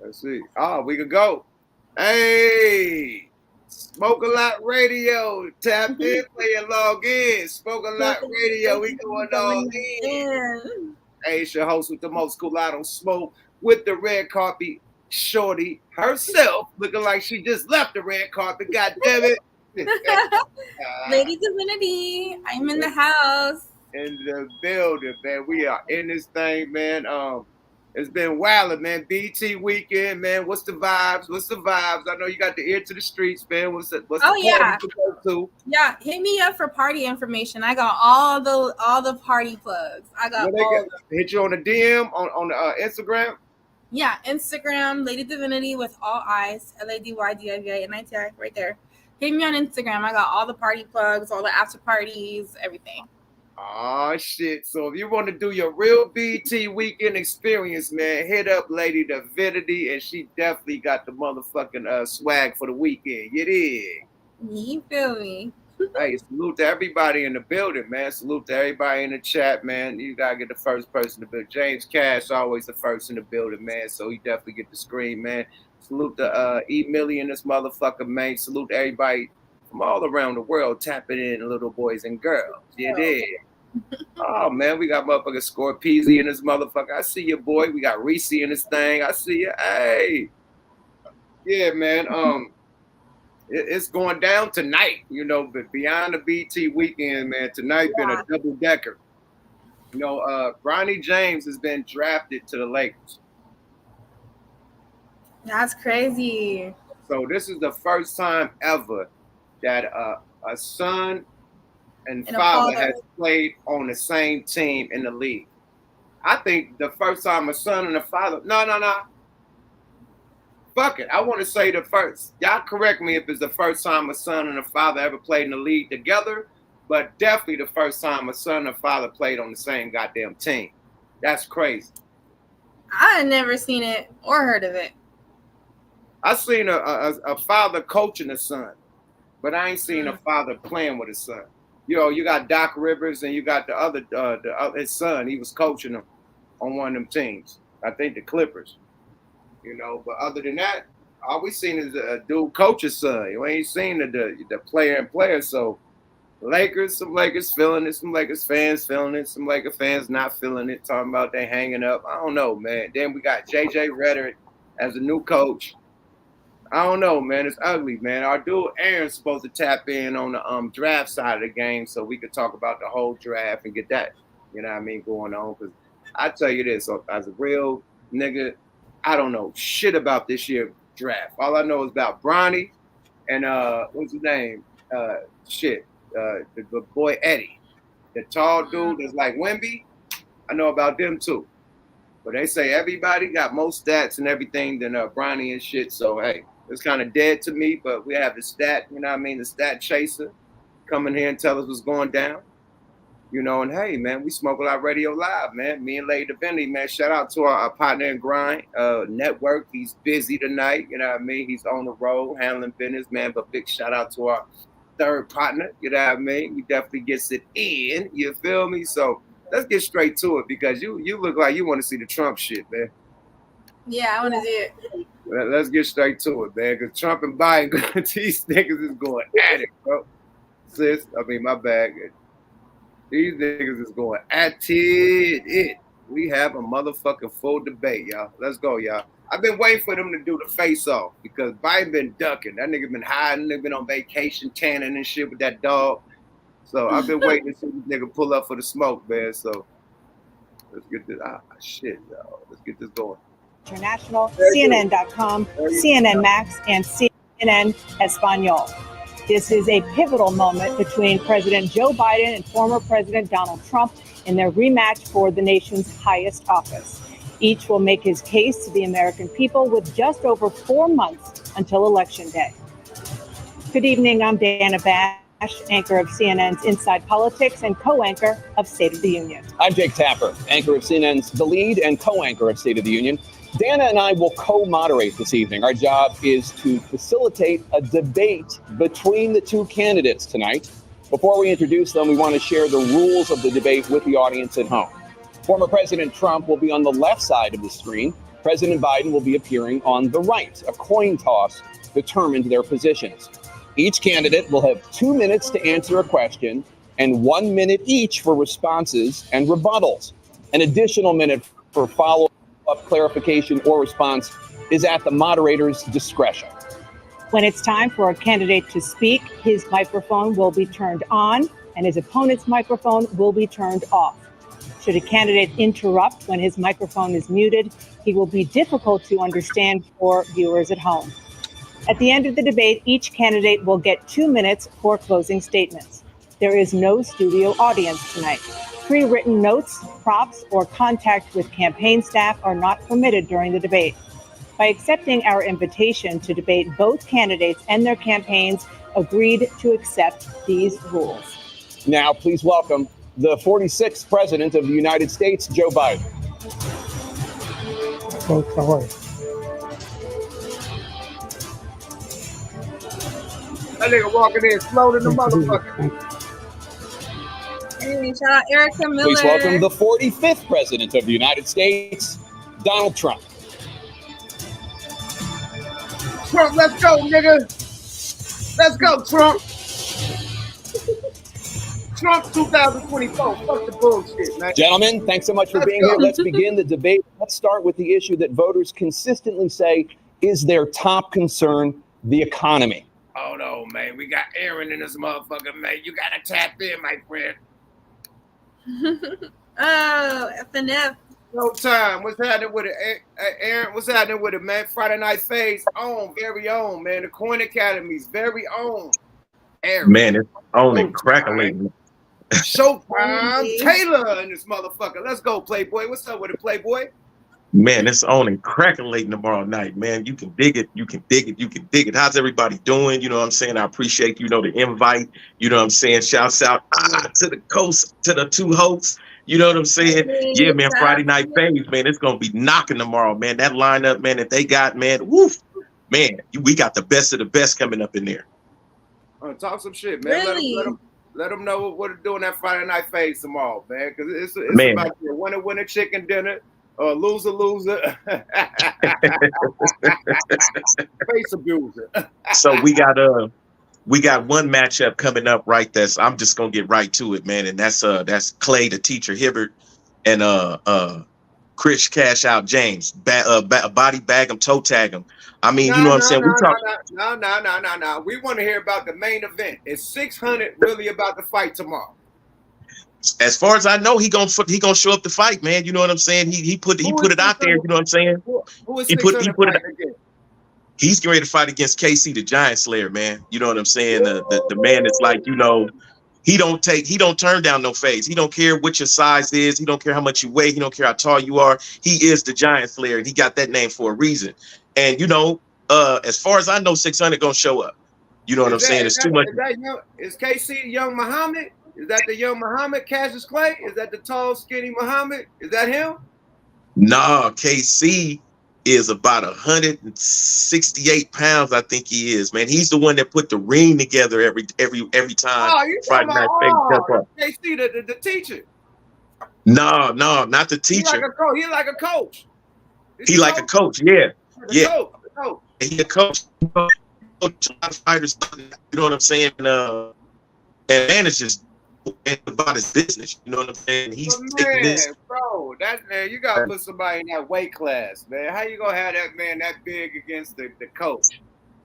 Let's see. Oh, we could go. Hey, Smoke a Lot Radio. Tap in, play and log in. Smoke a Lot Radio. We going all in. Hey, it's your host with the most cool. I don't smoke with the red carpet shorty herself, looking like she just left the red carpet. God damn it. Lady Divinity, I'm in the house. In the building, man. We are in this thing, man. It's been wild, man. BT weekend, man. What's the vibes? I know you got the ear to the streets, man. What's the yeah. to go to? Yeah, hit me up for party information. I got all the party plugs. I got hit you on the DM on the Instagram. Yeah, Instagram, Lady Divinity with all eyes, LADYDIVINITI right there. Hit me on Instagram. I got all the party plugs, all the after parties, everything. Oh shit! So if you want to do your real BT weekend experience, man, hit up Lady Divinity, and she definitely got the motherfucking swag for the weekend. You dig? You feel me? Hey, salute to everybody in the building, man. Salute to everybody in the chat, man. You gotta get the first person to build. James Cash always the first in the building, man. So he definitely get the screen, man. Salute to E Millie in this motherfucker, man. Salute to everybody from all around the world tapping in, little boys and girls. You dig? Oh man, we got motherfucking Score Peasy in this motherfucker. I see you, boy. We got Reese in this thing. I see you. Hey, yeah, man. It's going down tonight. You know, but beyond the BT weekend, man. Tonight been a double decker. You know, Bronny James has been drafted to the Lakers. That's crazy. So this is the first time ever that a son and father has played on the same team in the league. I think the first time a son and a father. No. Fuck it. I want to say the first. Y'all correct me if it's the first time a son and a father ever played in the league together, but definitely the first time a son and a father played on the same goddamn team. That's crazy. I had never seen it or heard of it. I seen a father coaching a son, but I ain't seen a father playing with his son. You know, you got Doc Rivers and you got the other his son. He was coaching him on one of them teams. I think the Clippers. You know, but other than that, all we seen is a dude coach his son. You ain't seen the player and player. So Lakers, some Lakers feeling it, some Lakers fans feeling it, some Lakers fans not feeling it, talking about they hanging up. I don't know, man. Then we got JJ Redick as a new coach. I don't know, man. It's ugly, man. Our dude Aaron's supposed to tap in on the draft side of the game so we could talk about the whole draft and get that, you know what I mean, going on. Because I tell you this, so as a real nigga, I don't know shit about this year's draft. All I know is about Bronny and what's his name? The boy Eddie, the tall dude that's like Wemby. I know about them too. But they say everybody got more stats and everything than Bronny and shit. So hey, it's kind of dead to me. But we have the stat, you know what I mean, the stat chaser, come in here and tell us what's going down. You know, and hey, man, we Smoke a Lot Radio Live, man. Me and Lady Divinity, man. Shout out to our partner in grind network. He's busy tonight, you know what I mean? He's on the road handling business, man. But big shout out to our third partner, you know what I mean? He definitely gets it in, you feel me? So let's get straight to it because you look like you want to see the Trump shit, man. Yeah, I want to see it. Let's get straight to it, man. Because Trump and Biden, these niggas is going at it, bro. My bad. These niggas is going at it. We have a motherfucking full debate, y'all. Let's go, y'all. I've been waiting for them to do the face-off because Biden been ducking. That nigga been hiding. They been on vacation, tanning and shit with that dog. So I've been waiting to see this nigga pull up for the smoke, man. So let's get this. Shit, y'all. Let's get this going. International, CNN.com, CNN Max, and CNN Espanol. This is a pivotal moment between President Joe Biden and former President Donald Trump in their rematch for the nation's highest office. Each will make his case to the American people with just over 4 months until Election Day. Good evening, I'm Dana Bash, anchor of CNN's Inside Politics and co-anchor of State of the Union. I'm Jake Tapper, anchor of CNN's The Lead and co-anchor of State of the Union. Dana and I will co-moderate this evening. Our job is to facilitate a debate between the two candidates tonight. Before we introduce them, we want to share the rules of the debate with the audience at home. Former President Trump will be on the left side of the screen. President Biden will be appearing on the right. A coin toss determined their positions. Each candidate will have 2 minutes to answer a question and 1 minute each for responses and rebuttals. An additional minute for follow-up, clarification, or response is at the moderator's discretion. When it's time for a candidate to speak, his microphone will be turned on and his opponent's microphone will be turned off. Should a candidate interrupt when his microphone is muted, he will be difficult to understand for viewers at home. At the end of the debate, each candidate will get 2 minutes for closing statements. There is no studio audience tonight. Pre-written notes, props, or contact with campaign staff are not permitted during the debate. By accepting our invitation to debate, both candidates and their campaigns agreed to accept these rules. Now, please welcome the 46th President of the United States, Joe Biden. Folks, how are you? That nigga walking in slow than the motherfucker. Hey, shout out Erica Miller. Please welcome the 45th President of the United States, Donald Trump. Trump, let's go, nigga. Let's go, Trump. Trump 2024. Fuck the bullshit, man. Gentlemen, thanks so much for being here. Let's begin the debate. Let's start with the issue that voters consistently say is their top concern, the economy. Oh no, man. We got Aaron in this motherfucker, man. You gotta tap in, my friend. Oh, FNF. No time. What's happening with it, Aaron? What's happening with it, man? Friday Night Phase, own, very own, man. The Coin Academy's very own. Aaron. Man, it's only crackling. Showtime Taylor in this motherfucker. Let's go, Playboy. What's up with it, Playboy? Man, it's on and crackling tomorrow night, man. You can dig it. You can dig it. You can dig it. How's everybody doing? You know what I'm saying? I appreciate, the invite. You know what I'm saying? Shouts out to the coast, to the two hosts. You know what I'm saying? Yeah, man, Friday Night Phase, man. It's going to be knocking tomorrow, man. That lineup, man, that they got, man. Woof. Man, we got the best of the best coming up in there. Talk some shit, man. Really? Let them know what they're doing that Friday Night Phase tomorrow, man. Because it's Man. about your winner chicken dinner or loser. Face abuser. So we got one matchup coming up, right? I'm just gonna get right to it, man. And that's Klay the Teacher Hibbert and Chris Cash Out James. Body bag him, toe tag him. I mean, you know what I'm saying? No. We want to hear about the main event. Is 600 really about to fight tomorrow? As far as I know, he gonna show up to fight, man. You know what I'm saying? He put it out there. You know what I'm saying? Who is He put it out. He's getting ready to fight against KC, the Giant Slayer, man. You know what I'm saying? The man that's like, he don't turn down no face. He don't care what your size is. He don't care how much you weigh. He don't care how tall you are. He is the Giant Slayer, and he got that name for a reason. And as far as I know, 600 gonna show up. You know what I'm saying? It's too much. Is KC young Muhammad? Is that the young Muhammad, Cassius Clay? Is that the tall, skinny Muhammad? Is that him? Nah, KC is about 168 pounds. I think he is, man. He's the one that put the ring together every time. Oh, you talking about KC, the teacher? No, not the teacher. He like a coach. He like a coach, yeah. Yeah. Coach. He a coach. Coach a lot of fighters, you know what I'm saying? And man, it's just about his business. You know what I'm saying? He's taking this. Bro, you gotta put somebody in that weight class, man. How you gonna have that man that big against the coach?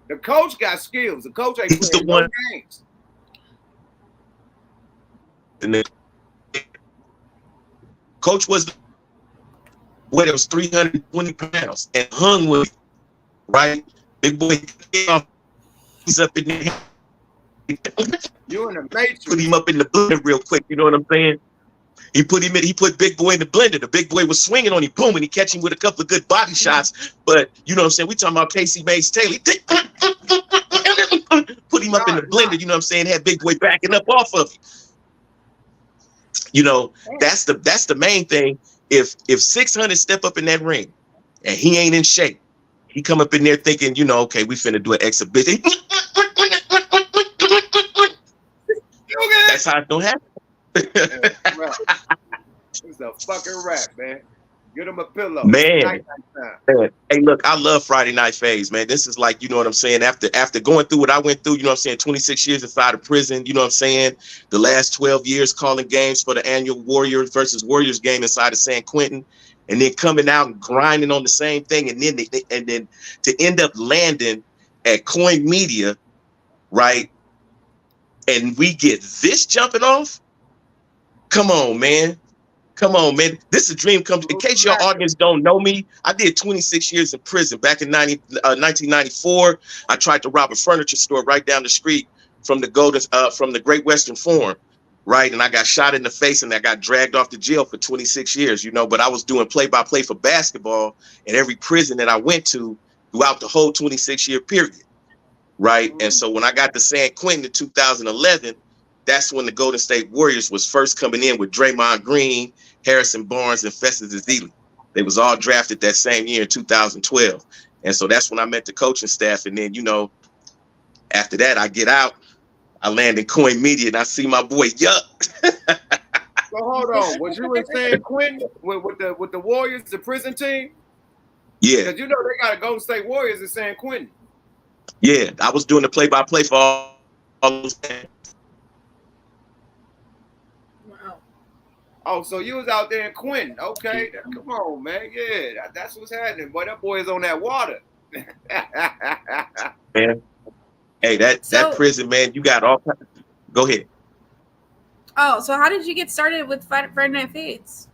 The coach got skills. The coach ain't playing no games. And the coach was it was 320 pounds and hung with, right? Big boy, he's up in there. You in the matrix. Put him up in the blender real quick. You know what I'm saying? He put Big Boy in the blender. The Big Boy was swinging on him, boom, and he catch him with a couple of good body shots. But you know what I'm saying? We talking about Casey Mays Taylor. Put him up in the blender. You know what I'm saying? Had Big Boy backing up off of him. That's the main thing. If 600 step up in that ring and he ain't in shape, he come up in there thinking, okay, we finna do an exhibition. That's how it's gonna happen. It's a fucking rap, man. Get them a pillow. Man. Night time. Man. Hey, look, I love Friday Night Phase, man. This is like, you know what I'm saying? After going through what I went through, you know what I'm saying? 26 years inside of prison, you know what I'm saying? The last 12 years calling games for the annual Warriors versus Warriors game inside of San Quentin, and then coming out and grinding on the same thing, and then to end up landing at Coin Media, right? And we get this jumping off. Come on, man. Come on, man. This is a dream come true. In case your audience don't know me, I did 26 years in prison. Back in 1994, I tried to rob a furniture store right down the street from the Great Western Forum, right? And I got shot in the face and I got dragged off to jail for 26 years, you know, but I was doing play-by-play for basketball in every prison that I went to throughout the whole 26-year period, right? And so when I got to San Quentin in 2011, that's when the Golden State Warriors was first coming in with Draymond Green, Harrison Barnes, and Festus Ezeli. They was all drafted that same year in 2012. And so that's when I met the coaching staff. And then, you know, after that, I get out, I land in Coin Media, and I see my boy Yuck. So hold on, was you in San Quentin with the Warriors, the prison team? Yeah. Because you know they got a Golden State Warriors in San Quentin. Yeah, I was doing the play-by-play for all those games. Oh, so you was out there in Quentin. Okay. Come on, man. Yeah, that's what's happening. Boy, that boy is on that water. Man. Hey, that prison, man, you got all kinds. Go ahead. Oh, so how did you get started with Friday Night Fades?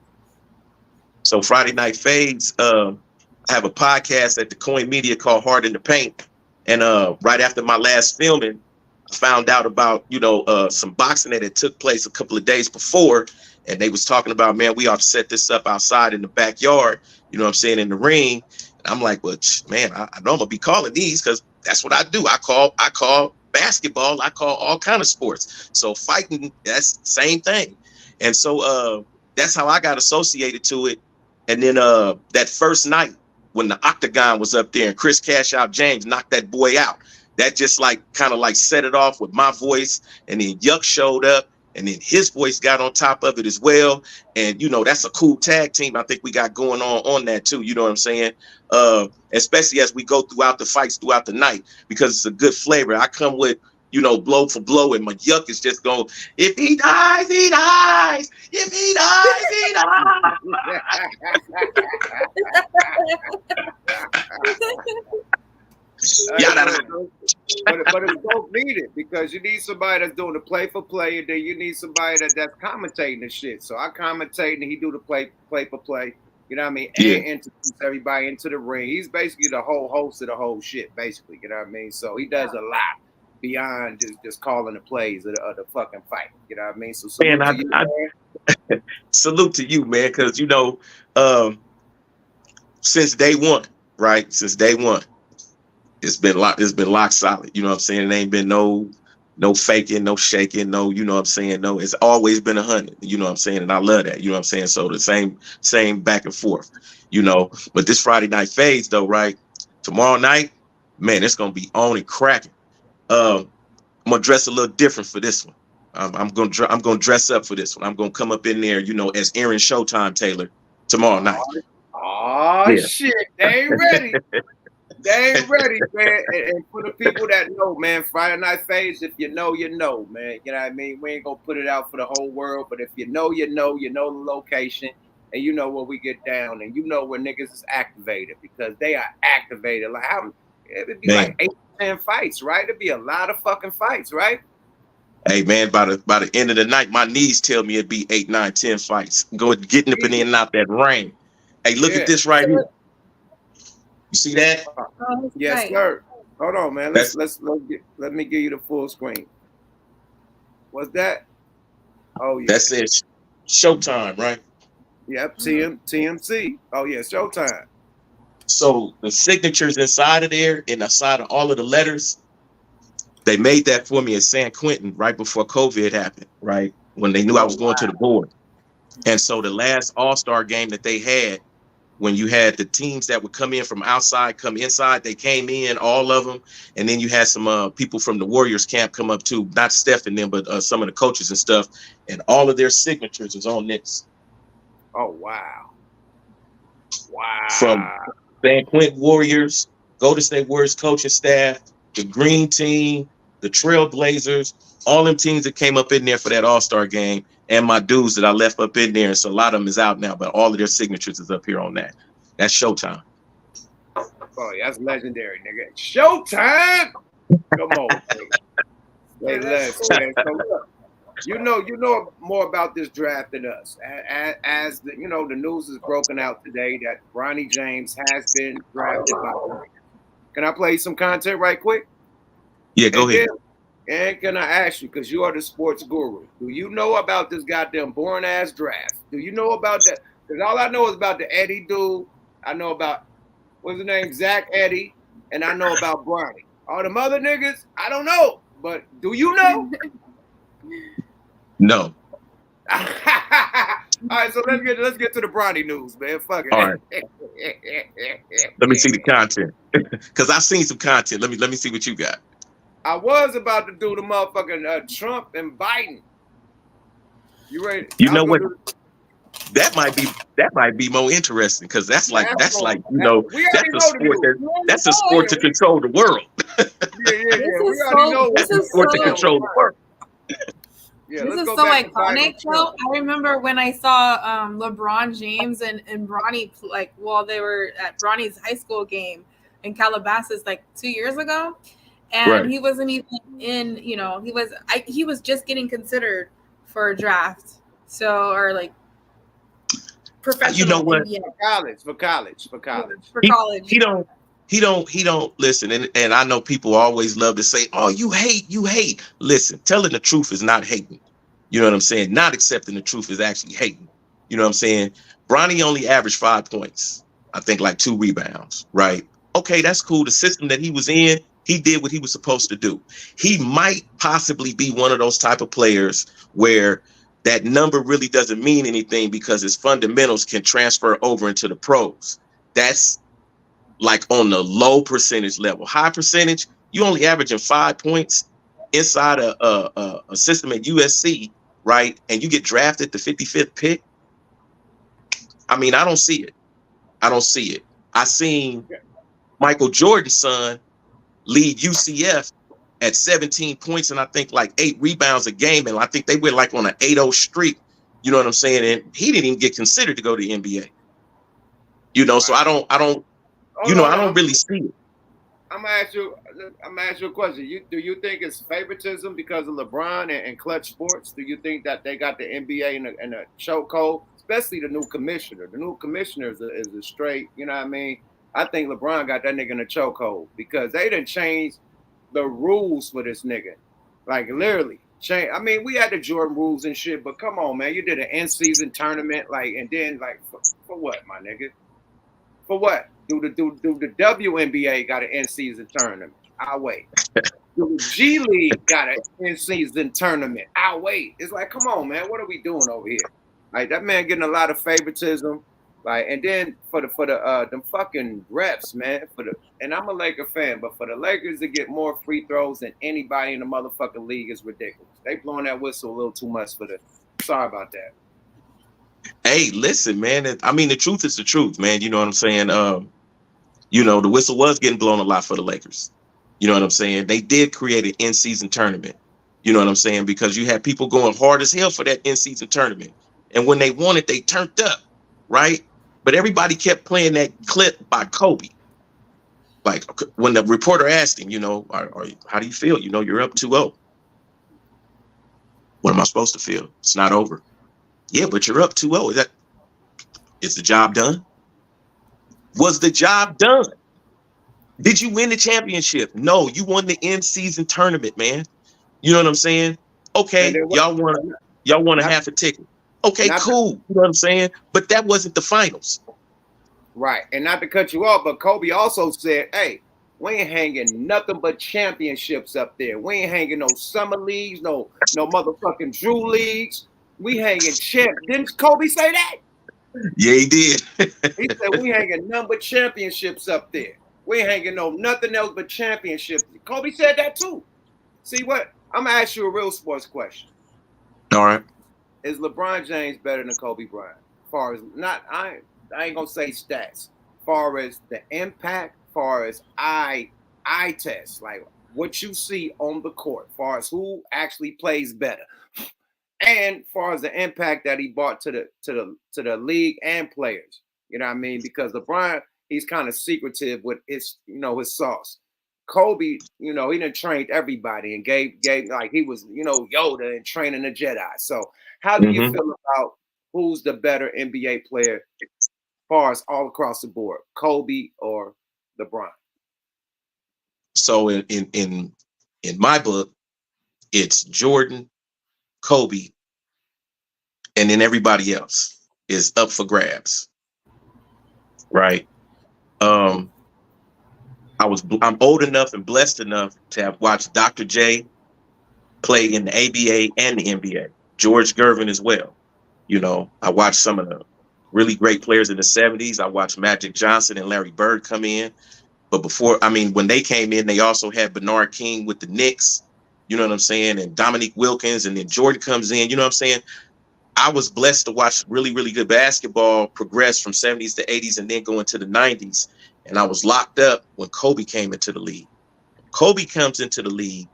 So Friday Night Fades, I have a podcast at the Coin Media called Hard in the Paint. And right after my last filming, I found out about, you know, some boxing that had took place a couple of days before. And they was talking about, man, we ought to set this up outside in the backyard, you know what I'm saying, in the ring. And I'm like, well, man, I know I'm gonna be calling these because that's what I do. I call basketball, I call all kind of sports. So fighting, that's the same thing. And so that's how I got associated to it. And then that first night when the Octagon was up there and Chris Cash Out James knocked that boy out, that just like kind of like set it off with my voice. And then Yuck showed up. And then his voice got on top of it as well. And, you know, that's a cool tag team I think we got going on that, too. You know what I'm saying? Especially as we go throughout the fights throughout the night, because it's a good flavor. I come with, you know, blow for blow. And my Yuck is just going, if he dies, he dies. If he dies, he dies. But it's both needed because you need somebody that's doing the play for play, and then you need somebody that's commentating the shit. So I commentate and he do the play for play. You know what I mean? And introduce everybody into the ring. He's basically the whole host of the whole shit, basically. You know what I mean? So he does a lot beyond just calling the plays of the fucking fight. You know what I mean? So salute to you, man, because you know, since day one, right? Since day one. It's been lock solid. You know what I'm saying? It ain't been no faking, no shaking, no, you know what I'm saying? No, it's always been 100. You know what I'm saying? And I love that. You know what I'm saying? So the same back and forth, you know. But this Friday Night Fades though, right? Tomorrow night, man, it's gonna be on and cracking. I'm gonna dress a little different for this one. I'm gonna dress up for this one. I'm gonna come up in there, you know, as Aaron Showtime Taylor tomorrow night. Oh yeah. Shit, they ain't ready. They ain't ready, man. And for the people that know, man, Friday Night Fades, if you know, you know, man. You know what I mean? We ain't gonna put it out for the whole world, but if you know, you know the location, and you know where we get down, and you know where niggas is activated, because they are activated. Like it'd be like 8 to 10 fights, right? It'd be a lot of fucking fights, right? Hey man, by the end of the night, my knees tell me it'd be 8, 9, 10 fights. Getting up in and out that ring. Hey, look at this right here. You see that? Yes, sir. Hold on, man. Let me give you the full screen. What's that? Oh yeah. That says Showtime, right? Yep, TMC. Oh yeah, Showtime. So the signatures inside of there and inside of all of the letters, they made that for me in San Quentin right before COVID happened, right? When they knew I was going to the board. And so the last All-Star game that they had, when you had the teams that would come in from outside, come inside, they came in, all of them. And then you had some people from the Warriors camp come up too, not Steph and them, but some of the coaches and stuff. And all of their signatures is on this. Oh, wow. Wow. From San Quentin Warriors, Golden State Warriors coaching staff, the Green Team, the Trailblazers, all them teams that came up in there for that All-Star game, and my dudes that I left up in there. And so a lot of them is out now, but all of their signatures is up here on that. That's Showtime. Boy, that's legendary, nigga. Showtime. Come on, man. So look, you know more about this draft than us. As the the news is broken out today that Bronny James has been drafted by the Lakers. Can I play some content right quick? Yeah, go ahead. And can I ask you, because you are the sports guru, do you know about this goddamn boring ass draft? Do you know about that? Because all I know is about the Eddie dude. I know about what's his name, Zach Eddie, and I know about Bronny. All them other niggas, I don't know. But do you know? No. All right, so let's get to the Bronny news, man. Fuck it. All right. Let me see the content, because I've seen some content. Let me see what you got. I was about to do the motherfucking Trump and Biden. You ready? You know what? That might be more interesting, because that's like that's a sport to control the world. Yeah. We already know this is sport to control the world. Yeah, this is so iconic, Joe. I remember when I saw LeBron James and Bronny, like, while they were at Bronny's high school game in Calabasas, like 2 years ago, and Right. he wasn't even in. He was just getting considered for a draft, or like professional. You know what? For college. He don't listen. And I know people always love to say, oh, you hate. Listen, telling the truth is not hating. You know what I'm saying? Not accepting the truth is actually hating. You know what I'm saying? Bronny only averaged 5 points. I think like 2 rebounds, right? Okay, that's cool. The system that he was in, he did what he was supposed to do. He might possibly be one of those type of players where that number really doesn't mean anything because his fundamentals can transfer over into the pros. That's like on the low percentage level. High percentage, you only averaging 5 points inside a system at USC, right? And you get drafted the 55th pick. I mean, I don't see it. I seen Michael Jordan's son lead UCF at 17 points and I think like 8 rebounds a game. And I think they were like on an 8-0 streak. You know what I'm saying? And he didn't even get considered to go to the NBA. So I don't really see it. I'm gonna ask you a question. Do you think it's favoritism because of LeBron and Clutch Sports? Do you think that they got the NBA in a chokehold, especially the new commissioner? The new commissioner is a straight, you know what I mean? I think LeBron got that nigga in a chokehold because they done changed the rules for this nigga. Like literally change. I mean, we had the Jordan rules and shit, but come on, man. You did an in-season tournament, like, and then like for what, my nigga? For what? Do the WNBA got an in-season tournament? I'll wait. Do the G League got an in-season tournament? I'll wait. It's like, come on, man. What are we doing over here? Like that man getting a lot of favoritism. Like, and then for the them fucking refs, man. And I'm a Laker fan, but for the Lakers to get more free throws than anybody in the motherfucking league is ridiculous. They blowing that whistle a little too much for the. Sorry about that. Hey, listen, man. I mean, the truth is the truth, man. You know what I'm saying? The whistle was getting blown a lot for the Lakers. You know what I'm saying? They did create an in-season tournament. You know what I'm saying? Because you had people going hard as hell for that in-season tournament. And when they won it, they turned up, right? But everybody kept playing that clip by Kobe. Like when the reporter asked him, how do you feel? You're up 2-0. What am I supposed to feel? It's not over. Yeah, but you're up 2-0. Is the job done? Was the job done? Did you win the championship? No, you won the in-season tournament, man. You know what I'm saying? Okay, y'all won a half a ticket. Okay, cool. You know what I'm saying? But that wasn't the finals. Right. And not to cut you off, but Kobe also said, hey, we ain't hanging nothing but championships up there. We ain't hanging no summer leagues, no motherfucking Drew leagues. We hanging champ. Didn't Kobe say that? Yeah, he did. He said we hanging nothing but championships up there. We ain't hanging nothing else but championships. Kobe said that too. See what? I'm gonna ask you a real sports question. All right. Is LeBron James better than Kobe Bryant? As far as I ain't gonna say stats. Far as the impact, far as eye test, like what you see on the court, far as who actually plays better, and far as the impact that he brought to the league and players. You know what I mean? Because LeBron, he's kind of secretive with his, you know, his sauce. Kobe, you know, he done trained everybody and gave like he was, you know, Yoda and training the Jedi. So how do you feel about who's the better NBA player as far as all across the board, Kobe or LeBron? So in my book, it's Jordan, Kobe, and then everybody else is up for grabs. Right. I'm old enough and blessed enough to have watched Dr. J play in the ABA and the NBA. George Gervin as well. You know, I watched some of the really great players in the 70s. I watched Magic Johnson and Larry Bird come in. But when they came in, they also had Bernard King with the Knicks, you know what I'm saying, and Dominique Wilkins, and then Jordan comes in, you know what I'm saying? I was blessed to watch really, really good basketball progress from 70s to 80s and then go into the 90s. And I was locked up when Kobe came into the league. Kobe comes into the league.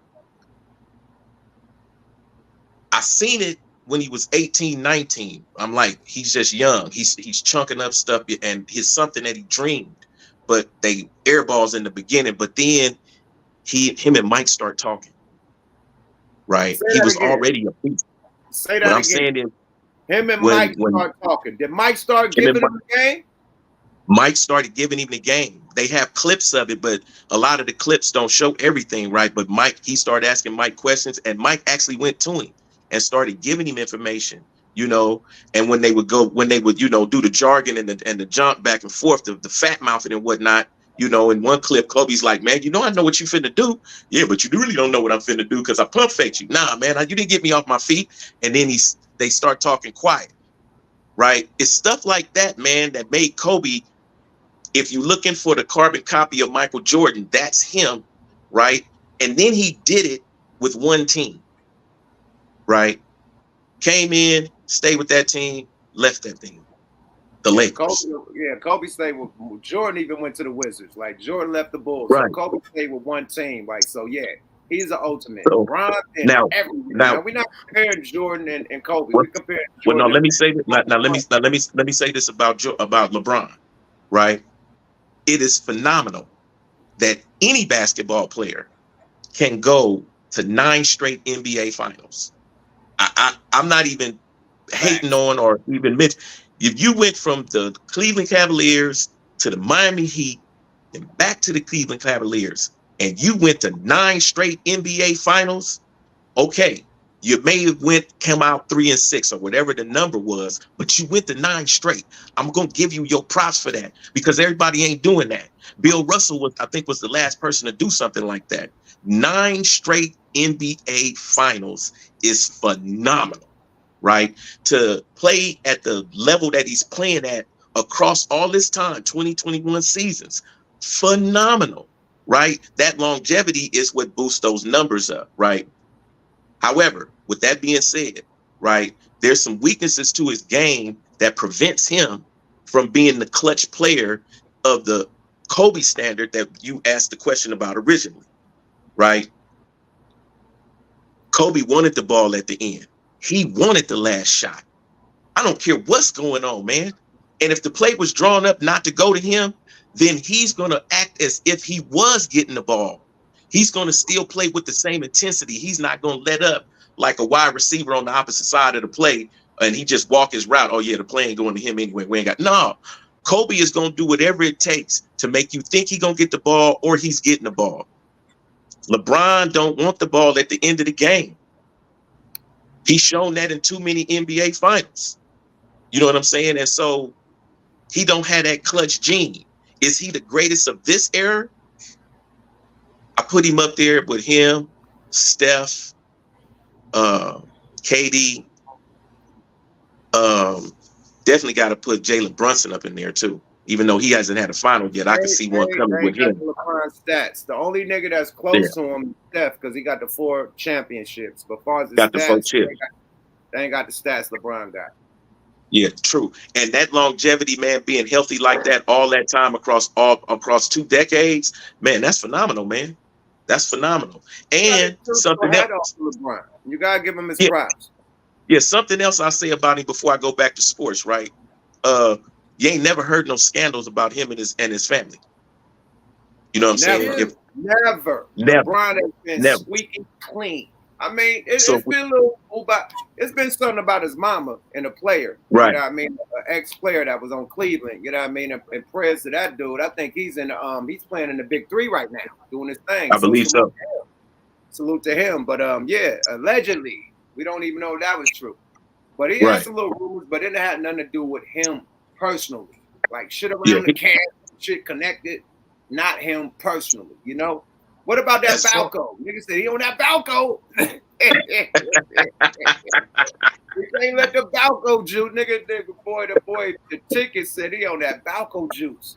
I seen it when he was 18, 19. I'm like, he's just young. He's chunking up stuff, and it's something that he dreamed. But they airballs in the beginning. But then him and Mike start talking. Right? He was already a beast. Say that again. I'm saying is, him and Mike start talking. Did Mike start giving him the game? Mike started giving him the game. They have clips of it, but a lot of the clips don't show everything, right? But he started asking Mike questions, and Mike actually went to him and started giving him information, you know. And when they would, you know, do the jargon and the jump back and forth, the fat mouthing and whatnot, you know, in one clip, Kobe's like, man, you know, I know what you finna do. Yeah, but you really don't know what I'm finna do because I pump faked you. Nah, man, you didn't get me off my feet. And then they start talking quiet, right? It's stuff like that, man, that made Kobe. If you're looking for the carbon copy of Michael Jordan, that's him, right? And then he did it with one team, right? Came in, stayed with that team, left that team. The Lakers. Kobe stayed with Jordan. Even went to the Wizards. Like Jordan left the Bulls, right. So Kobe stayed with one team, right? So yeah, he's the ultimate. So, Bron and now we're not comparing Jordan and Kobe. We're comparing Jordan. Well, no, let me say this. Now let me say this about LeBron, right? It is phenomenal that any basketball player can go to 9 straight NBA finals. I'm not even hating on or even mentioning. If you went from the Cleveland Cavaliers to the Miami Heat and back to the Cleveland Cavaliers, and you went to 9 straight NBA finals, okay, you may have come out 3-6 or whatever the number was, but you went to 9 straight. I'm gonna give you your props for that because everybody ain't doing that. Bill Russell was the last person to do something like that. 9 straight NBA finals is phenomenal, right? To play at the level that he's playing at across all this time, 2021 seasons, phenomenal, right? That longevity is what boosts those numbers up, right? However, with that being said, right, there's some weaknesses to his game that prevents him from being the clutch player of the Kobe standard that you asked the question about originally, right? Kobe wanted the ball at the end. He wanted the last shot. I don't care what's going on, man. And if the play was drawn up not to go to him, then he's going to act as if he was getting the ball. He's going to still play with the same intensity. He's not going to let up like a wide receiver on the opposite side of the play and he just walk his route. Oh, yeah, the play ain't going to him anyway. We ain't got. No, Kobe is going to do whatever it takes to make you think he's going to get the ball or he's getting the ball. LeBron don't want the ball at the end of the game. He's shown that in too many NBA finals. You know what I'm saying? And so he don't have that clutch gene. Is he the greatest of this era? I put him up there with him, Steph, KD. Definitely got to put Jalen Brunson up in there too. Even though he hasn't had a final yet, I can see one coming with him. LeBron stats. The only nigga that's close to him is Steph because he got the 4 championships. But as far as the stats, they ain't got the stats LeBron got. Yeah, true. And that longevity, man, being healthy like that all that time across 2 decades, man, that's phenomenal, man. That's phenomenal. And something Hat off else. to LeBron. You gotta give him his Yeah, props. yeah, something else I'll say about him before I go back to sports, right? You ain't never heard no scandals about him and his family. You know what I'm saying? Never. LeBron has been squeaky clean. I mean, it's been a little about. It's been something about his mama and a player. Right. You know what I mean? An ex-player that was on Cleveland. You know what I mean? And prayers to that dude. I think he's he's playing in the Big Three right now, doing his thing. I believe so. Salute to him. But yeah, allegedly, we don't even know if that was true. But he had some little rumors, but it had nothing to do with him personally. Like shit around the camp, shit connected, not him personally, you know? What about that Balco? Nigga said he on that Balco. We can't let the Balco juice. Nigga, the ticket said he on that Balco juice.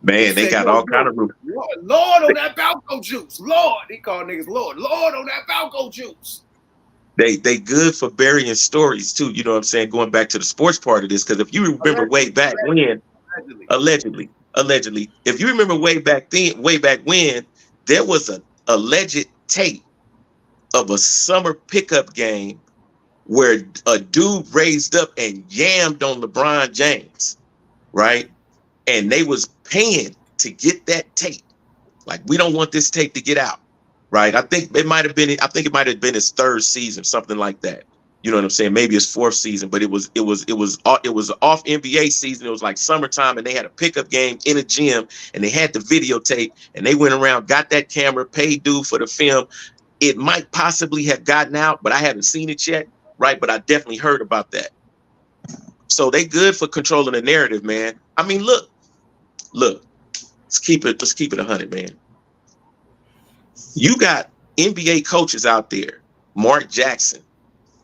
Man, they got all kind of rumors. Lord on that Balco juice. Lord. He called niggas Lord. Lord on that Balco juice. They good for burying stories too, you know what I'm saying? Going back to the sports part of this, because if you remember way back when, allegedly, if you remember way back when, there was an alleged tape of a summer pickup game where a dude raised up and yammed on LeBron James, right? And they was paying to get that tape. Like, we don't want this tape to get out, right? I think it might have been his 3rd season, something like that. You know what I'm saying? Maybe his 4th season, but it was off NBA season. It was like summertime, and they had a pickup game in a gym, and they had the videotape, and they went around, got that camera, paid dude for the film. It might possibly have gotten out, but I haven't seen it yet, right? But I definitely heard about that. So they good for controlling the narrative, man. I mean, look, let's keep it 100, man. You got NBA coaches out there. Mark Jackson,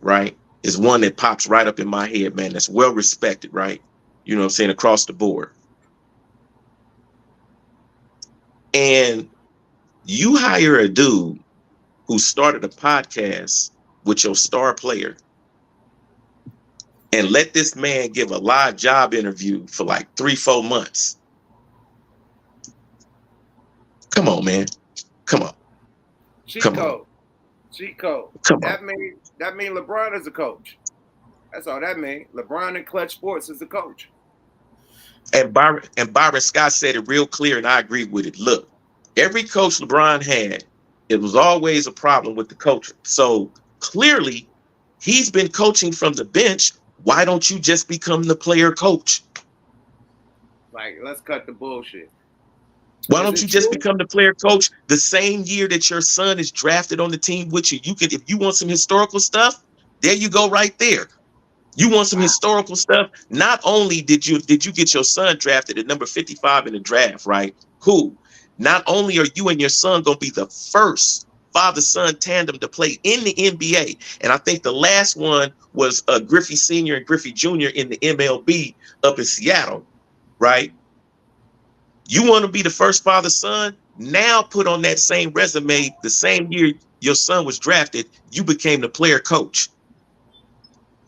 right, is one that pops right up in my head, man. That's well respected, right? You know what I'm saying, across the board. And you hire a dude who started a podcast with your star player and let this man give a live job interview for like 3-4 months. Come on, man. Come on. Cheat code. That mean LeBron is a coach. That's all that means. LeBron in Clutch Sports is a coach. And Byron Scott said it real clear, and I agree with it. Look, every coach LeBron had, it was always a problem with the coaching. So clearly, he's been coaching from the bench. Why don't you just become the player coach? Like, let's cut the bullshit. Why don't you just become the player coach the same year that your son is drafted on the team with you? You can, if you want some historical stuff, there you go right there. You want some historical stuff? Not only did you get your son drafted at number 55 in the draft, right? Cool. Not only are you and your son going to be the first father-son tandem to play in the NBA, and I think the last one was Griffey Sr. and Griffey Jr. in the MLB up in Seattle, right? You want to be the first father-son? Now put on that same resume, the same year your son was drafted, you became the player coach.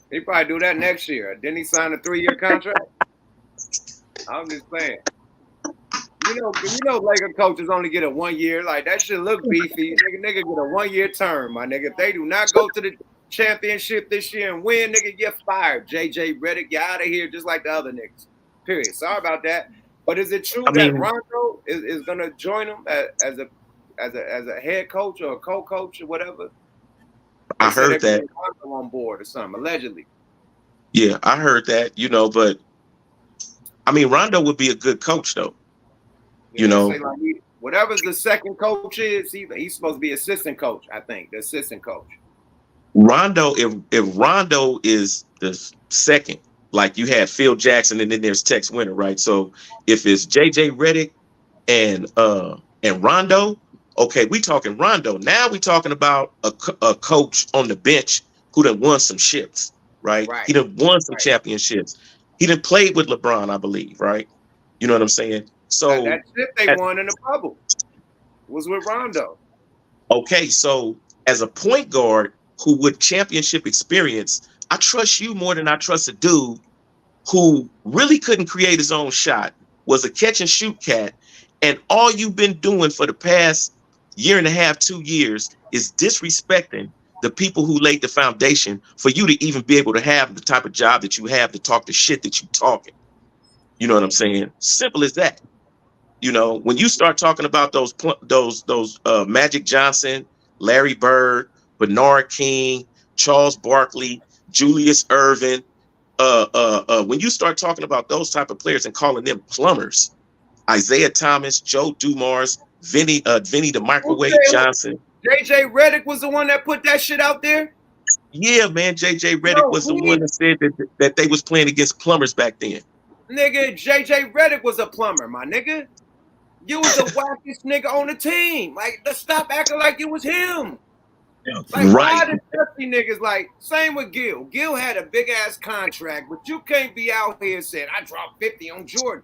He probably do that next year. Didn't he sign a 3-year contract? I'm just saying. You know, Laker coaches only get a 1 year. Like, that shit look beefy. Nigga get a 1 year term, my nigga. If they do not go to the championship this year and win, nigga, get fired. JJ Redick, get out of here, just like the other niggas. Period. Sorry about that. But is it true that Rondo is gonna join him as a head coach or a co-coach or whatever? I heard that Rondo on board or something, allegedly. Yeah, I heard that. You know, but I mean, Rondo would be a good coach, though. You know, like whatever the second coach is, he's supposed to be assistant coach. I think the assistant coach. Rondo, if Rondo is the second, like you had Phil Jackson and then there's Tex Winter, right? So if it's JJ Redick and Rondo, okay, we talking Rondo. Now we talking about a coach on the bench who done won some ships, right? He done won some championships. He done played with LeBron, I believe, right? You know what I'm saying? So that shit they won in the bubble was with Rondo. Okay, so as a point guard who with championship experience, I trust you more than I trust a dude who really couldn't create his own shot, was a catch and shoot cat, and all you've been doing for the past year and a half, 2 years is disrespecting the people who laid the foundation for you to even be able to have the type of job that you have to talk the shit that you talking. You know what I'm saying? Simple as that. You know, when you start talking about those Magic Johnson, Larry Bird, Bernard King, Charles Barkley, Julius Erving, when you start talking about those type of players and calling them plumbers, Isaiah Thomas, Joe Dumars, Vinny the Microwave Johnson. JJ Redick was the one that put that shit out there. Yeah, man, JJ Redick was the one that said that they was playing against plumbers back then. Nigga, JJ Redick was a plumber, my nigga. You was the wackest nigga on the team. Like, let's stop acting like it was him. Like, why the dusty niggas, like, same with Gil. Gil had a big ass contract, but you can't be out here saying, I dropped 50 on Jordan.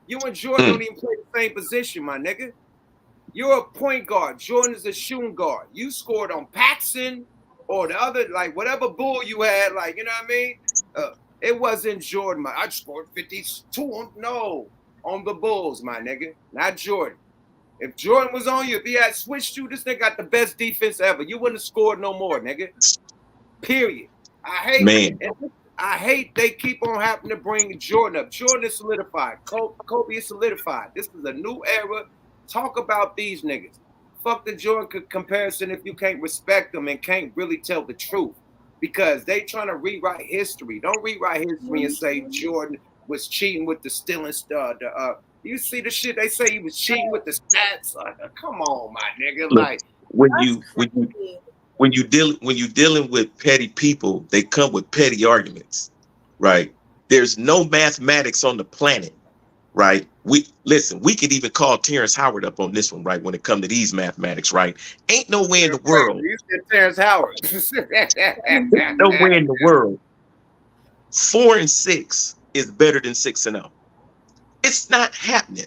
You and Jordan don't even play the same position, my nigga. You're a point guard. Jordan is a shooting guard. You scored on Paxson or the other, like, whatever bull you had, like, you know what I mean? It wasn't Jordan. I scored 52 on the Bulls, my nigga, not Jordan. If Jordan was on you, if he had switched you, this nigga got the best defense ever. You wouldn't have scored no more, nigga. Period. I hate they keep on having to bring Jordan up. Jordan is solidified. Kobe is solidified. This is a new era. Talk about these niggas. Fuck the Jordan comparison if you can't respect them and can't really tell the truth. Because they trying to rewrite history. Don't rewrite history and say Jordan was cheating with the stealing stuff. You see the shit they say he was cheating with the stats. Like, come on, my nigga. Look, like when you dealing with petty people, they come with petty arguments, right? There's no mathematics on the planet, right? We could even call Terrence Howard up on this one, right? When it comes to these mathematics, right? Ain't no way in the world. You said Terrence Howard. No way in the world. 4 and 6 is better than 6 and 0. It's not happening,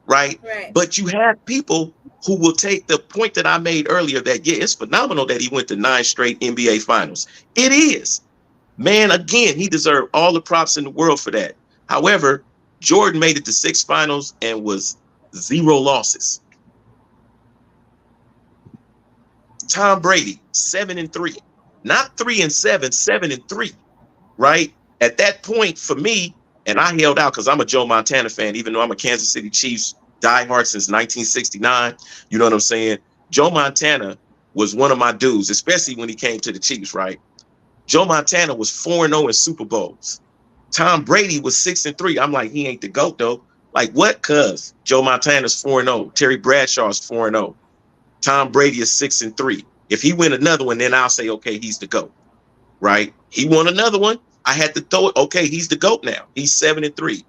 right? But you have people who will take the point that I made earlier that, yeah, it's phenomenal that he went to 9 straight NBA finals. It is. Man, again, he deserved all the props in the world for that. However, Jordan made it to 6 finals and was 0 losses. Tom Brady, 7 and 3. Not 3 and 7, 7 and 3, right? At that point, for me, and I held out because I'm a Joe Montana fan, even though I'm a Kansas City Chiefs diehard since 1969. You know what I'm saying? Joe Montana was one of my dudes, especially when he came to the Chiefs, right? Joe Montana was 4-0 in Super Bowls. Tom Brady was 6 and 3. I'm like, he ain't the GOAT though. Like what? Cuz Joe Montana's 4-0. Terry Bradshaw's 4-0. Tom Brady is 6 and 3. If he win another one, then I'll say, okay, he's the GOAT, right? He won another one. I had to throw it. Okay, he's the GOAT now. He's 7 and 3,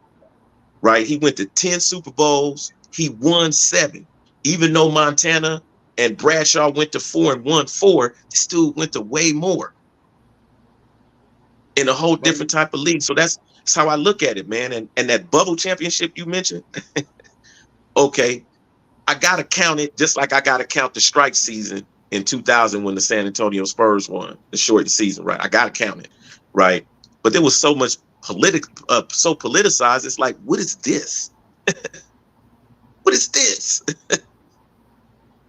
right? He went to 10 Super Bowls. He won 7. Even though Montana and Bradshaw went to 4 and won 4, this dude went to way more in a whole different type of league. So that's how I look at it, man. And that bubble championship you mentioned, okay, I got to count it just like I got to count the strike season in 2000 when the San Antonio Spurs won the shortened season, right? I got to count it, right? But there was so much so politicized. It's like, what is this? What is this?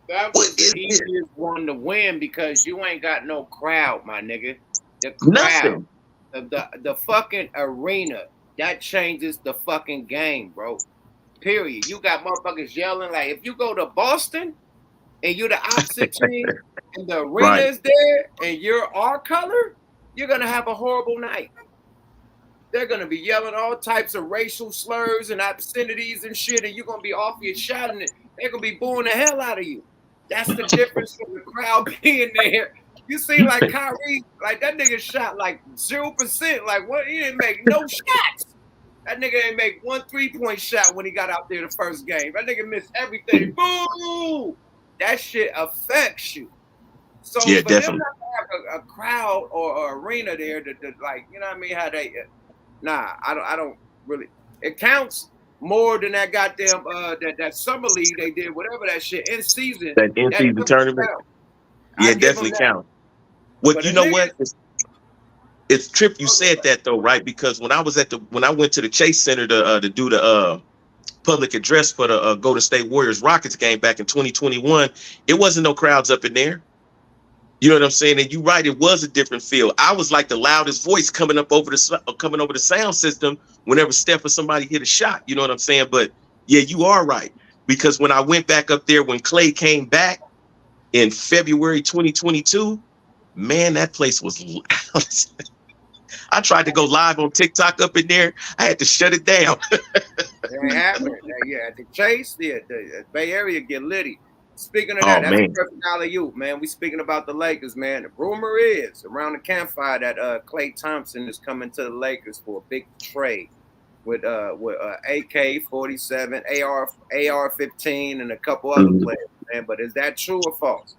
That was the easiest one to win because you ain't got no crowd, my nigga. The crowd, the fucking arena, that changes the fucking game, bro. Period. You got motherfuckers yelling. Like, if you go to Boston and you're the opposite team and the arena is there and you're our color, you're going to have a horrible night. They're going to be yelling all types of racial slurs and obscenities and shit, and you're going to be off your shot, and they're going to be booing the hell out of you. That's the difference from the crowd being there. You see, like Kyrie, like that nigga shot like 0%. Like, what? He didn't make no shots. That nigga ain't make 1 3-point shot when he got out there the first game. That nigga missed everything. Boo! That shit affects you. So yeah, for definitely. them not to have a crowd or an arena there to like, you know what I mean? How they I don't really. It counts more than that goddamn that summer league they did, whatever that shit in season. That in season tournament. Yeah, definitely count. What you know what? It's trip you said that though, right? Because when I went to the Chase Center to do the public address for the Golden State Warriors Rockets game back in 2021, it wasn't no crowds up in there. You know what I'm saying? And you're right, it was a different feel. I was like the loudest voice coming over the sound system whenever Steph or somebody hit a shot. You know what I'm saying? But yeah, you are right. Because when I went back up there when Klay came back in February 2022, man, that place was loud. I tried to go live on TikTok up in there. I had to shut it down. It ain't happening. Yeah, the Chase, the Bay Area get litty. Speaking of that, that's a perfect alley-oop, man. We speaking about the Lakers, man. The rumor is around the campfire that Klay Thompson is coming to the Lakers for a big trade with AK-47, AR-15, and a couple other players, man. But is that true or false?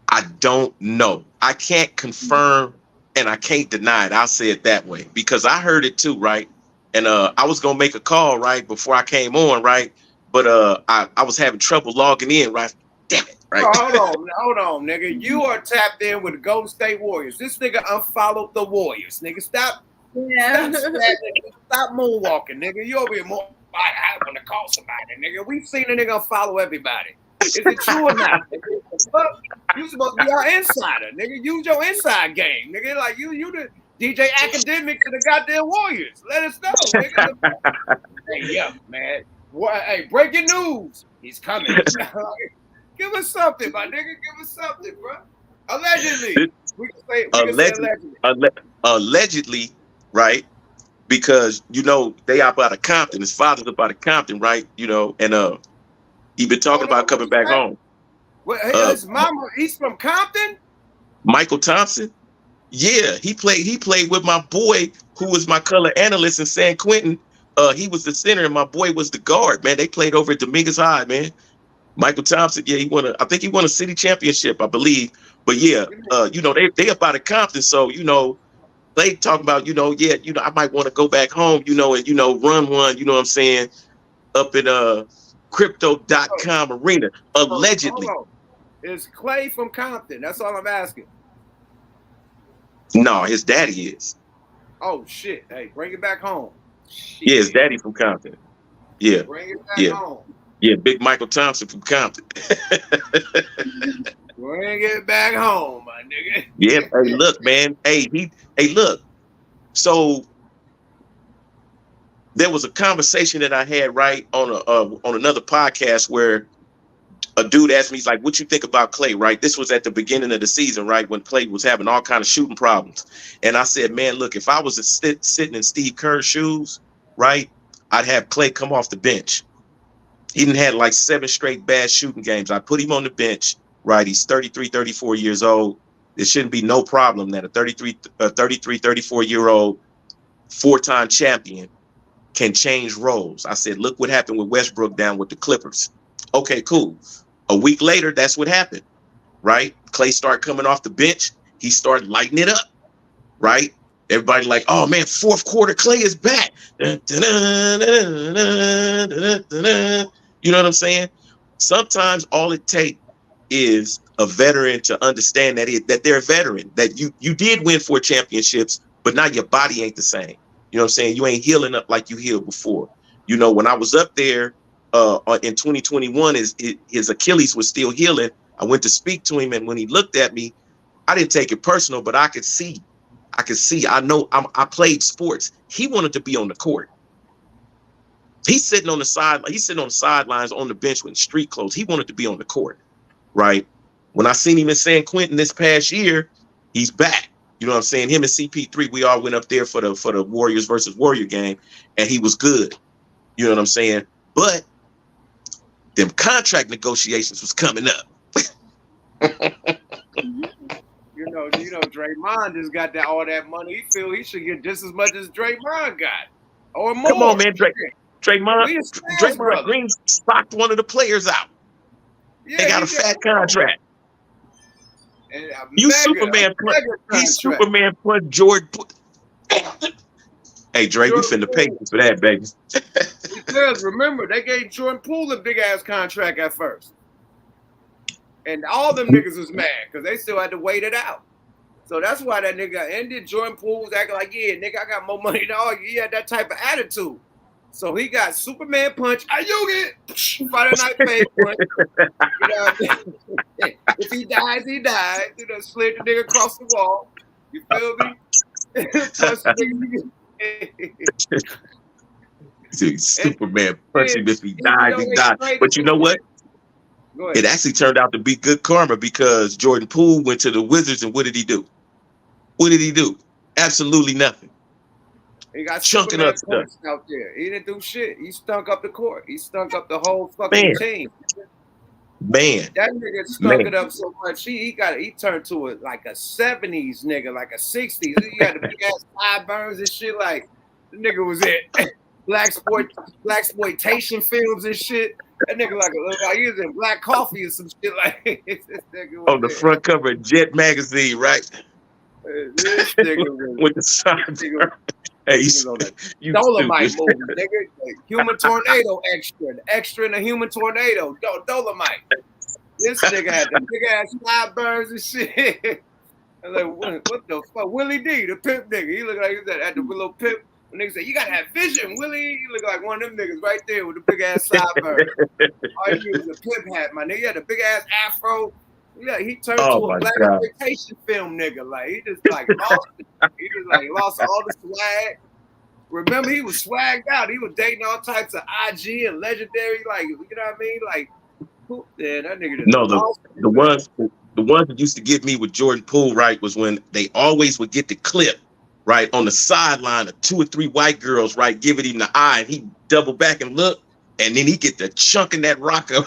I don't know. I can't confirm and I can't deny it. I'll say it that way because I heard it too, right? And I was gonna make a call right before I came on, right? But I was having trouble logging in, right? Damn it, right? Oh, hold on, nigga. You are tapped in with the Golden State Warriors. This nigga unfollowed the Warriors, nigga. Stop moonwalking, nigga. You over here more. I want to call somebody, nigga. We've seen a nigga unfollow everybody. Is it true or not? You supposed to be our insider, nigga. Use your inside game, nigga. Like you the DJ Academic to the goddamn Warriors. Let us know, nigga. Hey, yeah, man. Hey, breaking news. He's coming. Give us something, my nigga. Give us something, bro. Allegedly. We can say allegedly. Allegedly, right? Because, you know, they up out of Compton. His father's up out of Compton, right? You know, and he been talking about coming back home. Well, his mama, he's from Compton? Michael Thompson? Yeah, he played with my boy, who was my color analyst in San Quentin. He was the center and my boy was the guard, man. They played over at Dominguez High, man. Michael Thompson, yeah, I think he won a city championship, I believe. But yeah, you know, they up out of Compton. So, you know, they talk about, you know, yeah, you know, I might want to go back home, you know, and, you know, run one, you know what I'm saying, up in crypto.com arena, allegedly. Hold on. Is Klay from Compton? That's all I'm asking. No, his daddy is. Oh, shit. Hey, bring it back home. Shit. Yeah, his daddy from Compton. Yeah. Bring it back home. Yeah, big Michael Thompson from Compton. Bring it back home, my nigga. Yeah, hey, look, man. Hey, look. So there was a conversation that I had right on another podcast where a dude asked me, he's like, "What you think about Klay?" Right? This was at the beginning of the season, right, when Klay was having all kind of shooting problems. And I said, "Man, look, if I was sitting in Steve Kerr's shoes, right, I'd have Klay come off the bench. He didn't have like 7 straight bad shooting games. I put him on the bench, right? He's 33, 34 years old. There shouldn't be no problem that a 33, 34-year-old 4-time champion can change roles." I said, "Look what happened with Westbrook down with the Clippers." Okay, cool. A week later, that's what happened, right? Klay started coming off the bench. He started lighting it up, right? Everybody like, "Oh man, fourth quarter, Klay is back." You know what I'm saying? Sometimes all it takes is a veteran to understand that they're a veteran, that you did win 4 championships, but now your body ain't the same. You know what I'm saying? You ain't healing up like you healed before. You know, when I was up there in 2021, his Achilles was still healing. I went to speak to him, and when he looked at me, I didn't take it personal, but I could see. I know I played sports. He wanted to be on the court. He's sitting on the side. He's sitting on the sidelines on the bench with street clothes. He wanted to be on the court, right? When I seen him in San Quentin this past year, he's back. You know what I'm saying? Him and CP3, we all went up there for the Warriors versus Warrior game, and he was good. You know what I'm saying? But them contract negotiations was coming up. You know, Draymond just got all that money. He feel he should get just as much as Draymond got, or more. Come on, man, Draymond Green stocked one of the players out. Yeah, they got a fat contract. You Superman put Jordan. Hey, Dre, we finna pay you for that, baby. Because remember, they gave Jordan Poole a big ass contract at first. And all them niggas was mad because they still had to wait it out. So that's why that nigga ended. Jordan Poole was acting like, yeah, nigga, I got more money than all. He had that type of attitude. So he got Superman punch. Ayugi! Friday Night Fade punch. You know what I mean? If he dies, he dies. You know, slid the nigga across the wall. You feel me? Punch the nigga. Superman punch him if he dies, he dies. But you know what? It actually turned out to be good karma because Jordan Poole went to the Wizards, and what did he do? What did he do? Absolutely nothing. He got chunking up stuff out there. He didn't do shit. He stunk up the court. He stunk up the whole fucking team. Man, that nigga stunk it up so much. He turned to it like a 70s nigga, like a 60s. He had the big ass sideburns and shit. Like the nigga was it. Blaxploitation films and shit. That nigga like he was in Black Coffee or some shit like this nigga was on the front cover of Jet magazine, right? This nigga was with the sides. Hey, you Dolomite movie, nigga. Like, Human Tornado extra in a Human Tornado. Dolomite. This nigga had the big ass sideburns and shit. I'm like, what the fuck? Willie D, the pimp nigga. He looked like he was at the little pimp. The nigga said, you gotta have vision, Willie. He look like one of them niggas right there with the big ass sideburns. All he did was a pimp hat, my nigga. He had a big ass afro. Yeah, he turned to a black exploitation film nigga. Like he just like lost it. He just like lost all the swag. Remember, he was swagged out. He was dating all types of IG and legendary, like you know what I mean? Like, yeah, that nigga just the ones that used to get me with Jordan Poole, right, was when they always would get the clip, right, on the sideline of 2 or 3 white girls, right, giving him the eye, and he double back and look, and then he get the chunk in that rocker.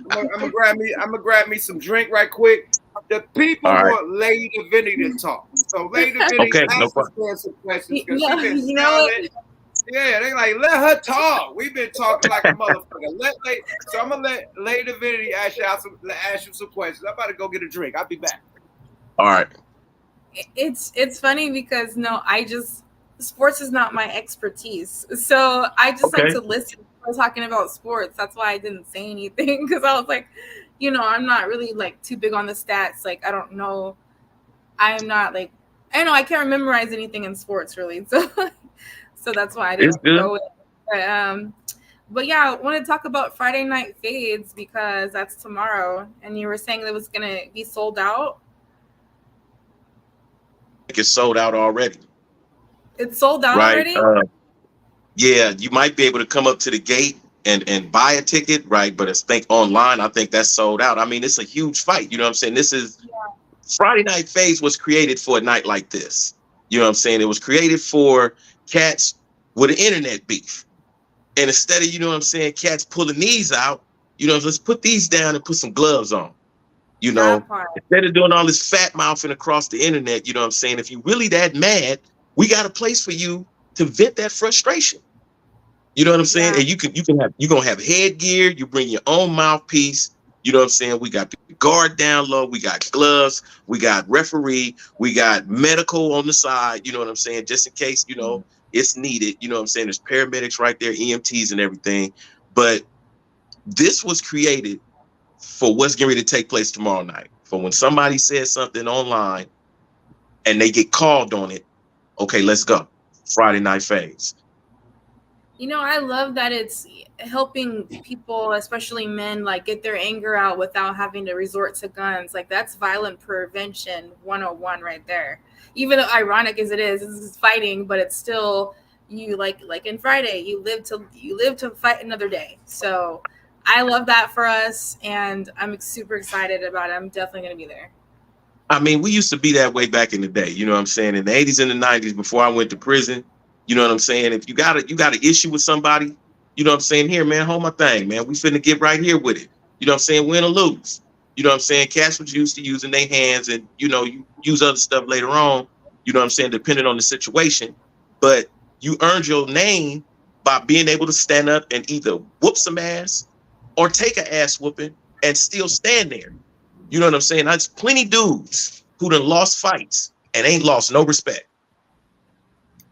I'm gonna grab me some drink right quick. The people want Lady Divinity to talk. So Lady Divinity ask us some questions because she's been silent. Yeah, they like let her talk. We've been talking like a motherfucker. So I'm gonna let Lady Divinity ask you some questions. I'm about to go get a drink. I'll be back. All right. It's funny because sports is not my expertise. So I just like to listen. We're talking about sports. That's why I didn't say anything because I was like, I'm not really like too big on the stats. Like I don't know. I'm not like I can't memorize anything in sports really. So that's why I didn't go with it. But yeah, I want to talk about Friday Night Fades because that's tomorrow, and you were saying it was gonna be sold out. It's sold out already. It's sold out already? Yeah, you might be able to come up to the gate and buy a ticket, right? But I think online, I think that's sold out. I mean, it's a huge fight. You know what I'm saying? This is Friday Night Fades was created for a night like this. You know what I'm saying? It was created for cats with an internet beef. And instead of, cats pulling these out, let's put these down and put some gloves on. Instead of doing all this fat mouthing across the internet, you know what I'm saying? If you really that mad, we got a place for you to vent that frustration. You know what I'm saying? And you're gonna have headgear, you bring your own mouthpiece, you know what I'm saying? We got the guard down low, we got gloves, we got referee, we got medical on the side, you know what I'm saying? Just in case, it's needed, you know what I'm saying? There's paramedics right there, EMTs and everything. But this was created for what's getting ready to take place tomorrow night. For when somebody says something online and they get called on it, okay, let's go. Friday Night Fades. I love that it's helping people, especially men, like get their anger out without having to resort to guns. Like that's violent prevention 101 right there. Even though ironic as it is, this is fighting, but it's still you like in Friday, you live to fight another day. So I love that for us, and I'm super excited about it. I'm definitely going to be there. I mean, we used to be that way back in the day. You know what I'm saying? In the 80s and the 90s, before I went to prison, you know what I'm saying? If you got an issue with somebody, you know what I'm saying? Here, man, hold my thing, man. We finna get right here with it. You know what I'm saying? Win or lose. You know what I'm saying? Cats was used to using their hands and, you use other stuff later on, you know what I'm saying, depending on the situation. But you earned your name by being able to stand up and either whoop some ass or take an ass whooping and still stand there. You know what I'm saying? There's plenty dudes who done lost fights and ain't lost no respect.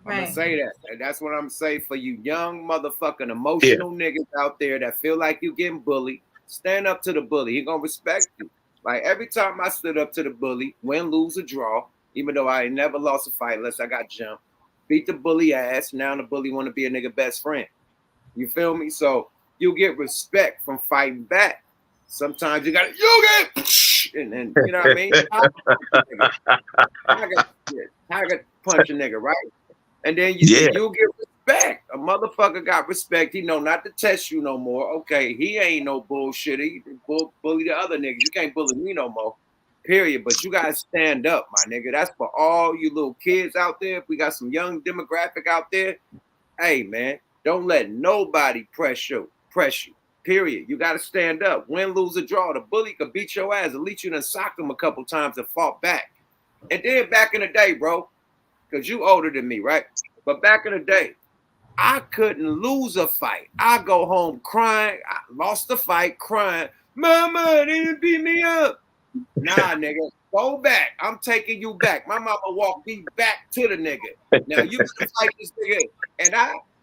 I'm gonna say that. And that's what I'm saying for you young motherfucking emotional niggas out there that feel like you getting bullied. Stand up to the bully. He gonna respect you. Like every time I stood up to the bully, win, lose, or draw, even though I ain't never lost a fight unless I got jumped, beat the bully ass. Now the bully want to be a nigga best friend. You feel me? So you get respect from fighting back. Sometimes you gotta and you know what I mean? I got punch a nigga, right? And then you'll get respect. A motherfucker got respect. He know not to test you no more. Okay, he ain't no bullshit. He bully the other niggas. You can't bully me no more. Period. But you gotta stand up, my nigga. That's for all you little kids out there. If we got some young demographic out there, hey man, don't let nobody press you. Period. You gotta stand up. Win, lose, or draw. The bully could beat your ass. At least you done socked him a couple times and fought back. And then back in the day, bro, because you older than me, right? But back in the day, I couldn't lose a fight. I go home crying. I lost the fight crying. Mama, they didn't beat me up. Nah, nigga, go back. I'm taking you back. My mama walked me back to the nigga. Now you can fight this nigga. And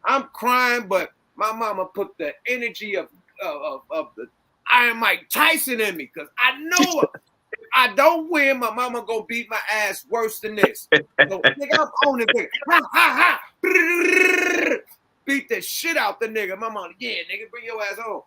I'm crying, but my mama put the energy of the Iron Mike Tyson in me because I know if I don't win, my mama gonna beat my ass worse than this. So nigga, I'm on it. Ha ha ha. Beat the shit out the nigga. My mama, yeah, nigga, bring your ass home.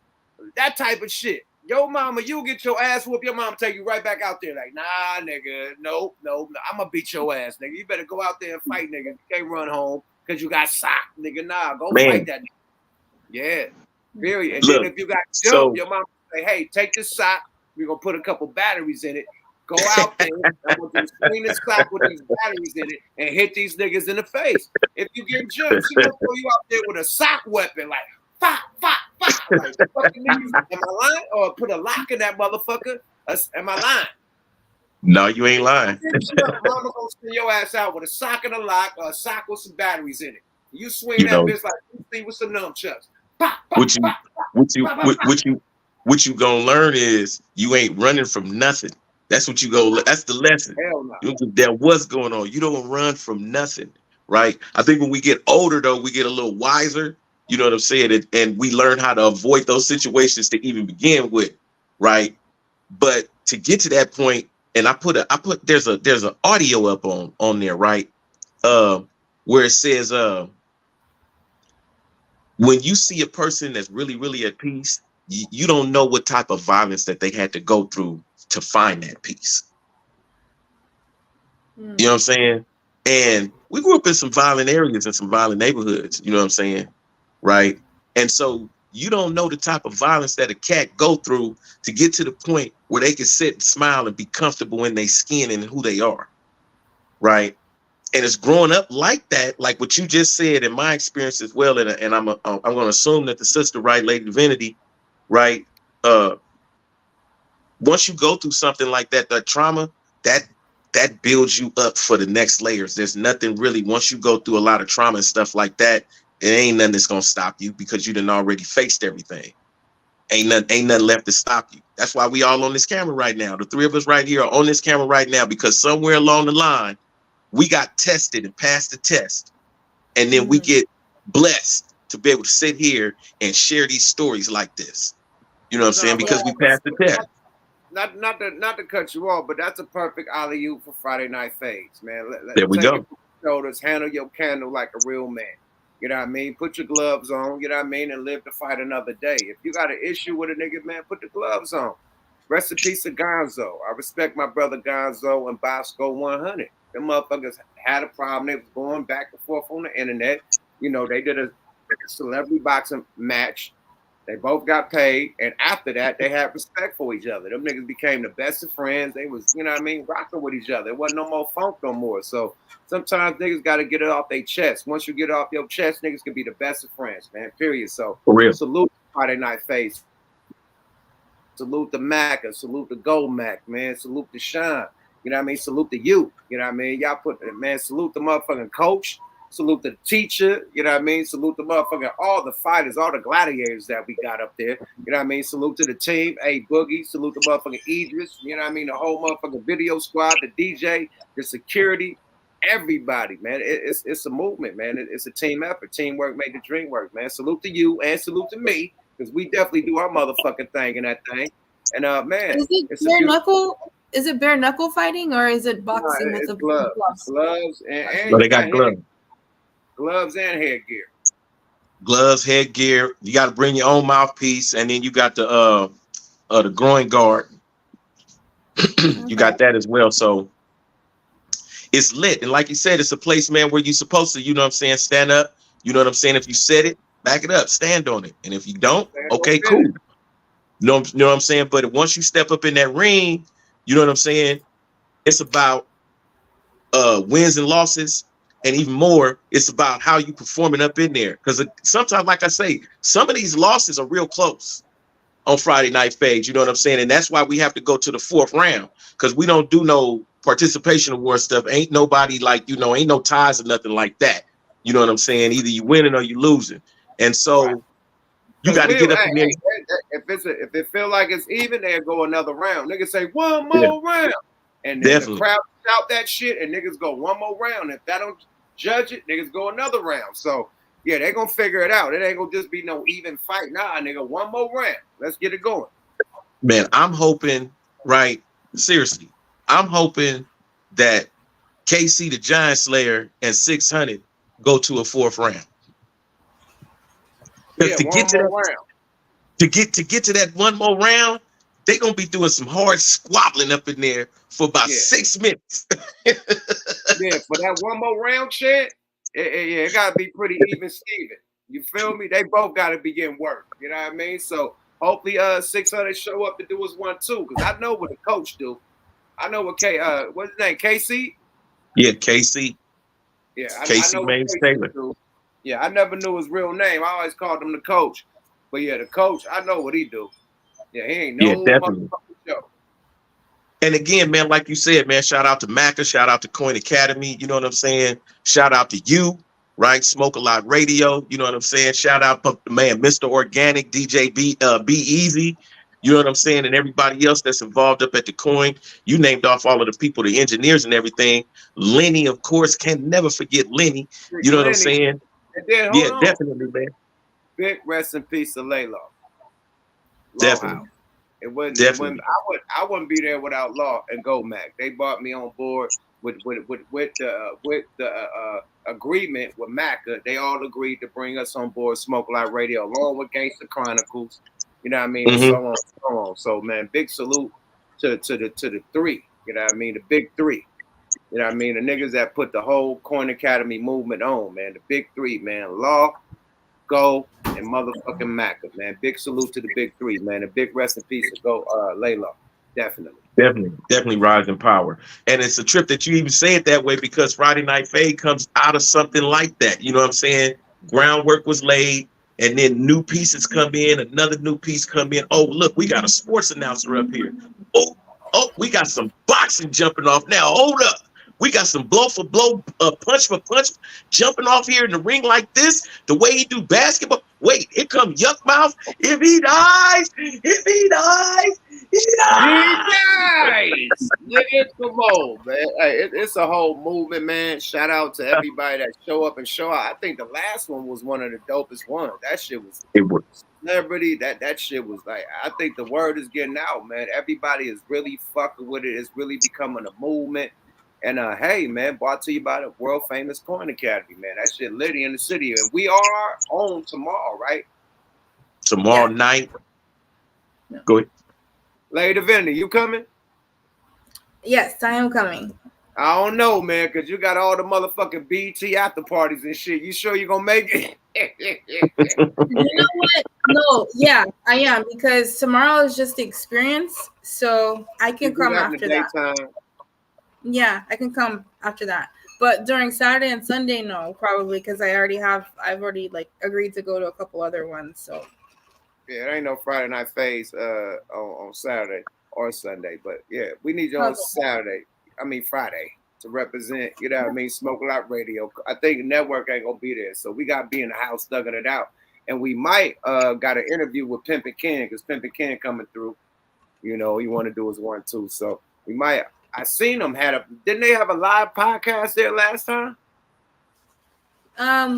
That type of shit. Yo mama, you get your ass whooped, your mama take you right back out there. Like, nah, nigga, no, I'm gonna beat your ass, nigga. You better go out there and fight, nigga. You can't run home because you got socked, nigga. Nah, go fight that nigga. Yeah, period. And then if you got jumped, your mama say, hey, take this sock. We're gonna put a couple batteries in it. Go out there. I'm gonna swing this sock with these batteries in it and hit these niggas in the face. If you get jumped, she gonna throw you out there with a sock weapon, like, fa. Like, fucking niggas, am I lying? Or put a lock in that motherfucker? Am I lying? No, you ain't lying. Mama gonna spin your ass out with a sock and a lock or a sock with some batteries in it. You swing that bitch like you see with some nunchucks. What you gonna learn is you ain't running from nothing. That's what you go. That's the lesson. Hell no. You know, that what's going on. You don't run from nothing, right? I think when we get older, though, we get a little wiser. You know what I'm saying? And we learn how to avoid those situations to even begin with, right? But to get to that point, and there's an audio up on there, right? Where it says, when you see a person that's really, really at peace, you don't know what type of violence that they had to go through to find that peace. You know what I'm saying? And we grew up in some violent areas and some violent neighborhoods, you know what I'm saying? Right. And so you don't know the type of violence that a cat go through to get to the point where they can sit and smile and be comfortable in their skin and who they are. Right. And it's growing up like that, like what you just said in my experience as well. And I'm going to assume that the sister, right, Lady Divinity, right. Once you go through something like that, that trauma, that builds you up for the next layers. There's nothing really, once you go through a lot of trauma and stuff like that, it ain't nothing that's gonna stop you because you done already faced everything. Ain't nothing left to stop you. That's why we all on this camera right now. The three of us right here are on this camera right now because somewhere along the line, we got tested and passed the test. And then we get blessed to be able to sit here and share these stories like this. You know what I'm saying? Because we passed the test. Not to cut you off, but that's a perfect alley-oop for Friday Night Fades, man. There we go. Shoulders, handle your candle like a real man. You know what I mean? Put your gloves on, you know what I mean, and live to fight another day. If you got an issue with a nigga, man, put the gloves on. Rest in peace of Gonzo. I respect my brother Gonzo and Bosco 100. Them motherfuckers had a problem. They was going back and forth on the internet. You know, they did a celebrity boxing match. They both got paid, and after that, they had respect for each other. Them niggas became the best of friends. They was, you know what I mean, rocking with each other. It wasn't no more funk no more. So sometimes niggas got to get it off their chest. Once you get it off your chest, niggas can be the best of friends, man, period. So for real. Salute Friday Night Face. Salute the Mac, and salute the Gold Mac, man. Salute the Shine. You know what I mean? Salute the you. You know what I mean? Y'all salute the motherfucking coach. Salute the teacher, you know what I mean? Salute the motherfucking, all the fighters, all the gladiators that we got up there. You know what I mean? Salute to the team. Hey, Boogie. Salute the motherfucking Idris. You know what I mean? The whole motherfucking video squad, the DJ, the security, everybody, man. It's a movement, man. It's a team effort. Teamwork made the dream work, man. Salute to you and salute to me, because we definitely do our motherfucking thing in that thing. And man, is it it's bare knuckle? Is it bare knuckle fighting or is it boxing with the gloves? Gloves and So you they got gloves. Gloves and headgear. Gloves, headgear. You got to bring your own mouthpiece, and then you got the groin guard. You got that as well. So it's lit. And like you said, it's a place, man, where you're supposed to, you know what I'm saying, stand up. You know what I'm saying? If you said it, back it up, stand on it. And if you don't, okay, cool. You know what I'm saying? But once you step up in that ring, you know what I'm saying? It's about wins and losses. And even more, it's about how you performing up in there. Because sometimes, like I say, some of these losses are real close on Friday Night Fades. You know what I'm saying? And that's why we have to go to the 4th round, because we don't do no participation award stuff. Ain't nobody like, you know, ain't no ties or nothing like that. You know what I'm saying? Either you winning or you losing. And so you got to get up in there. If it feel like it's even, they'll go another round. Niggas say one more round. And then the crowd shout that shit and niggas go one more round. If that don't judge it, niggas go another round. So yeah, they're gonna figure it out. It ain't gonna just be no even fight. Nah, nigga, one more round. Let's get it going. Man, I'm hoping, right? Seriously, I'm hoping that KC the Giant Slayer and 600 go to a 4th round. Yeah, to get to that one more round, they gonna be doing some hard squabbling up in there for about 6 minutes. Yeah, for that one more round shit, it gotta be pretty even Steven. You feel me? They both gotta be getting work. You know what I mean? So hopefully 600 show up to do his 1-2, because I know what the coach do. I know what what's his name? KC? Yeah, KC. Yeah, KC I know Mays Taylor. Do. Yeah, I never knew his real name. I always called him the coach. But yeah, the coach, I know what he do. Yeah, he ain't no definitely. Show. And again, man, like you said, man, shout out to Macca, shout out to Coin Academy, you know what I'm saying? Shout out to you, right? Smoke a Lot Radio, you know what I'm saying? Shout out to man, Mr. Organic, DJ Be Easy, you know what I'm saying? And everybody else that's involved up at the Coin. You named off all of the people, the engineers and everything. Lenny, of course, can never forget Lenny. You know what I'm saying? And then, yeah, definitely, man. Big rest in peace to Layla. Definitely. It wouldn't. I wouldn't be there without Law and Gomac. They brought me on board with the agreement with Macca. They all agreed to bring us on board Smoke Light Radio along with Gangsta Chronicles. You know what I mean? And so on, so on. So man, big salute to the 3. You know what I mean? The big 3. You know what I mean? The niggas that put the whole Coin Academy movement on, man. The big 3, man. Law, Go, and motherfucking Macca, man. Big salute to the big 3, man. A big rest in peace to Go, Layla. Definitely rise in power. And it's a trip that you even say it that way because Friday Night Fade comes out of something like that. You know what I'm saying? Groundwork was laid, and then new pieces come in, another new piece come in. Oh, look, we got a sports announcer up here. Oh, we got some boxing jumping off now. Hold up. We got some blow for blow, punch for punch, jumping off here in the ring like this. The way he do basketball. Wait, here come Yuck Mouth. If he dies, he dies. Come on, man. Hey, it's a whole movement, man. Shout out to everybody that show up and show out. I think the last one was one of the dopest ones. That shit was celebrity. That shit was like, I think the word is getting out, man. Everybody is really fucking with it. It's really becoming a movement. And hey, man, brought to you by the world famous Coin Academy, man. That shit litty in the city. And we are on tomorrow, right? Tomorrow night. Yeah. Go ahead. Lady Vinny, you coming? Yes, I am coming. I don't know, man, because you got all the motherfucking BT after parties and shit. You sure you gonna make it? You know what? No, yeah, I am, because tomorrow is just the experience. So I can come after that. Yeah, I can come after that. But during Saturday and Sunday, no, probably, because I've already like agreed to go to a couple other ones. So yeah, it ain't no Friday Night Fades on Saturday or Sunday. But yeah, we need you on Friday to represent, you know what I mean, Smoke a Lot Radio. I think network ain't gonna be there. So we gotta be in the house thugging it out. And we might got an interview with Pimpin' Ken, because Pimpin' Ken coming through. You know, he wanna do his 1-2. So we might. I seen them didn't they have a live podcast there last time?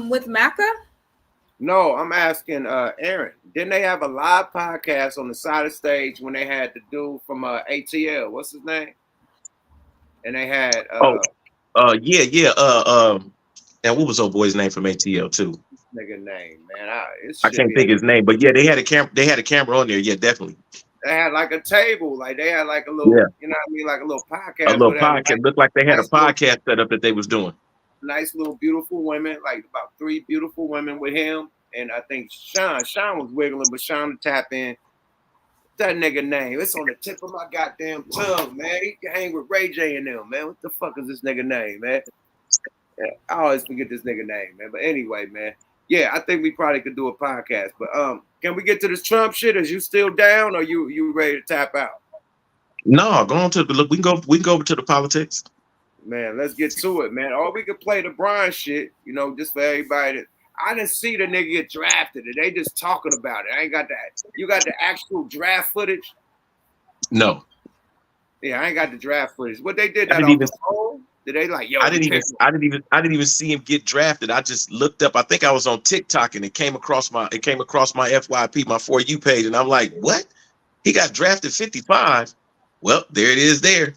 With Macca? No, I'm asking Aaron. Didn't they have a live podcast on the side of the stage when they had the dude from ATL? What's his name? And they had Oh, yeah. And what was old boy's name from ATL too? nigga name, man. It I should can't be think his name, but yeah, they had a camera. They had a camera on there. Yeah, definitely. they had like a table, like they had like a little, Yeah, you know what I mean, like a little a podcast. little But had podcast. Looked like they had a nice little, podcast set up that they was doing. nice little beautiful women, like about 3 beautiful women with him. And I think Sean was wiggling, but Sean to tap in. That nigga name, it's on the tip of my goddamn tongue, man. He can hang with Ray J and them, man. What the fuck is this nigga name, man? Yeah, I always forget this nigga name, man. But anyway, man. Yeah, I think we probably could do a podcast. But can we get to this Trump shit? Is you still down or you ready to tap out? No, go on to the look. We can go over to the politics. Man, let's get to it, man. Or we could play the Brian shit, just for everybody that I didn't see the nigga get drafted. They just talking about it. I ain't got that. You got the actual draft footage? No. Yeah, I ain't got the draft footage. What they did I that didn't on even the phone? Did they like, yo? I didn't even see him get drafted. I just looked up. I think I was on TikTok and it came across my FYP, my For You page, and I'm like, what? He got drafted 55. Well, there it is there.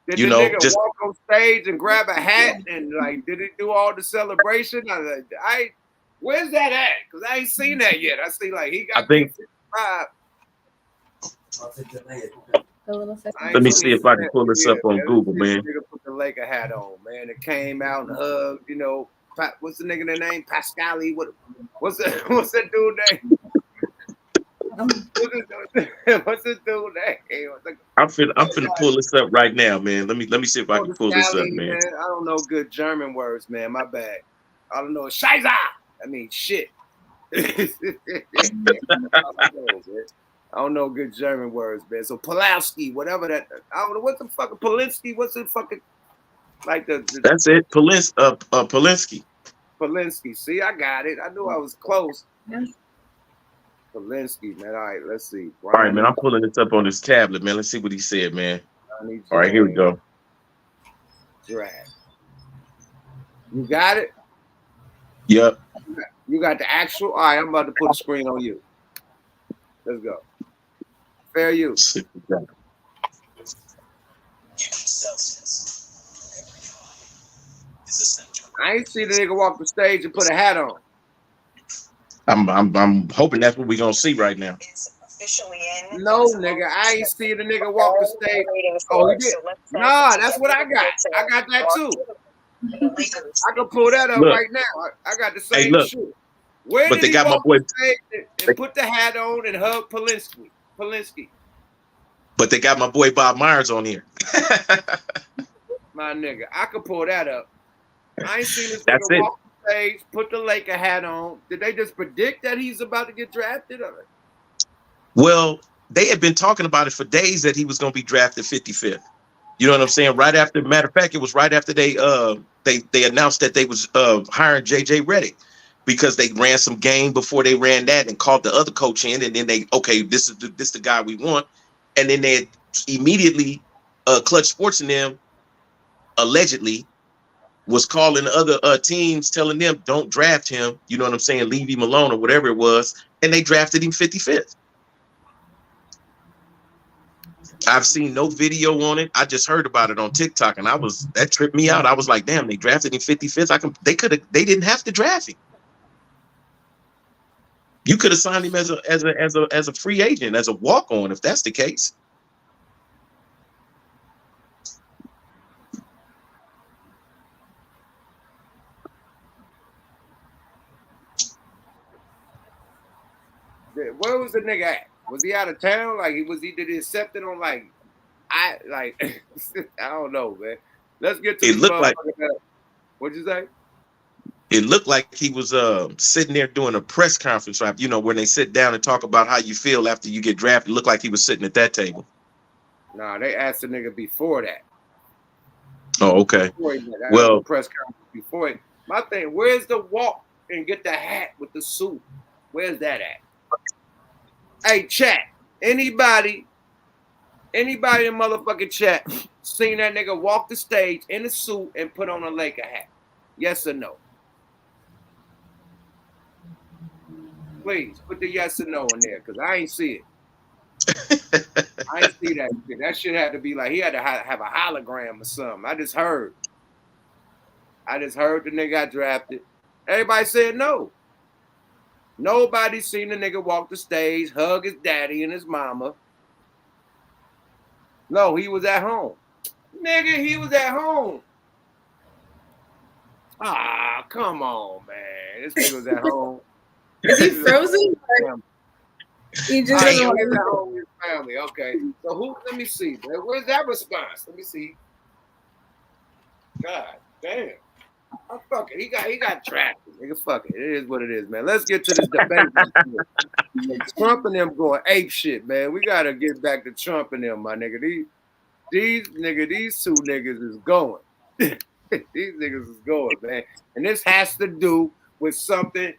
Did the nigga walk on stage and grab a hat and like did he do all the celebration? Where's that at? Because I ain't seen that yet. I see like he got 55. Let me see if I can pull this up on Google, man. Nigga put the Laker hat on, man. It came out and hugged, what's the nigga name? Pascali. What's that dude name? What's this dude name? I'm finna pull this up right now, man. Let me see if I can pull this up, man. I don't know good German words, man. My bad. I don't know Scheiße. I mean shit. I don't know good German words, man. So Pulaski, whatever that. I don't know what the fucking Polinsky. What's the fucking like the That's it. Polinsky. Polinsky. See, I got it. I knew I was close. Polinsky, man. All right, let's see. All right, man. I'm pulling this up on this tablet, man. Let's see what he said, man. All right, here we go. Draft. You got it? Yep. You got the actual. All right, I'm about to put a screen on you. Let's go. Fair use. I ain't see the nigga walk the stage and put a hat on. I'm hoping that's what we're gonna see right now. No, nigga, I ain't see the nigga walk the stage. Oh, he did. Nah, that's what I got. I got that too. I can pull that up right now. I got the same shit. Where did he walk the stage and put the hat on and hug Polinsky? But they got my boy Bob Myers on here. My nigga, I could pull that up. I ain't seen this nigga walk the stage, put the Laker hat on. Did they just predict that he's about to get drafted? Well, they had been talking about it for days that he was going to be drafted 55th. You know what I'm saying? Right after, matter of fact, it was right after they announced that they was hiring JJ Redick, because they ran some game before they ran that and called the other coach in, and then this is the guy we want, and then they immediately Clutch Sports and them allegedly was calling other teams, telling them don't draft him. You know what I'm saying? Leave him alone or whatever it was, and they drafted him 55th. I've seen no video on it. I just heard about it on TikTok, and that tripped me out. I was like, damn, they drafted him 55th. They didn't have to draft him. You could have signed him as a free agent, as a walk-on, if that's the case. Where was the nigga at? Was he out of town? Like did he accept it on I don't know, man. Let's get to it. Looked like what'd you say? It looked like he was sitting there doing a press conference, right? You know, when they sit down and talk about how you feel after you get drafted. It looked like he was sitting at that table. Nah, they asked the nigga before that. Oh, okay. Well, press conference before it. My thing, where's the walk and get the hat with the suit? Where's that at? Hey, chat. Anybody in motherfucking chat seen that nigga walk the stage in a suit and put on a Laker hat? Yes or no? Please put the yes or no in there, because I ain't see it. I ain't see that shit. That shit had to be like, he had to have a hologram or something. I just heard the nigga got drafted. Everybody said no. Nobody seen the nigga walk the stage, hug his daddy and his mama. No, he was at home. Nigga, he was at home. Ah, come on, man. This nigga was at home. Is he frozen? He just doesn't want to at home with his family. Okay. So let me see, man. Where's that response? Let me see. God damn. Oh, fuck it. He got drafted. Nigga, fuck it. It is what it is, man. Let's get to this debate. Trump and them going ape shit, man. We gotta get back to Trump and them, my nigga. These two niggas is going. These niggas is going, man. And this has to do with something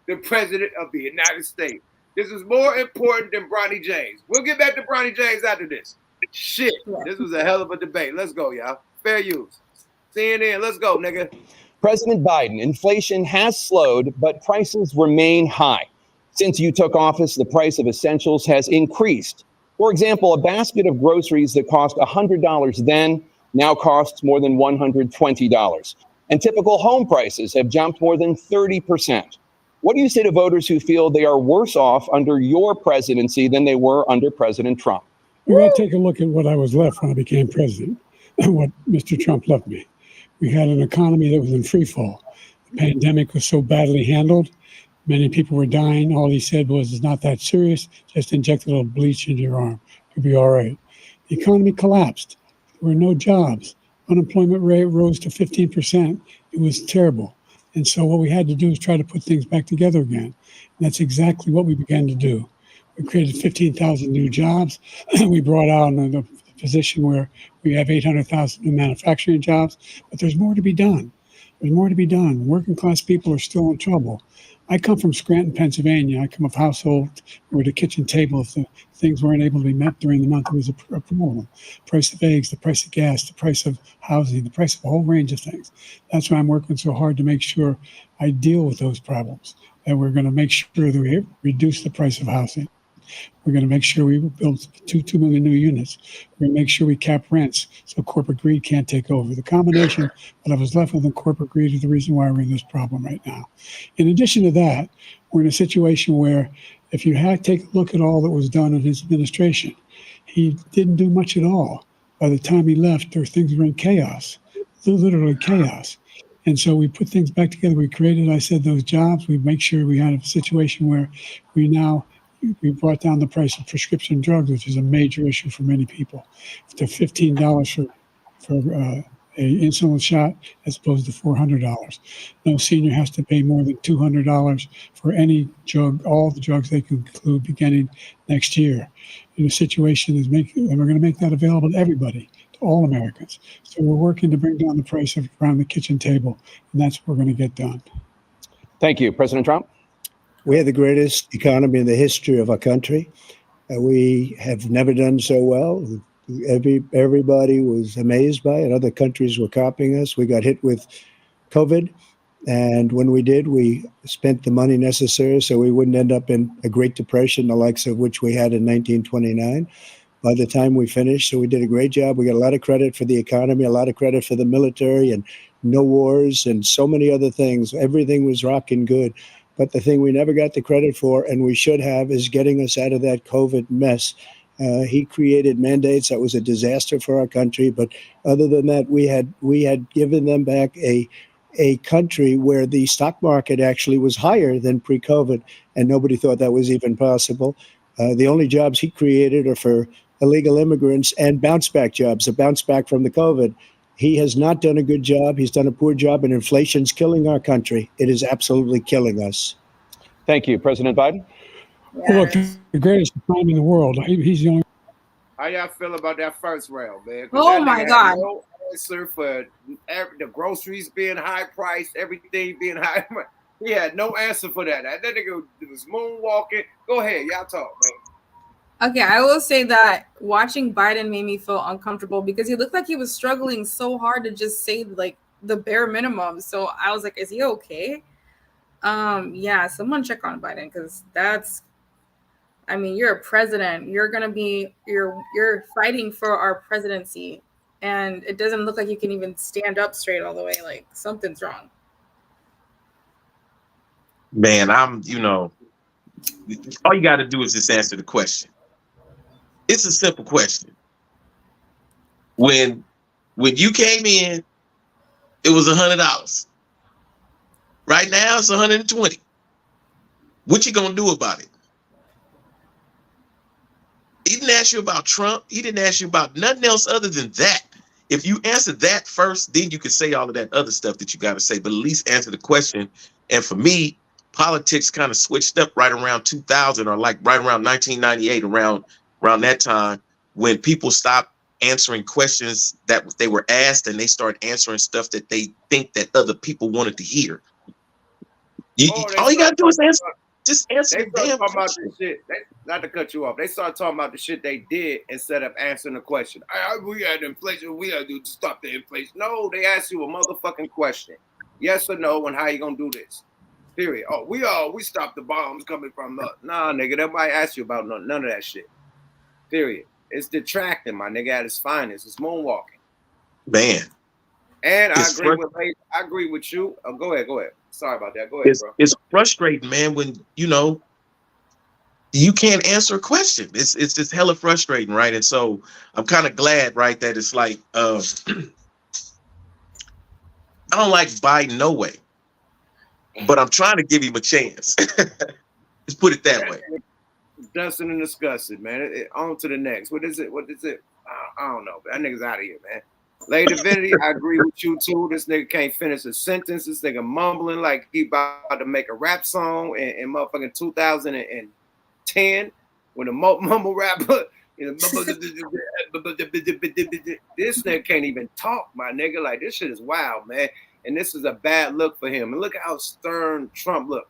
the president of the United States. This is more important than Bronny James. We'll get back to Bronny James after this. Shit. This was a hell of a debate. Let's go, y'all. Fair use. CNN, let's go, nigga. President Biden, inflation has slowed, but prices remain high. Since you took office, the price of essentials has increased. For example, a basket of groceries that cost $100 then now costs more than $120. And typical home prices have jumped more than 30%. What do you say to voters who feel they are worse off under your presidency than they were under President Trump? We got to take a look at what I was left when I became president and what Mr. Trump left me. We had an economy that was in free fall. The pandemic was so badly handled. Many people were dying. All he said was, it's not that serious. Just inject a little bleach into your arm. You'll be all right. The economy collapsed. There were no jobs. Unemployment rate rose to 15%. It was terrible. And so what we had to do is try to put things back together again. And that's exactly what we began to do. We created 15,000 new jobs. We brought out a position where we have 800,000 new manufacturing jobs, but there's more to be done. There's more to be done. Working class people are still in trouble. I come from Scranton, Pennsylvania. I come of household where the kitchen table, if the things weren't able to be met during the month, it was a problem. Price of eggs, the price of gas, the price of housing, the price of a whole range of things. That's why I'm working so hard to make sure I deal with those problems, that we're going to make sure that we reduce the price of housing. We're going to make sure we build 2 million new units. We're going to make sure we cap rents so corporate greed can't take over. The combination that I was left with in corporate greed is the reason why we're in this problem right now. In addition to that, we're in a situation where if you take a look at all that was done in his administration, he didn't do much at all. By the time he left, things were in chaos, literally chaos. And so we put things back together. We created, I said, those jobs. We make sure we had a situation where we brought down the price of prescription drugs, which is a major issue for many people, to $15 for an insulin shot as opposed to $400. No senior has to pay more than $200 for any drug, all the drugs they can include beginning next year. And the situation is and we're going to make that available to everybody, to all Americans. So we're working to bring down the price around the kitchen table, and that's what we're going to get done. Thank you. President Trump? We have the greatest economy in the history of our country. We have never done so well. Everybody was amazed by it. Other countries were copying us. We got hit with COVID. And when we did, we spent the money necessary so we wouldn't end up in a Great Depression, the likes of which we had in 1929. By the time we finished, so we did a great job. We got a lot of credit for the economy, a lot of credit for the military, and no wars and so many other things. Everything was rocking good. But the thing we never got the credit for, and we should have, is getting us out of that COVID mess. He created mandates that was a disaster for our country. But other than that, we had given them back a country where the stock market actually was higher than pre-COVID, and nobody thought that was even possible. The only jobs he created are for illegal immigrants and bounce back jobs, a bounce back from the COVID. He has not done a good job. He's done a poor job, and inflation's killing our country. It is absolutely killing us. Thank you. President Biden? Well, look, the greatest economy in the world. He's the only. How y'all feel about that first round, man? Oh, my God. No answer for the groceries being high priced, everything being high. He had no answer for that. That nigga was moonwalking. Go ahead. Y'all talk, man. Okay, I will say that watching Biden made me feel uncomfortable because he looked like he was struggling so hard to just say like the bare minimum. So I was like, is he okay? Yeah, someone check on Biden, because that's, I mean, you're a president. You're fighting for our presidency, and it doesn't look like you can even stand up straight all the way. Like, something's wrong. Man, all you got to do is just answer the question. It's a simple question. When you came in, it was $100. Right now, it's $120. What you gonna do about it? He didn't ask you about Trump. He didn't ask you about nothing else other than that. If you answer that first, then you can say all of that other stuff that you got to say, but at least answer the question. And for me, politics kind of switched up right around 2000, or like right around 1998, around that time, when people stopped answering questions that they were asked, and they started answering stuff that they think that other people wanted to hear. All you got to do is answer. Just answer the damn question. Not to cut you off. They started talking about the shit they did instead of answering the question. We had inflation. We had to stop the inflation. No, they asked you a motherfucking question. Yes or no, and how you gonna do this? Period. Oh, we stopped the bombs coming from us. Nah, nigga, nobody asked you about none of that shit. Period. It's detracting, my nigga, at its finest. It's moonwalking. Man. And I agree with you. Oh, go ahead. Sorry about that. Go ahead, bro. It's frustrating, man, when you can't answer a question. It's just hella frustrating, right? And so I'm kind of glad, right, that it's like I don't like Biden no way, but I'm trying to give him a chance. Let's put it that way. Dustin and disgusted, man. On to the next. What is it? I don't know. That nigga's out of here, man. Lady Divinity, I agree with you too. This nigga can't finish a sentence. This nigga mumbling like he about to make a rap song in motherfucking 2010 when a mumble rapper. This nigga can't even talk, my nigga. Like, this shit is wild, man. And this is a bad look for him. And look at how stern Trump look.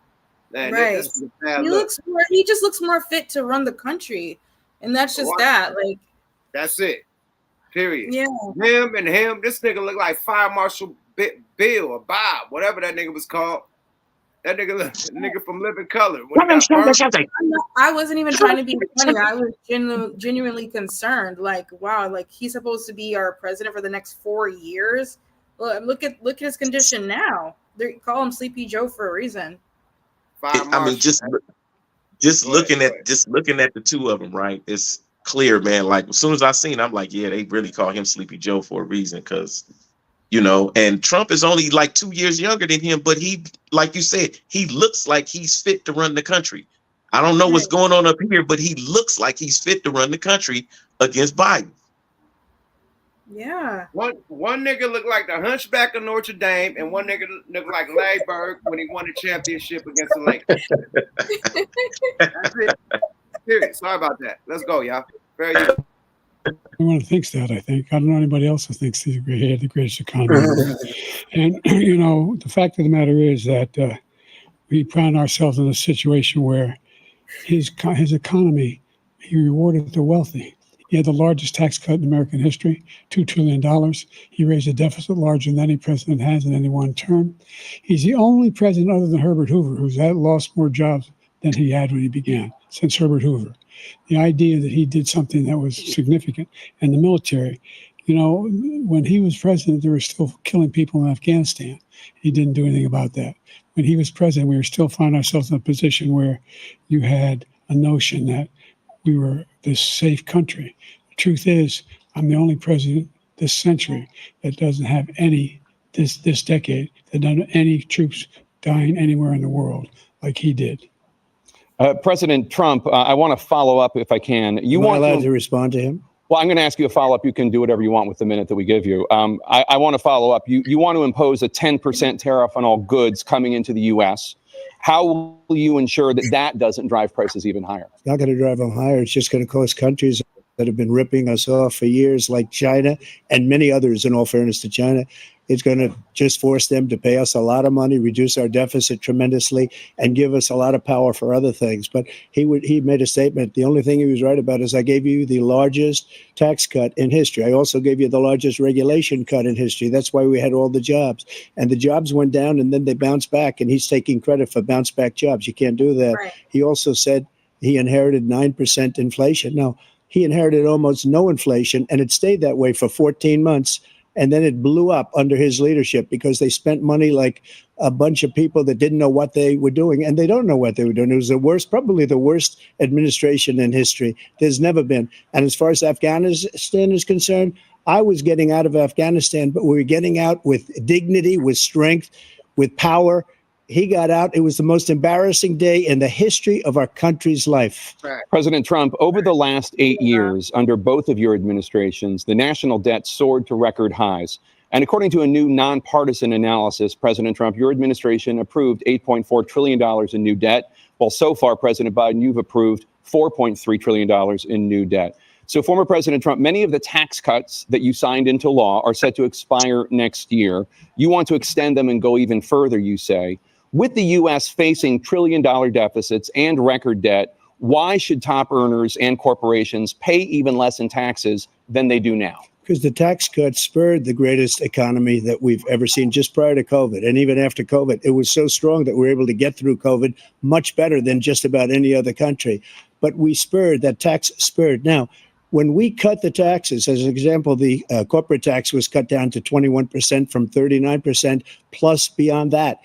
Man, right. This is a bad look. He just looks more fit to run the country. And that's just that. Like, that's it. Period. Yeah. Him. This nigga look like Fire Marshal Bill or Bob, whatever that nigga was called. That nigga from Living Color. I wasn't even trying to be funny. I was genuinely concerned. Like, wow, like he's supposed to be our president for the next 4 years. Look at his condition now. They call him Sleepy Joe for a reason. I mean, just looking at the two of them, right? It's clear, man. Like, as soon as I seen, I'm like, yeah, they really call him Sleepy Joe for a reason, because and Trump is only like 2 years younger than him, but he, like you said, he looks like he's fit to run the country. I don't know what's going on up here, but he looks like he's fit to run the country against Biden. Yeah. One nigga looked like the Hunchback of Notre Dame, and one nigga looked like Larry Bird when he won the championship against the Lakers. That's it. Period. Sorry about that. Let's go, y'all. Very good. Everyone thinks that, I think. I don't know anybody else who thinks he had the greatest economy. And, the fact of the matter is that we found ourselves in a situation where his economy, he rewarded the wealthy. He had the largest tax cut in American history, $2 trillion. He raised a deficit larger than any president has in any one term. He's the only president other than Herbert Hoover who's lost more jobs than he had when he began, since Herbert Hoover. The idea that he did something that was significant, and the military, when he was president, they were still killing people in Afghanistan. He didn't do anything about that. When he was president, we were still finding ourselves in a position where you had a notion that we were this safe country. The truth is, I'm the only president this century that doesn't have this decade, that doesn't have any troops dying anywhere in the world like he did. President Trump, I want to follow up if I can. Am I allowed to respond to him? Well, I'm going to ask you a follow-up. You can do whatever you want with the minute that we give you. I want to follow up. You want to impose a 10% tariff on all goods coming into the U.S. How will you ensure that doesn't drive prices even higher? It's not going to drive them higher. It's just going to cost countries that have been ripping us off for years, like China and many others, in all fairness to China, It's going to just force them to pay us a lot of money, reduce our deficit tremendously, and give us a lot of power for other things. But he made a statement. The only thing he was right about is I gave you the largest tax cut in history. I also gave you the largest regulation cut in history. That's why we had all the jobs. And the jobs went down and then they bounced back. And he's taking credit for bounce back jobs. You can't do that. Right. He also said he inherited 9% inflation. Now, he inherited almost no inflation, and it stayed that way for 14 months. And then it blew up under his leadership because they spent money like a bunch of people that didn't know what they were doing. And they don't know what they were doing. It was the worst, probably the worst administration in history. There's never been. And as far as Afghanistan is concerned, I was getting out of Afghanistan, but we were getting out with dignity, with strength, with power. He got out. It was the most embarrassing day in the history of our country's life. President Trump, over the last 8 years, under both of your administrations, the national debt soared to record highs. And according to a new nonpartisan analysis, President Trump, your administration approved $8.4 trillion in new debt, while so far, President Biden, you've approved $4.3 trillion in new debt. So, former President Trump, many of the tax cuts that you signed into law are set to expire next year. You want to extend them and go even further, you say. With the U.S. facing trillion-dollar deficits and record debt, why should top earners and corporations pay even less in taxes than they do now? Because the tax cuts spurred the greatest economy that we've ever seen just prior to COVID. And even after COVID, it was so strong that we were able to get through COVID much better than just about any other country. But we spurred, that tax spurred. Now, when we cut the taxes, as an example, the corporate tax was cut down to 21% from 39%, plus beyond that.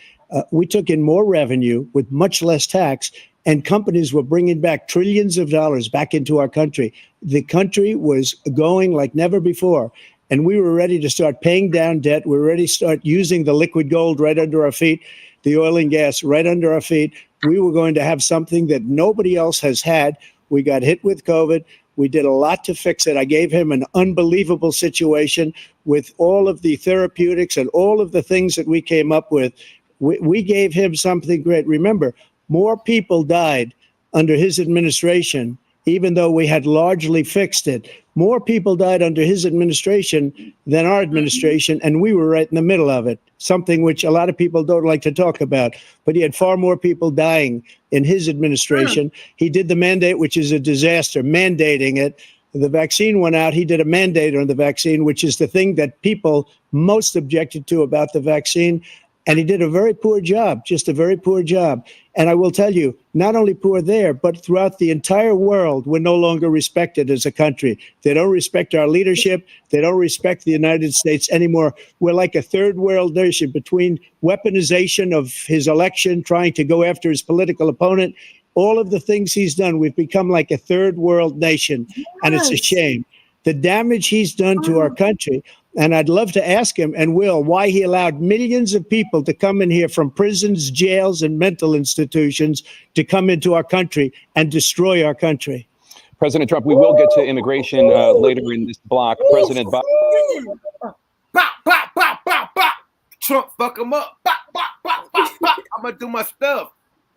We took in more revenue with much less tax, and companies were bringing back trillions of dollars back into our country. The country was going like never before, and we were ready to start paying down debt. We were ready to start using the liquid gold right under our feet, the oil and gas right under our feet. We were going to have something that nobody else has had. We got hit with COVID. We did a lot to fix it. I gave him an unbelievable situation with all of the therapeutics and all of the things that we came up with. We gave him something great. Remember, more people died under his administration, even though we had largely fixed it. More people died under his administration than our administration, and we were right in the middle of it, something which a lot of people don't like to talk about. But he had far more people dying in his administration. He did the mandate, which is a disaster, mandating it. The vaccine went out. He did a mandate on the vaccine, which is the thing that people most objected to about the vaccine. And he did a very poor job, just a very poor job. And I will tell you, not only poor there, but throughout the entire world, we're no longer respected as a country. They don't respect our leadership. They don't respect the United States anymore. We're like a third world nation between weaponization of his election, trying to go after his political opponent, all of the things he's done. We've become like a third world nation, and it's a shame. The damage he's done to our country. And I'd love to ask him, and will, why he allowed millions of people to come in here from prisons, jails, and mental institutions to come into our country and destroy our country. President Trump, we will get to immigration later in this block. President Biden. Bop, bop, bop, bop, bop. Trump fuck him up. Bop, bop, bop, bop, bop. I'm going to do my stuff.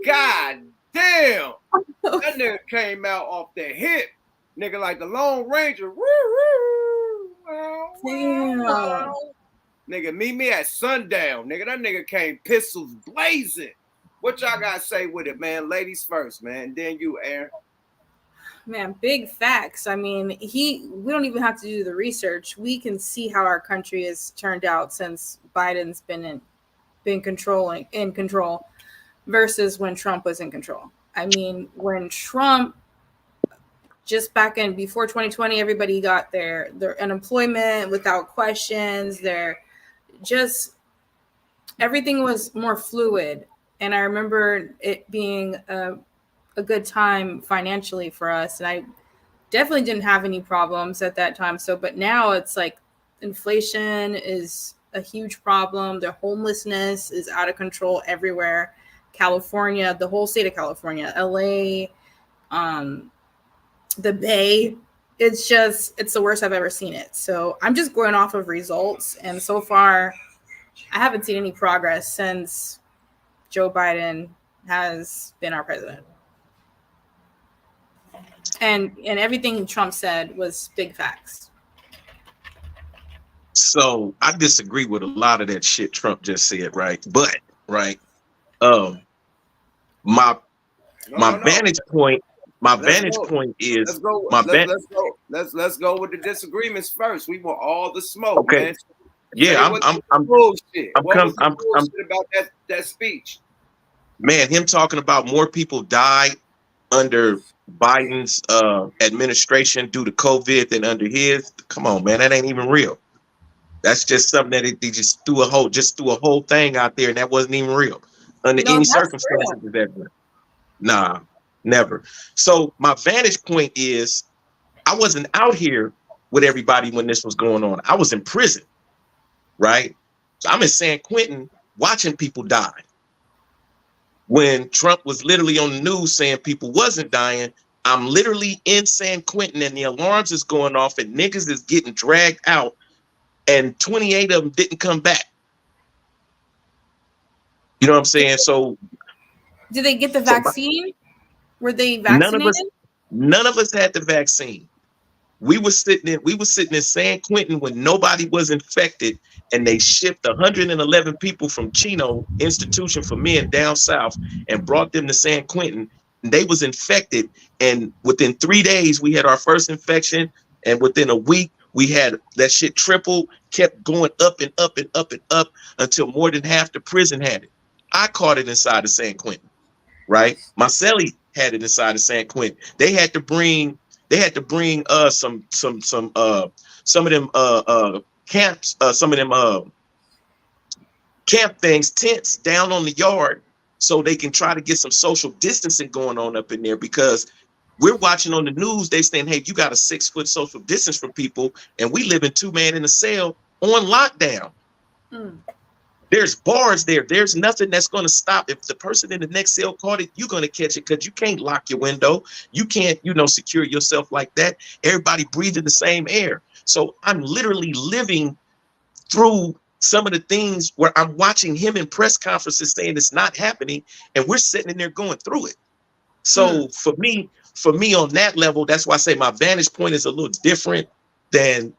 God damn. That nigga came out off the hip. Nigga like the Lone Ranger. Woo, woo. Damn. Nigga, meet me at sundown. Nigga, that nigga came pistols blazing. What y'all got to say with it, man? Ladies first, man. Then you, Aaron. Man, big facts. I mean, we don't even have to do the research. We can see how our country has turned out since Biden's been in control versus when Trump was in control. I mean, when Trump, just back in before 2020, everybody got their unemployment without questions. Everything was more fluid. And I remember it being a good time financially for us. And I definitely didn't have any problems at that time. But now it's like inflation is a huge problem. The homelessness is out of control everywhere. California, the whole state of California, LA, the Bay, it's the worst I've ever seen it. So I'm just going off of results. And so far, I haven't seen any progress since Joe Biden has been our president. And everything Trump said was big facts. So I disagree with a lot of that shit Trump just said, right? But right, um, my vantage point, is let's go. my Let's go. Let's go with the disagreements first. We want all the smoke, okay. man. Yeah, bullshit. I'm What was the I'm bullshit about that speech? man, him talking about more people died under Biden's administration due to COVID than under his. Come on, man, that ain't even real. That's just something that they just threw a whole thing out there, and that wasn't even real under No, any that's circumstances. Nah, never. So my vantage point is, I wasn't out here with everybody when this was going on. I was in prison, right? So I'm in San Quentin watching people die. When Trump was literally on the news saying people wasn't dying, I'm literally in San Quentin and the alarms is going off and niggas is getting dragged out and 28 of them didn't come back. You know what I'm saying? So did they get the vaccine? Were they none vaccinated? of us had the vaccine. We were sitting in San Quentin when nobody was infected, and they shipped 111 people from Chino Institution for Men down south and brought them to San Quentin. And they was infected, and within 3 days we had our first infection, and within a week we had that shit tripled, kept going up and up and up and up until more than half the prison had it. I caught it inside of San Quentin, right? My cellie had it inside of San Quentin. They had to bring some of them camps, some of them camp things, tents down on the yard, so they can try to get some social distancing going on up in there, because we're watching on the news, they saying, hey, you got a 6-foot social distance from people, and we live in 2-man in a cell on lockdown. There's bars there. There's nothing that's going to stop. If the person in the next cell caught it, you're going to catch it, because you can't lock your window. You can't, secure yourself like that. Everybody breathing the same air. So I'm literally living through some of the things where I'm watching him in press conferences saying it's not happening, and we're sitting in there going through it. So for me on that level, that's why I say my vantage point is a little different than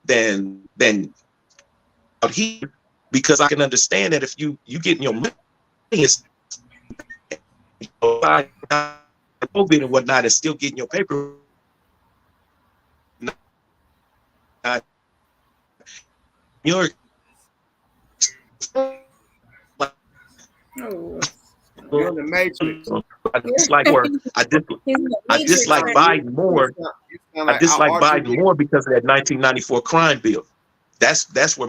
out here, because I can understand that if you getting your money, it's COVID and whatnot, and still getting your paper. You're You're in the Matrix. I dislike Biden more. I dislike Biden more because of that 1994 crime bill. That's where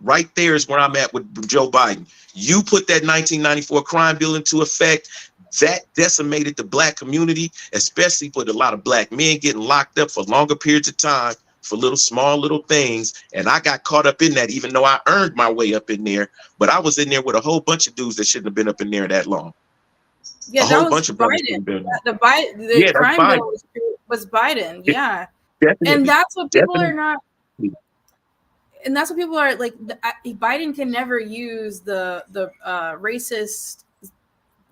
right there is where I'm at with Joe Biden. You put that 1994 crime bill into effect, that decimated the black community, especially with a lot of black men getting locked up for longer periods of time for small little things. And I got caught up in that, even though I earned my way up in there. But I was in there with a whole bunch of dudes that shouldn't have been up in there that long. Yeah, that was Biden. The crime bill was Biden. Yeah. Definitely. And that's what people are not. And that's what people are like. Biden can never use the racist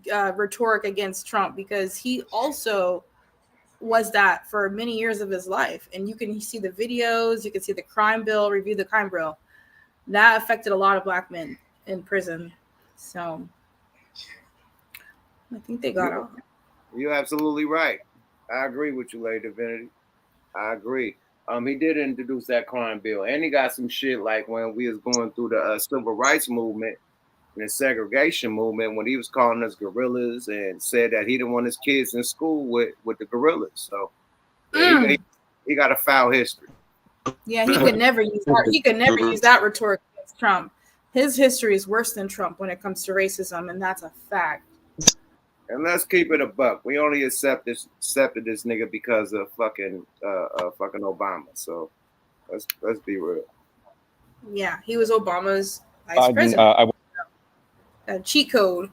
rhetoric against Trump, because he also was that for many years of his life. And you can see the videos, you can see the crime bill, review the crime bill. That affected a lot of black men in prison. So I think they got off. You're absolutely right. I agree with you, Lady Divinity. I agree. He did introduce that crime bill, and he got some shit like when we was going through the civil rights movement and the segregation movement, when he was calling us gorillas and said that he didn't want his kids in school with the gorillas. So he got a foul history. Yeah, he could never use that. He could never use that rhetoric against Trump. His history is worse than Trump when it comes to racism, and that's a fact. And let's keep it a buck. We only accepted this nigga because of fucking Obama. So let's be real. Yeah, he was Obama's vice president. Cheat code.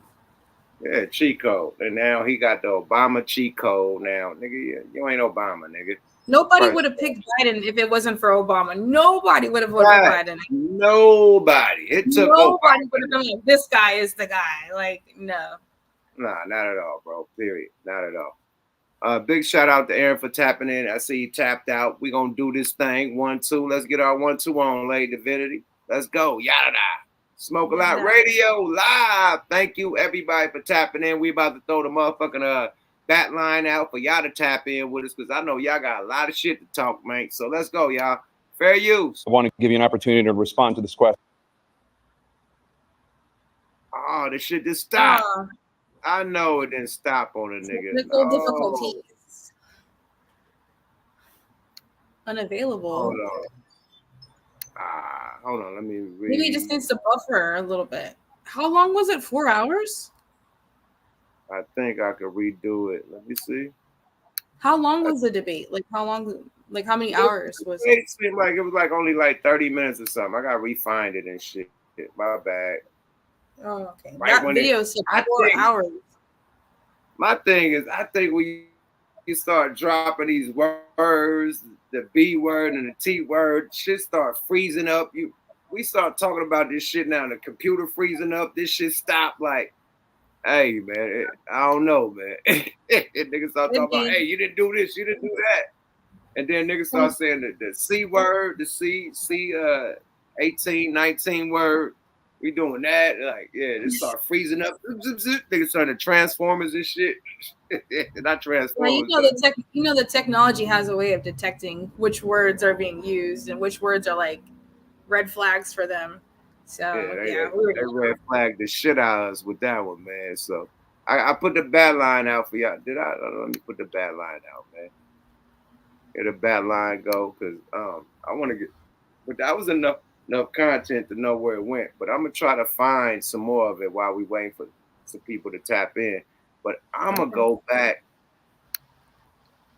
Yeah, cheat code. And now he got the Obama cheat code. Now, nigga, you ain't Obama, nigga. Nobody would have picked Biden if it wasn't for Obama. Nobody would have voted for Biden. Nobody. It took nobody would have been like, this guy is the guy. Like, no. Nah, not at all, bro. Period. Not at all. Big shout out to Aaron for tapping in. I see he tapped out. We gonna do this thing. 1-2. Let's get our 1-2 on, Lady Divinity. Let's go. Yada. Smoke a Lot Radio live. Thank you, everybody, for tapping in. We about to throw the motherfucking bat line out for y'all to tap in with us because I know y'all got a lot of shit to talk, man. So let's go, y'all. Fair use. I want to give you an opportunity to respond to this question. Oh, this shit just stopped. I know it didn't stop on a nigga. Technical difficulties. Unavailable. Hold on. Let me read. Maybe he just needs to buffer a little bit. How long was it? 4 hours? I think I could redo it. Let me see. How long was the debate? Like how long? Like how many hours was it? It seemed like it was like only like 30 minutes or something. I gotta refind it and shit. My bad. Oh, okay. Right, that video said 4 hours. My thing is, I think when you start dropping these words, the B word and the T word, shit start freezing up. We start talking about this shit now. The computer freezing up. This shit stop. Like, hey man, I don't know, man. Niggas start talking about, hey, you didn't do this, you didn't do that, and then niggas start saying the C word, the C 18, 19 word. We doing that, like, yeah, they start freezing up. Niggas turn to Transformers and shit. Not Transformers. Well, the technology has a way of detecting which words are being used and which words are like red flags for them. So they red flagged the shit out of us with that one, man. So I put the bat line out for y'all. Did I? Let me put the bat line out, man. Get the bat line go, because I want to get, but that was enough content to know where it went. But I'm gonna try to find some more of it while we waiting for some people to tap in. But I'm gonna go back.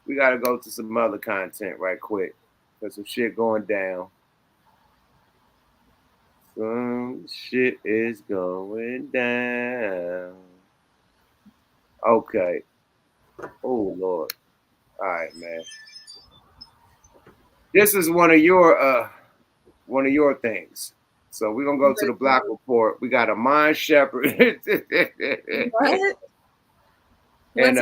We gotta go to some other content right quick. There's some shit going down. Some shit is going down. Okay. Oh Lord. All right, man. This is one of your things. So we're gonna go to the Black Report. We got Amon Shepherd. What? And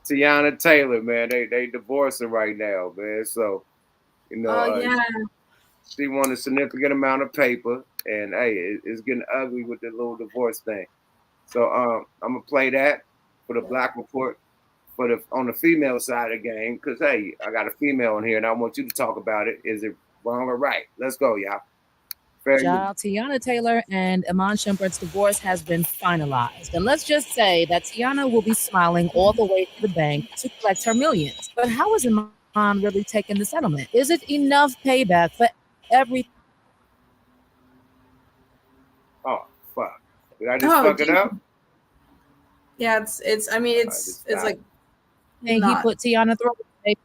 Tiana Taylor, man. They divorcing right now, man. So, she won a significant amount of paper, and hey, it's getting ugly with the little divorce thing. So I'm gonna play that for the Black Report on the female side of the game, because hey, I got a female in here, and I want you to talk about it. Is it wrong or right? Let's go, y'all. Tiana Taylor and Amon Shepherd's divorce has been finalized. And let's just say that Tiana will be smiling all the way to the bank to collect her millions. But how is Amon really taking the settlement? Is it enough payback for every? Oh, fuck. Did I just fuck it up? Yeah, it's like he put Tiana through.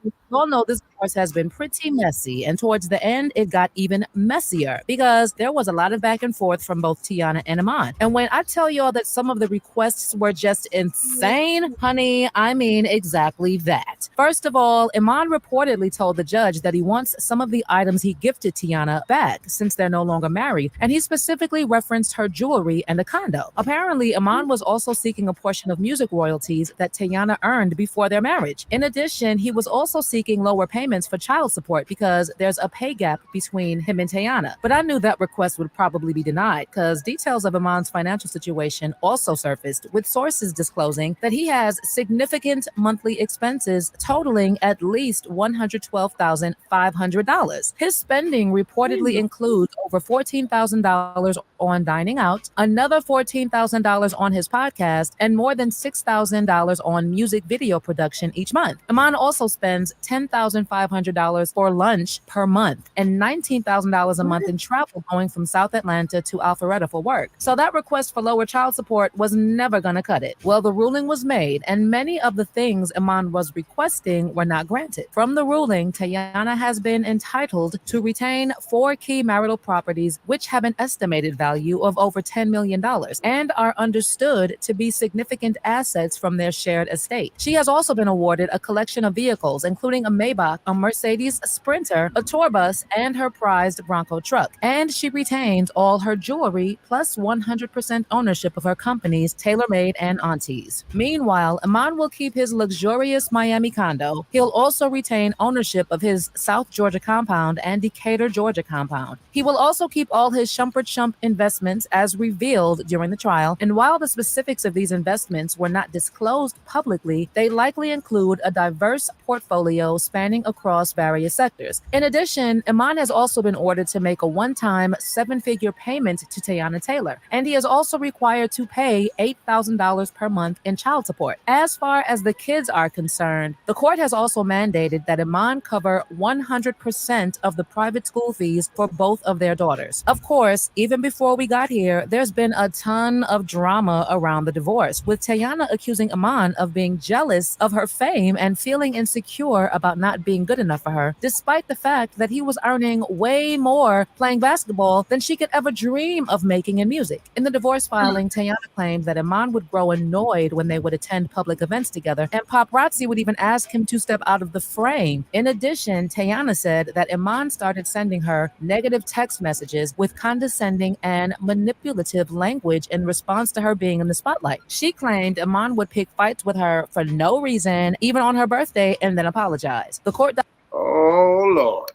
We all know this divorce has been pretty messy, and towards the end, it got even messier because there was a lot of back and forth from both Tiana and Amon. And when I tell y'all that some of the requests were just insane, honey, I mean exactly that. First of all, Amon reportedly told the judge that he wants some of the items he gifted Tiana back since they're no longer married, and he specifically referenced her jewelry and a condo. Apparently, Amon was also seeking a portion of music royalties that Tiana earned before their marriage. In addition, he was also seeking lower payments for child support because there's a pay gap between him and Tiana. But I knew that request would probably be denied because details of Amon's financial situation also surfaced, with sources disclosing that he has significant monthly expenses totaling at least $112,500. His spending reportedly includes over $14,000 on dining out, another $14,000 on his podcast, and more than $6,000 on music video production each month. Amon also spends $10,500 for lunch per month and $19,000 a month in travel going from South Atlanta to Alpharetta for work. So that request for lower child support was never going to cut it. Well, the ruling was made, and many of the things Amon was requesting were not granted. From the ruling, Tiana has been entitled to retain 4 key marital properties, which have an estimated value value of over $10 million and are understood to be significant assets from their shared estate. She has also been awarded a collection of vehicles, including a Maybach, a Mercedes Sprinter, a tour bus, and her prized Bronco truck. And she retains all her jewelry plus 100% ownership of her companies, TaylorMade and Aunties. Meanwhile, Iman will keep his luxurious Miami condo. He'll also retain ownership of his South Georgia compound and Decatur, Georgia compound. He will also keep all his Shumpert Shump investments as revealed during the trial. And while the specifics of these investments were not disclosed publicly, they likely include a diverse portfolio spanning across various sectors. In addition, Iman has also been ordered to make a one-time seven-figure payment to Tiana Taylor, and he is also required to pay $8,000 per month in child support. As far as the kids are concerned, the court has also mandated that Iman cover 100% of the private school fees for both of their daughters. Of course, even before we got here, there's been a ton of drama around the divorce, with Tiana accusing Iman of being jealous of her fame and feeling insecure about not being good enough for her, despite the fact that he was earning way more playing basketball than she could ever dream of making in music. In the divorce filing, Tiana claimed that Iman would grow annoyed when they would attend public events together, and paparazzi would even ask him to step out of the frame. In addition, Tiana said that Iman started sending her negative text messages with condescending and manipulative language in response to her being in the spotlight. She claimed Iman would pick fights with her for no reason, even on her birthday, and then apologize. The court. Oh Lord,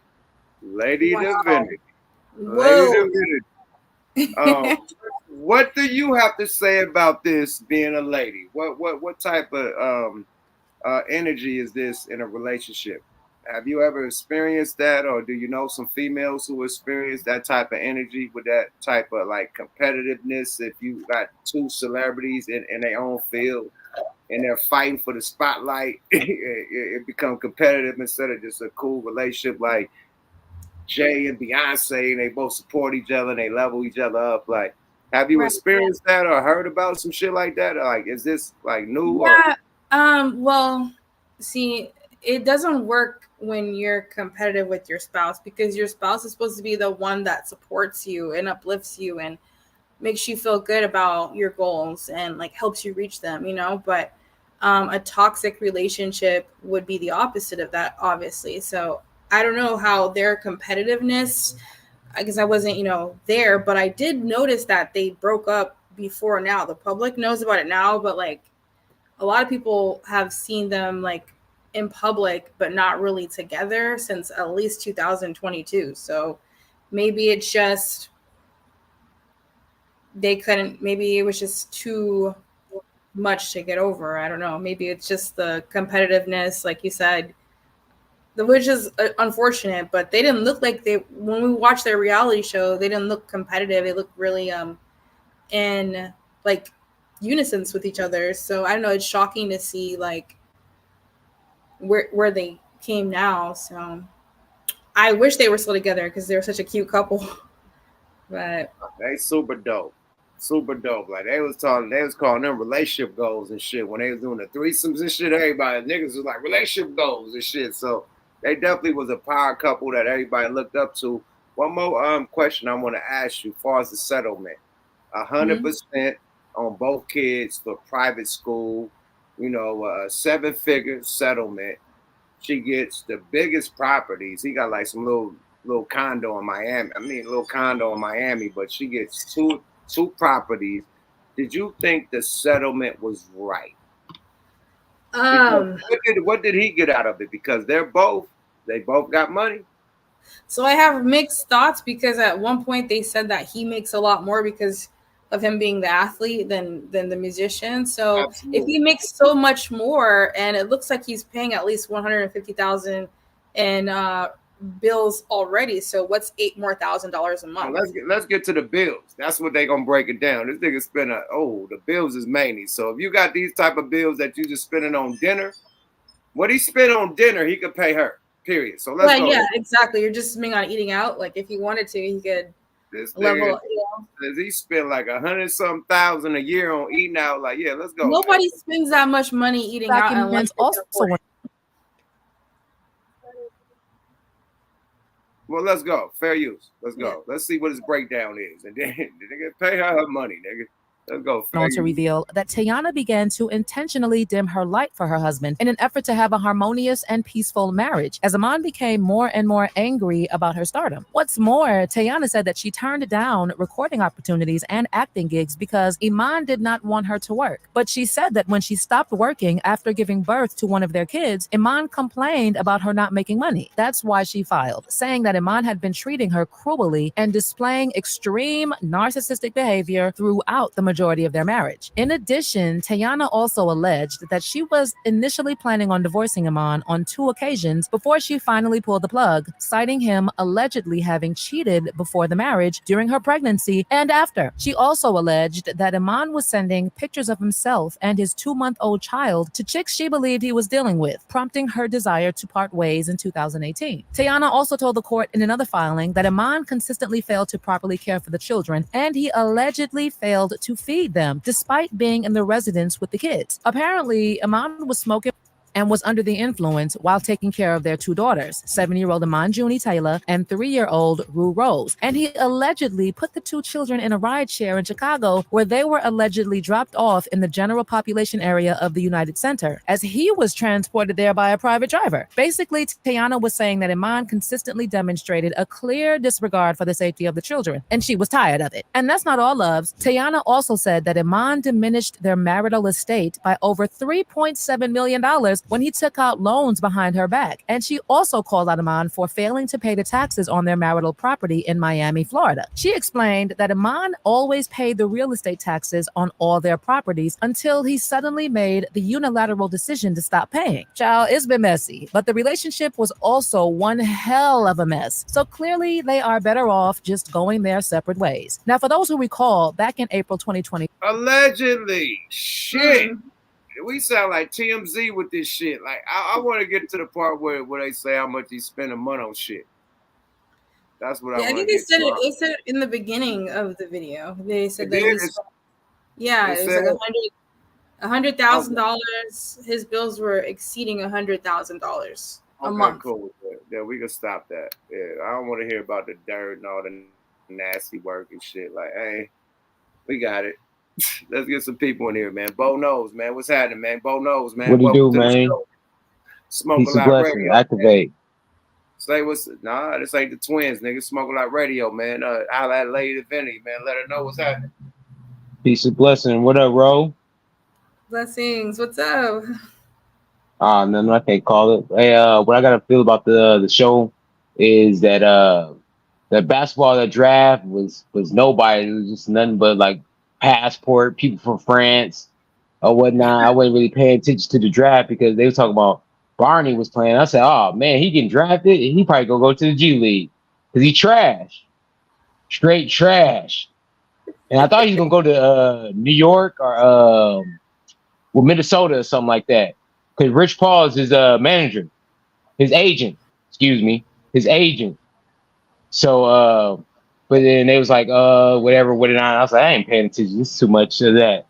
Lady Divinity, Lady Divinity. What do you have to say about this being a lady? What type of energy is this in a relationship? Have you ever experienced that, or do you know some females who experience that type of energy with that type of like competitiveness? If you got two celebrities in their own field and they're fighting for the spotlight, it becomes competitive instead of just a cool relationship like Jay and Beyonce, and they both support each other and they level each other up. Like, have you experienced that or heard about some shit like that? Or like, is this like new? Yeah. Well, see, it doesn't work when you're competitive with your spouse, because your spouse is supposed to be the one that supports you and uplifts you and makes you feel good about your goals and like helps you reach them, you know. But a toxic relationship would be the opposite of that, obviously. So I don't know how their competitiveness, I guess I wasn't, you know, there, but I did notice that they broke up before now. The public knows about it now, but like a lot of people have seen them like in public, but not really together since at least 2022. So maybe it's just they couldn't, maybe it was just too much to get over. I don't know. Maybe it's just the competitiveness, like you said, which is unfortunate, but they didn't look like when we watched their reality show, they didn't look competitive. They looked really in like unison with each other. So I don't know, it's shocking to see like where they came now. So I wish they were still together because they're such a cute couple. But they super dope. Like they was calling them relationship goals and shit when they was doing the threesomes and shit. Everybody niggas was like relationship goals and shit. So they definitely was a power couple that everybody looked up to. One more question I want to ask you, as far as the settlement, 100% on both kids for private school, you know, 7-figure settlement. She gets the biggest properties. He got like some little condo in Miami. But she gets two properties. Did you think the settlement was right? What did he get out of it? Because they both got money. So I have mixed thoughts, because at one point they said that he makes a lot more because of him being the athlete than the musician. So Absolutely. If he makes so much more, and it looks like he's paying at least $150,000 in bills already. So what's $8,000 more a month? Well, let's get to the bills. That's what they gonna break it down. This nigga spend the bills is mainly. So if you got these type of bills that you just spending on dinner, what he spent on dinner, he could pay her. Period. So let's go. Yeah, exactly. You're just spending on eating out. Like if he wanted to, he could. This nigga, he spent like $100-some thousand a year on eating out. Like, yeah, let's go. Nobody spends that much money eating out unless also. Well, let's go. Fair use. Let's go. Let's see what his breakdown is, and then nigga pay her money, nigga. Let's go. On to reveal that Tiana began to intentionally dim her light for her husband in an effort to have a harmonious and peaceful marriage, as Iman became more and more angry about her stardom. What's more, Tiana said that she turned down recording opportunities and acting gigs because Iman did not want her to work. But she said that when she stopped working after giving birth to one of their kids, Iman complained about her not making money. That's why she filed, saying that Iman had been treating her cruelly and displaying extreme narcissistic behavior throughout the majority of their marriage. In addition, Tiana also alleged that she was initially planning on divorcing Iman on 2 occasions before she finally pulled the plug, citing him allegedly having cheated before the marriage, during her pregnancy, and after. She also alleged that Iman was sending pictures of himself and his 2-month-old child to chicks she believed he was dealing with, prompting her desire to part ways in 2018. Tiana also told the court in another filing that Iman consistently failed to properly care for the children, and he allegedly failed to feed them despite being in the residence with the kids. Apparently, Iman was smoking and was under the influence while taking care of their 2 daughters, 7-year-old Tiana Taylor and 3-year-old Rue Rose. And he allegedly put the 2 children in a rideshare in Chicago, where they were allegedly dropped off in the general population area of the United Center, as he was transported there by a private driver. Basically, Tiana was saying that Iman consistently demonstrated a clear disregard for the safety of the children, and she was tired of it. And that's not all, loves. Tiana also said that Iman diminished their marital estate by over $3.7 million when he took out loans behind her back. And she also called out Iman for failing to pay the taxes on their marital property in Miami, Florida. She explained that Iman always paid the real estate taxes on all their properties until he suddenly made the unilateral decision to stop paying. Child, it's been messy, but the relationship was also one hell of a mess. So clearly they are better off just going their separate ways. Now, for those who recall, back in April 2020, allegedly, shit. We sound like TMZ with this shit. Like, I want to get to the part where they say how much he spent a month on shit. That's what I want to get to. They said it in the beginning of the video. They said that it was like $100,000. His bills were exceeding $100,000 a month. Cool. Yeah, we can stop that. Yeah, I don't want to hear about the dirt and all the nasty work and shit. Like, hey, we got it. Let's get some people in here, man. Bo knows, man. What's happening, man? Bo knows, man. What do you do, man? Smoke Peace a lot radio. Activate. Say what's this ain't the twins, nigga. Smoke a lot radio, man. Holla at Lady Vinny, man. Let her know what's happening. Peace and blessing. What up, Ro? Blessings. What's up? No, I can't call it. Hey, what I gotta feel about the show is that the basketball, that draft was nobody. It was just nothing but like Passport, people from France or whatnot. I wasn't really paying attention to the draft because they were talking about Barney was playing. I said, oh man, he getting drafted and he probably gonna go to the G League because he trash, straight trash. And I thought he was gonna go to New York or Minnesota or something like that, because Rich Paul is his manager, his agent. So but then they was like, whatever, I was like, I ain't paying attention. This is too much of that.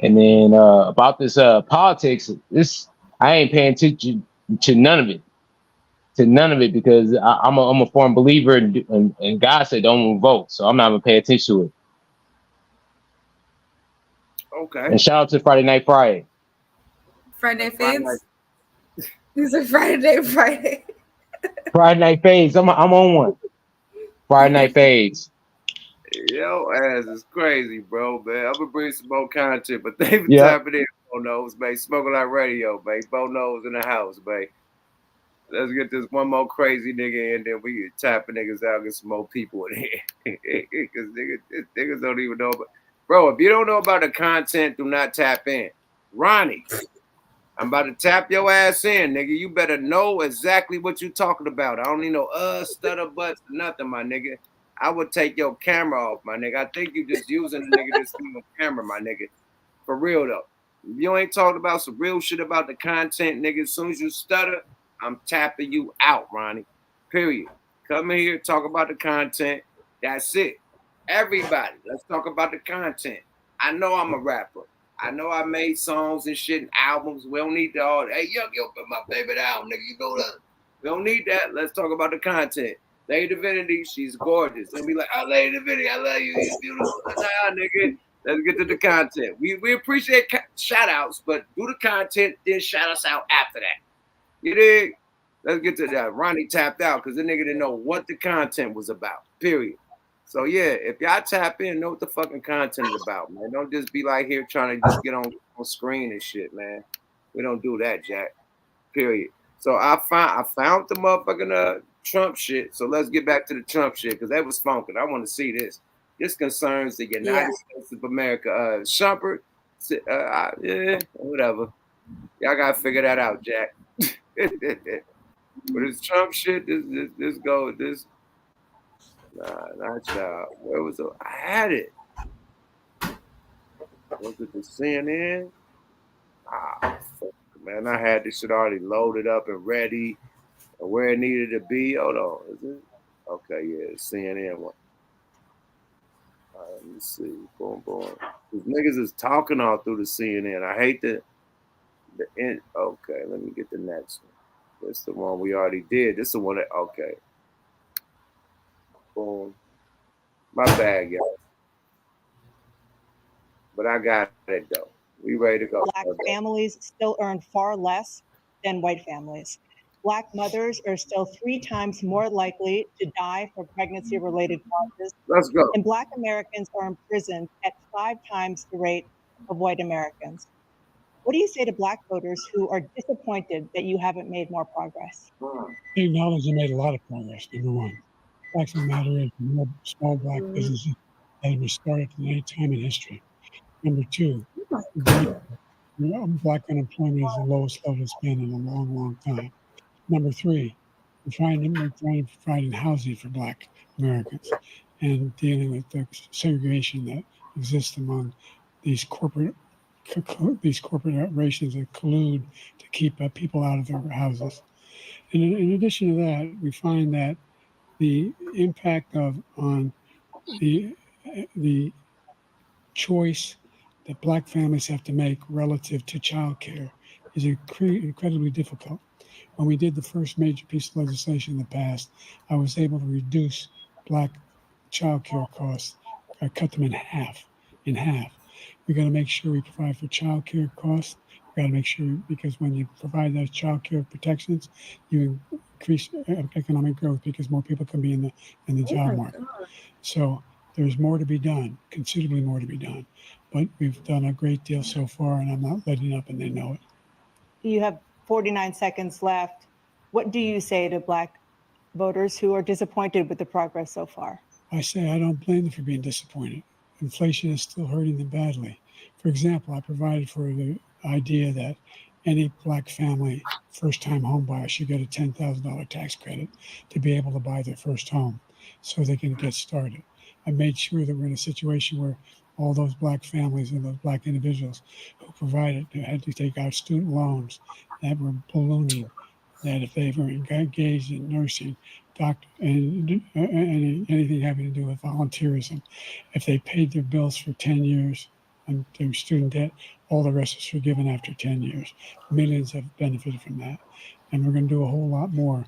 And then about this politics, I ain't paying attention to none of it because I'm a firm believer and God said don't vote, so I'm not gonna pay attention to it. Okay. And shout out to Friday Night Friday. Friday Fades. It's a Friday. Friday Night Fades. I'm on one. Friday Night Fades. Yo, ass is crazy, bro, man. I'm gonna bring some more content, but they been tapping in. Bo knows, man. Smoking like radio, man. Bo knows in the house, man. Let's get this one more crazy nigga in, then we can tap niggas out, get some more people in here. Because niggas don't even know about. Bro, if you don't know about the content, do not tap in. Ronnie, I'm about to tap your ass in, nigga. You better know exactly what you talking about. I don't need no stutter butts, nothing, my nigga. I would take your camera off, my nigga. I think you just using the nigga this thing on camera, my nigga. For real though. If you ain't talking about some real shit about the content, nigga, as soon as you stutter, I'm tapping you out, Ronnie. Period. Come in here, talk about the content. That's it. Everybody, let's talk about the content. I know I'm a rapper. I know I made songs and shit and albums. We don't need all. Hey, yo, my favorite album, nigga. You go to. We don't need that. Let's talk about the content. Lady Divinity, she's gorgeous. And be like, oh, Lady Divinity, I love you. You're beautiful. Nah, nigga. Let's get to the content. We appreciate shout outs, but do the content, then shout us out after that. You dig? Let's get to that. Ronnie tapped out because the nigga didn't know what the content was about, period. So, yeah, if y'all tap in, know what the fucking content is about, man. Don't just be like here trying to just get on screen and shit, man. We don't do that, Jack, period. So I found the motherfucking Trump shit. So let's get back to the Trump shit because that was funky. I want to see this. This concerns the United States of America. Shumpert, yeah, whatever. Y'all gotta figure that out, Jack. But this Trump shit, this go this. Nah, not y'all. Where was it? I had it. Was it the CNN? Ah, fuck, man. I had this shit already loaded up and ready and where it needed to be. Hold on. Is it? Okay, yeah, the CNN one. All right, let me see. Boom, boom. These niggas is talking all through the CNN. I hate the end. Okay, let me get the next one. That's the one we already did. This is the one that, okay. Boom. My bad, y'all. But I got it, though. We ready to go. Black families still earn far less than white families. Black mothers are still 3 times more likely to die for pregnancy-related causes. Let's go. And Black Americans are imprisoned at 5 times the rate of white Americans. What do you say to Black voters who are disappointed that you haven't made more progress? They acknowledge they made a lot of progress, number one. Facts of the matter is more small Black businesses that have been started at any time in history. Number two, Black unemployment is the lowest level it's been in a long, long time. Number three, we're trying to provide housing for Black Americans and dealing with the segregation that exists among these corporate corporations that collude to keep people out of their houses. And in addition to that, we find that the impact on the choice that Black families have to make relative to childcare is incredibly difficult. When we did the first major piece of legislation in the past, I was able to reduce Black childcare costs. I cut them in half. We got to make sure we provide for childcare costs. We got to make sure, because when you provide those childcare protections, you increase economic growth because more people can be in the job market. So there's more to be done, considerably more to be done. But we've done a great deal so far, and I'm not letting up, and they know it. You have 49 seconds left. What do you say to Black voters who are disappointed with the progress so far? I say I don't blame them for being disappointed. Inflation is still hurting them badly. For example, I provided for the idea that any Black family first-time home buyer should get a $10,000 tax credit to be able to buy their first home so they can get started. I made sure that we're in a situation where all those Black families and those Black individuals who provided had to take out student loans that were ballooning, that if they were engaged in nursing, doctor, and anything having to do with volunteerism, if they paid their bills for 10 years on their student debt, all the rest is forgiven after 10 years. Millions have benefited from that. And we're going to do a whole lot more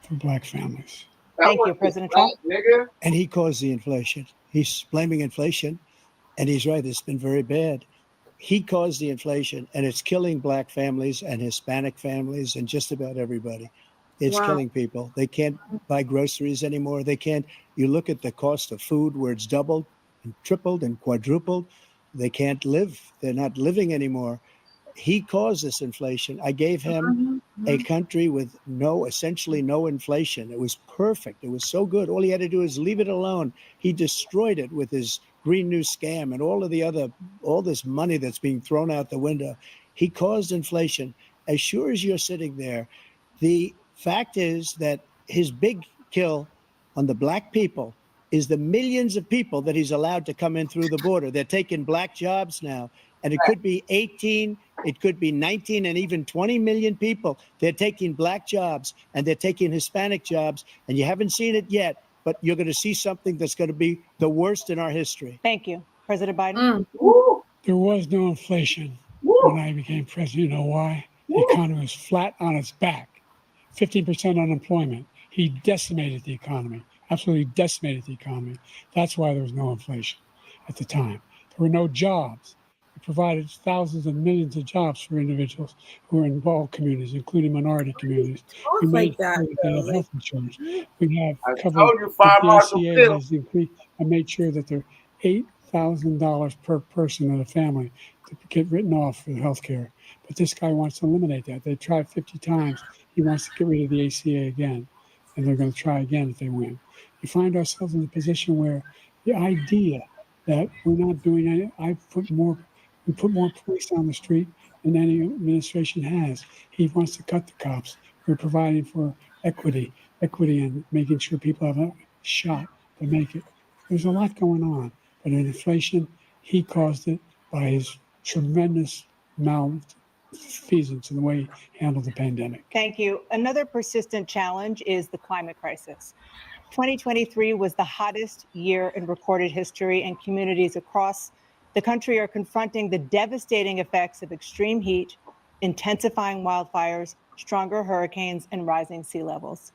for Black families. Thank you, President Trump. And he caused the inflation. He's blaming inflation, and he's right. It's been very bad. He caused the inflation, and it's killing Black families and Hispanic families and just about everybody. It's killing people. They can't buy groceries anymore. They can't. You look at the cost of food where it's doubled and tripled and quadrupled. They can't live. They're not living anymore. He caused this inflation. I gave him a country with essentially no inflation. It was perfect. It was so good. All he had to do is leave it alone. He destroyed it with his Green New scam and all this money that's being thrown out the window. He caused inflation. As sure as you're sitting there, the fact is that his big kill on the Black people is the millions of people that he's allowed to come in through the border. They're taking Black jobs now, and it could be 18, it could be 19, and even 20 million people. They're taking Black jobs, and they're taking Hispanic jobs, and you haven't seen it yet, but you're going to see something that's going to be the worst in our history. Thank you. President Biden? There was no inflation when I became president. You know why? The economy was flat on its back, 15% unemployment. He decimated the economy, absolutely decimated the economy. That's why there was no inflation at the time. There were no jobs. He provided thousands and millions of jobs for individuals who are in all communities, including minority communities. We Talk made like that, sure that they though. had health insurance. We have I covered, told you, Fire the Marshal ACA Phil. has increased. I made sure that there are $8,000 per person in a family to get written off for health care. But this guy wants to eliminate that. They tried 50 times. He wants to get rid of the ACA again, and they're going to try again if they win. We find ourselves in a position where the idea that we're not doing any, we put more police on the street than any administration has. He wants to cut the cops. We're providing for equity and making sure people have a shot to make it. There's a lot going on, but in inflation, he caused it by his tremendous malfeasance in the way he handled the pandemic. Thank you. Another persistent challenge is the climate crisis. 2023 was the hottest year in recorded history, and communities across the country are confronting the devastating effects of extreme heat, intensifying wildfires, stronger hurricanes, and rising sea levels.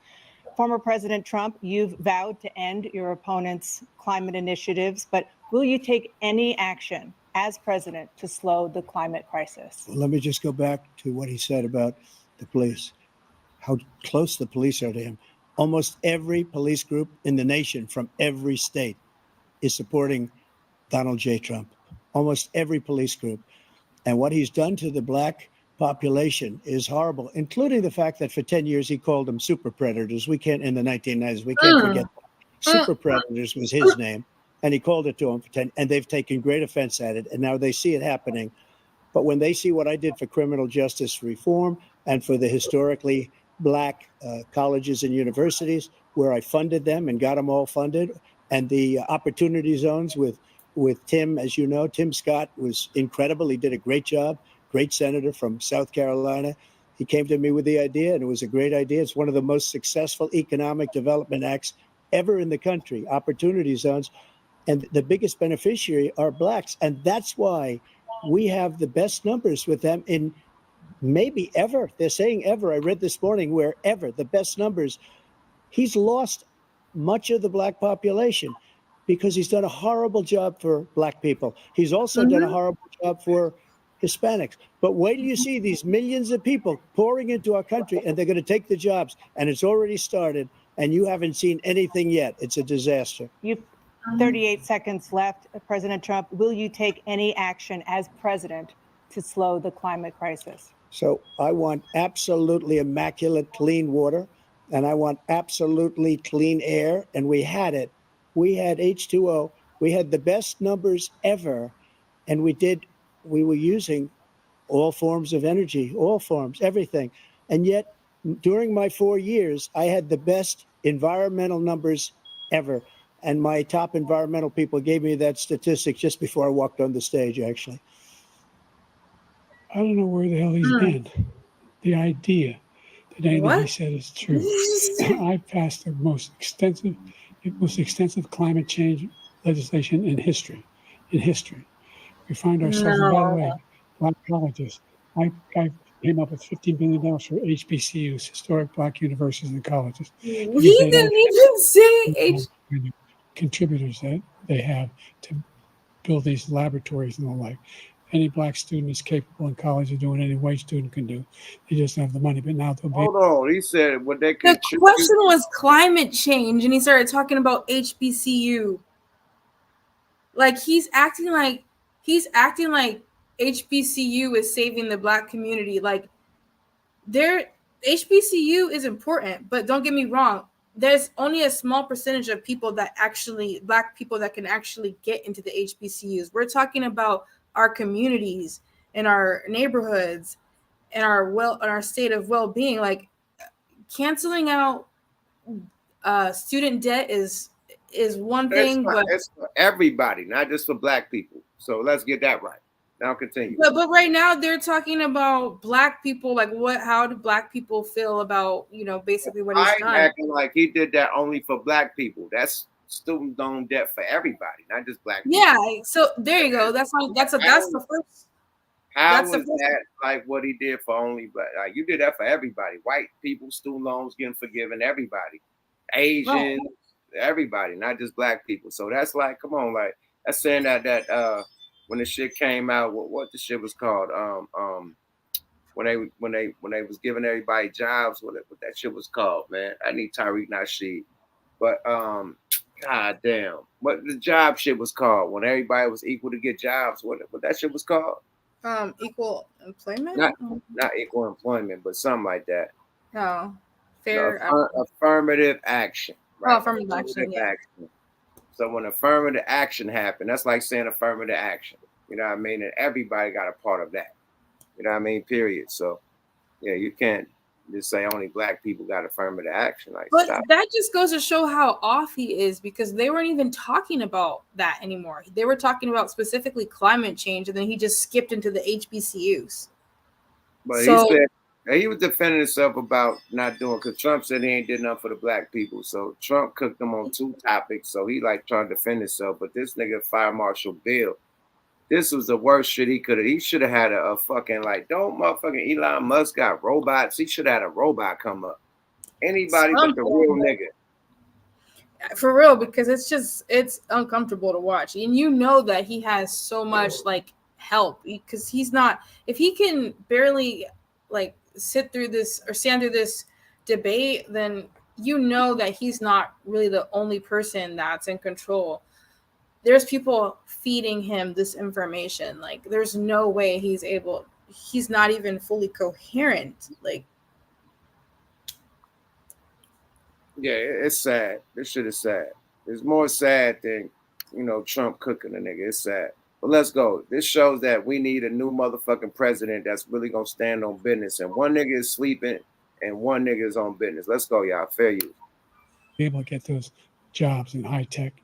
Former President Trump, you've vowed to end your opponent's climate initiatives, but will you take any action as president to slow the climate crisis? Well, let me just go back to what he said about the police, how close the police are to him. Almost every police group in the nation from every state is supporting Donald J. Trump, almost every police group. And what he's done to the black population is horrible, including the fact that for 10 years he called them super predators. We can't, in the 1990s, we can't forget that. Super predators was his name, and he called it to them for 10, and they've taken great offense at it, and now they see it happening. But when they see what I did for criminal justice reform and for the historically black colleges and universities, where I funded them and got them all funded, and the opportunity zones with Tim, as you know, Tim Scott was incredible. He did a great job, great senator from South Carolina. He came to me with the idea, and it was a great idea. It's one of the most successful economic development acts ever in the country, opportunity zones. And the biggest beneficiary are blacks. And that's why we have the best numbers with them in maybe ever. They're saying ever. I read this morning where ever, the best numbers. He's lost much of the black population because he's done a horrible job for black people. He's also done a horrible job for Hispanics. But wait till you see these millions of people pouring into our country, and they're going to take the jobs, and it's already started, and you haven't seen anything yet. It's a disaster. You've 38 seconds left. President Trump, will you take any action as president to slow the climate crisis? So I want absolutely immaculate clean water, and I want absolutely clean air, and we had it. We had H2O. We had the best numbers ever, and we were using all forms of energy, all forms, everything. And yet, during my 4 years, I had the best environmental numbers ever. And my top environmental people gave me that statistic just before I walked on the stage, actually. I don't know where the hell he's been. The idea that anything he said is true. I passed the most extensive climate change legislation in history. We find ourselves, and by the way, black colleges. I came up with $15 billion for HBCUs, historic black universities and colleges. He didn't even say contributors that they have to build these laboratories and the like. Any black student is capable in college of doing any white student can do. They just don't have the money. But now they'll be. Hold on, he said what they The question was climate change, and he started talking about HBCU. Like he's acting like HBCU is saving the black community. Like HBCU is important, but don't get me wrong. There's only a small percentage of people that black people that can actually get into the HBCUs. We're talking about our communities and our neighborhoods and our state of well-being. Like canceling out student debt is one thing, but it's for everybody, not just for black people. So let's get that right. Now continue. But right now they're talking about black people. Like how do black people feel about, basically what he's done? I'm acting like he did that only for black people. That's student loan debt for everybody, not just black people. Yeah, so there you go. That's the first. How was that like what he did for only black? Like you did that for everybody. White people, student loans getting forgiven, everybody. Asians, everybody, not just black people. So that's like, come on, like that's saying that when the shit came out, what the shit was called, when they was giving everybody jobs, what that shit was called, man. I need Tariq Nasheed, but god damn, what the job shit was called when everybody was equal to get jobs. What that shit was called? Equal employment. Not equal employment, but something like that. No, fair. Affirmative action. Right? Oh, affirmative action. Yeah. So when affirmative action happened, that's like saying affirmative action. You know what I mean? And everybody got a part of that. You know what I mean? Period. So yeah, you can't just say only black people got affirmative action. Like, but stop. That just goes to show how off he is, because they weren't even talking about that anymore. They were talking about specifically climate change, and then he just skipped into the HBCUs. But he said he was defending himself about not doing, because Trump said he ain't did nothing for the black people. So Trump cooked him on two topics. So he like trying to defend himself. But this nigga Fire Marshal Bill, this was the worst shit he could have. He should have had a fucking, like, don't motherfucking Elon Musk got robots. He should have had a robot come up. Anybody but the real nigga. For real, because it's uncomfortable to watch. And you know that he has so much like help, because he's not, if he can barely like sit through this or stand through this debate, then you know that he's not really the only person that's in control. There's people feeding him this information. Like, there's no way he's not even fully coherent. Like, yeah, it's sad. This shit is sad. It's more sad than, Trump cooking a nigga. It's sad. But let's go. This shows that we need a new motherfucking president that's really gonna stand on business. And one nigga is sleeping and one nigga is on business. Let's go, y'all. Fair use. Be able to get those jobs in high tech.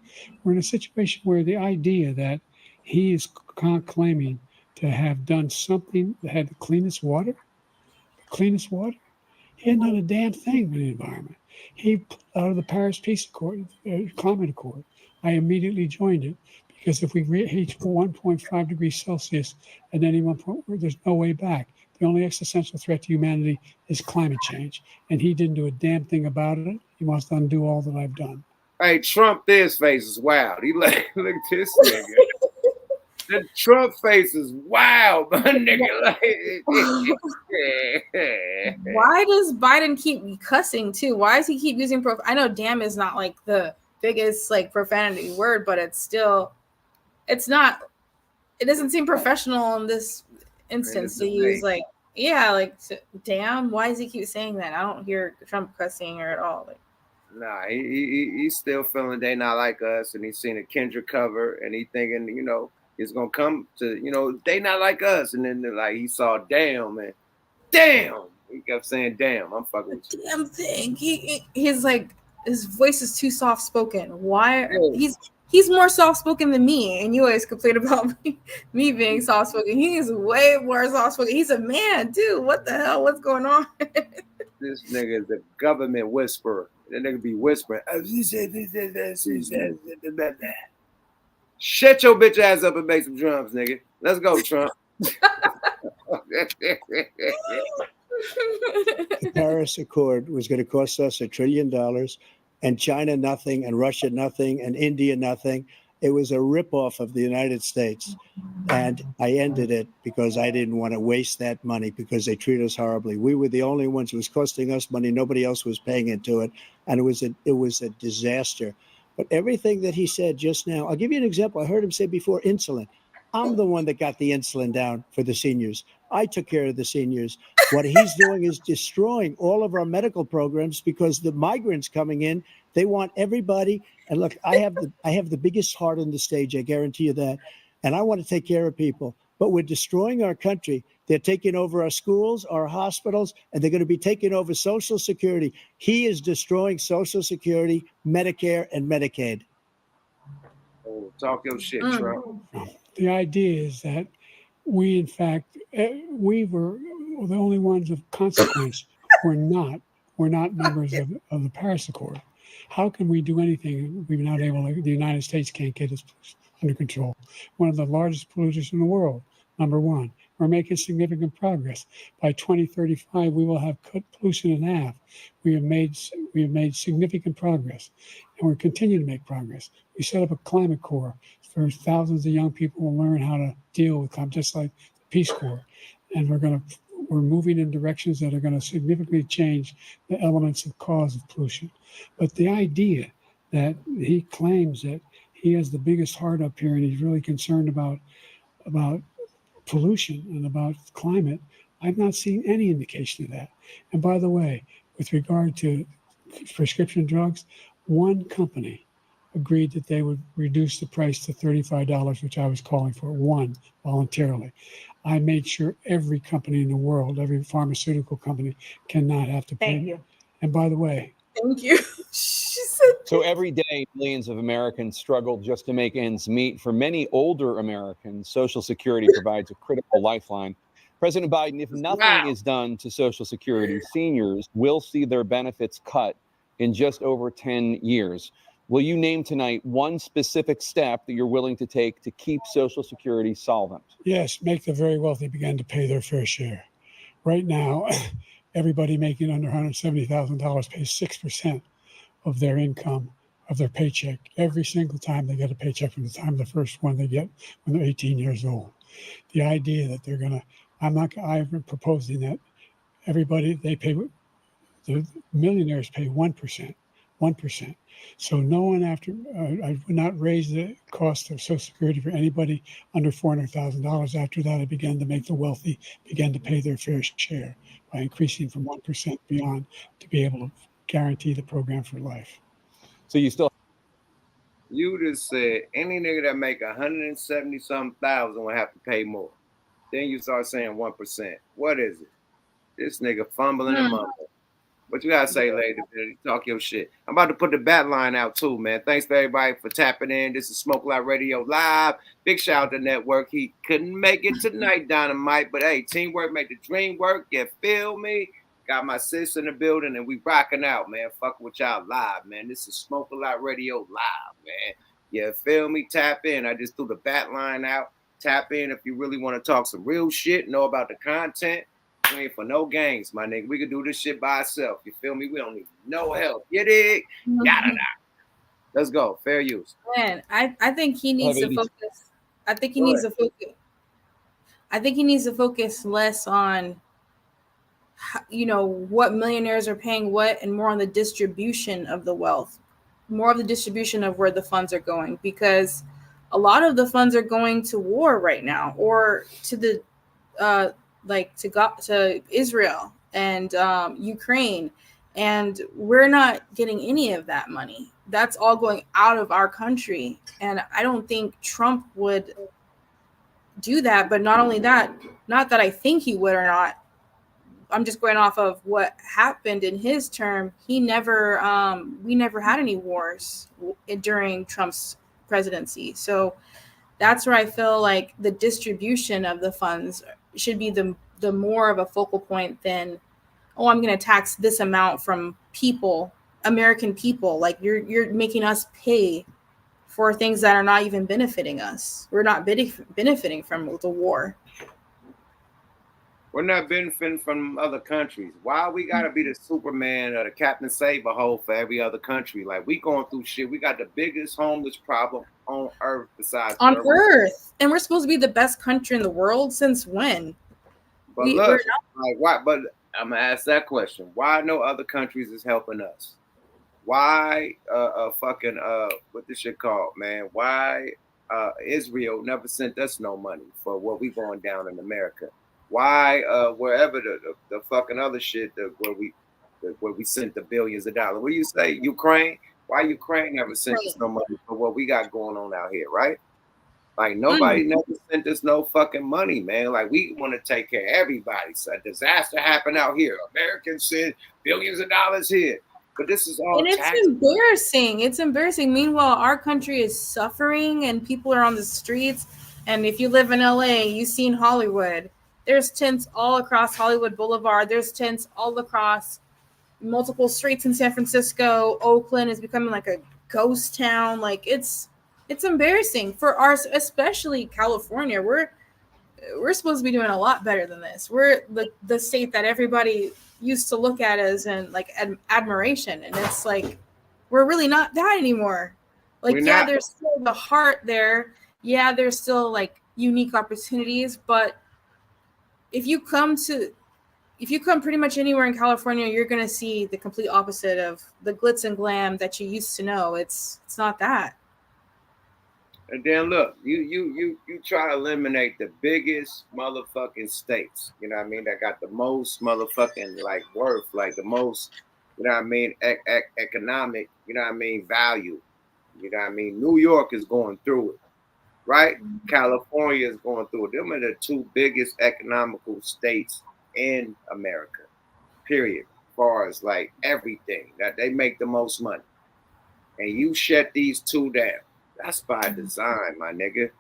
We're in a situation where the idea that he is claiming to have done something that had the cleanest water, he hadn't done a damn thing for the environment. He pulled out of the Paris Peace Accord, Climate Accord. I immediately joined it, because if we reach 1.5 degrees Celsius at any one point, there's no way back. The only existential threat to humanity is climate change. And he didn't do a damn thing about it. He wants to undo all that I've done. Hey, Trump, this face is wild. He look at this nigga. The Trump face is wild, my nigga. Why does Biden keep cussing too? Why does he keep using I know damn is not like the biggest like profanity word, but it doesn't seem professional in this instance to use like damn. Why does he keep saying that? I don't hear Trump cussing or at all. Like, nah, he's still feeling they not like us, and he's seen a Kendrick cover, and he thinking, it's gonna come to, they not like us, and then like he saw damn, and damn, he kept saying damn. I'm fucking with you. Damn thing. He's like, his voice is too soft spoken. Why? He's more soft spoken than me, and you always complain about me being soft spoken. He's way more soft spoken. He's a man too. What the hell? What's going on? This nigga is a government whisperer. That nigga be whispering. Shut your bitch ass up and make some drums, nigga. Let's go, Trump. The Paris Accord was going to cost us $1 trillion, and China nothing, and Russia nothing, and India nothing. It was a ripoff of the United States. And I ended it because I didn't want to waste that money, because they treat us horribly. We were the only ones who was costing us money. Nobody else was paying into it. And it was a disaster. But everything that he said just now, I'll give you an example. I heard him say before, insulin. I'm the one that got the insulin down for the seniors. I took care of the seniors. What he's doing is destroying all of our medical programs, because the migrants coming in, they want everybody. And look, I have the biggest heart on the stage. I guarantee you that. And I want to take care of people. But we're destroying our country. They're taking over our schools, our hospitals, and they're going to be taking over Social Security. He is destroying Social Security, Medicare, and Medicaid. Oh, talk your shit, Trump. The idea is that we, in fact, we were the only ones of consequence. We're not members of the Paris Accord. How can we do anything? We're not able to, the United States can't get us under control. One of the largest polluters in the world, number one. We're making significant progress. By 2035, we will have cut pollution in half. We have made significant progress, and we're continuing to make progress. We set up a climate corps for thousands of young people will learn how to deal with climate, just like the Peace Corps. And we're moving in directions that are going to significantly change the elements of cause of pollution. But the idea that he claims that he has the biggest heart up here and he's really concerned about pollution and about climate, I've not seen any indication of that. And by the way, with regard to prescription drugs, one company agreed that they would reduce the price to $35, which I was calling for, one, voluntarily. I made sure every company in the world, every pharmaceutical company, cannot have to pay. Thank you. And by the way, Thank you. She said, So every day, millions of Americans struggle just to make ends meet. For many older Americans, Social Security provides a critical lifeline. President Biden, if nothing is done to Social Security, seniors will see their benefits cut in just over 10 years. Will you name tonight one specific step that you're willing to take to keep Social Security solvent? yes, make the very wealthy begin to pay their fair share. Right now, everybody making under $170,000 pays 6% of their income, of their paycheck, every single time they get a paycheck from the time of the first one they get when they're 18 years old. The idea that they're going to, I've been proposing that everybody, the millionaires pay 1%. So no one I would not raise the cost of Social Security for anybody under $400,000. After that, I began to make the wealthy begin to pay their fair share by increasing from 1% beyond to be able to guarantee the program for life. So you still. You just said any nigga that make 170-something thousand will have to pay more. Then you start saying 1%. What is it? This nigga fumbling and mumbling. What you gotta say, lady? Talk your shit. I'm about to put the bat line out too, man. Thanks for everybody for tapping in. This is Smoke Lot Radio Live. Big shout out to Network. He couldn't make it tonight, Dynamite. But hey, teamwork make the dream work. You feel me? Got my sis in the building and we rocking out, man. Fuck with y'all live, man. This is Smoke Lot Radio Live, man. You feel me? Tap in. I just threw the bat line out. Tap in if you really want to talk some real shit, know about the content. We ain't for no games, my nigga. We can do this shit by ourselves. You feel me? We don't need no help. You dig? Yada. Let's go. Fair use. Man, I think he needs to focus. I think he needs to focus. I think he needs to focus less on, what millionaires are paying what, and more on the distribution of the wealth, more of the distribution of where the funds are going, because a lot of the funds are going to war right now, or to the to Israel and Ukraine, and we're not getting any of that money. That's all going out of our country, and I don't think Trump would do that. But not only that, not that I think he would or not, I'm just going off of what happened in his term. We never had any wars during Trump's presidency. So that's where I feel like the distribution of the funds should be the more of a focal point than, I'm going to tax this amount from people, American people. Like you're making us pay for things that are not even benefiting us. We're not benefiting from the war. We're not benefiting from other countries. Why we gotta be the Superman or the Captain Save-A-Hole for every other country? Like, we going through shit. We got the biggest homeless problem on Earth besides on Earth. And we're supposed to be the best country in the world since when? But look, like, why? But I'm gonna ask that question. Why no other countries is helping us? Why what this shit called, man? Why Israel never sent us no money for what we going down in America? Why wherever the fucking other shit where we sent the billions of dollars? What do you say, Ukraine? Why Ukraine never sent us no money for what we got going on out here, right? Like, nobody never sent us no fucking money, man. Like, we want to take care of everybody. So a disaster happened out here. Americans sent billions of dollars here. But this is all it's embarrassing. It's embarrassing. Meanwhile, our country is suffering and people are on the streets. And if you live in LA, you've seen Hollywood. There's tents all across Hollywood Boulevard. There's tents all across multiple streets in San Francisco. Oakland is becoming like a ghost town. Like, it's embarrassing for ours, especially California. we're supposed to be doing a lot better than this. We're the state that everybody used to look at as in like admiration, and it's like we're really not that anymore. Like, yeah, there's still the heart there. Yeah, there's still like unique opportunities, but if you come pretty much anywhere in California, you're gonna see the complete opposite of the glitz and glam that you used to know. It's not that. And then look, you try to eliminate the biggest motherfucking states, you know what I mean, that got the most motherfucking like worth, like the most, you know what I mean, economic, you know what I mean, value. You know what I mean? New York is going through it, right? California is going through it. Them are the two biggest economical states in America, period. As far as like everything, that they make the most money. And you shut these two down. That's by design, my nigga.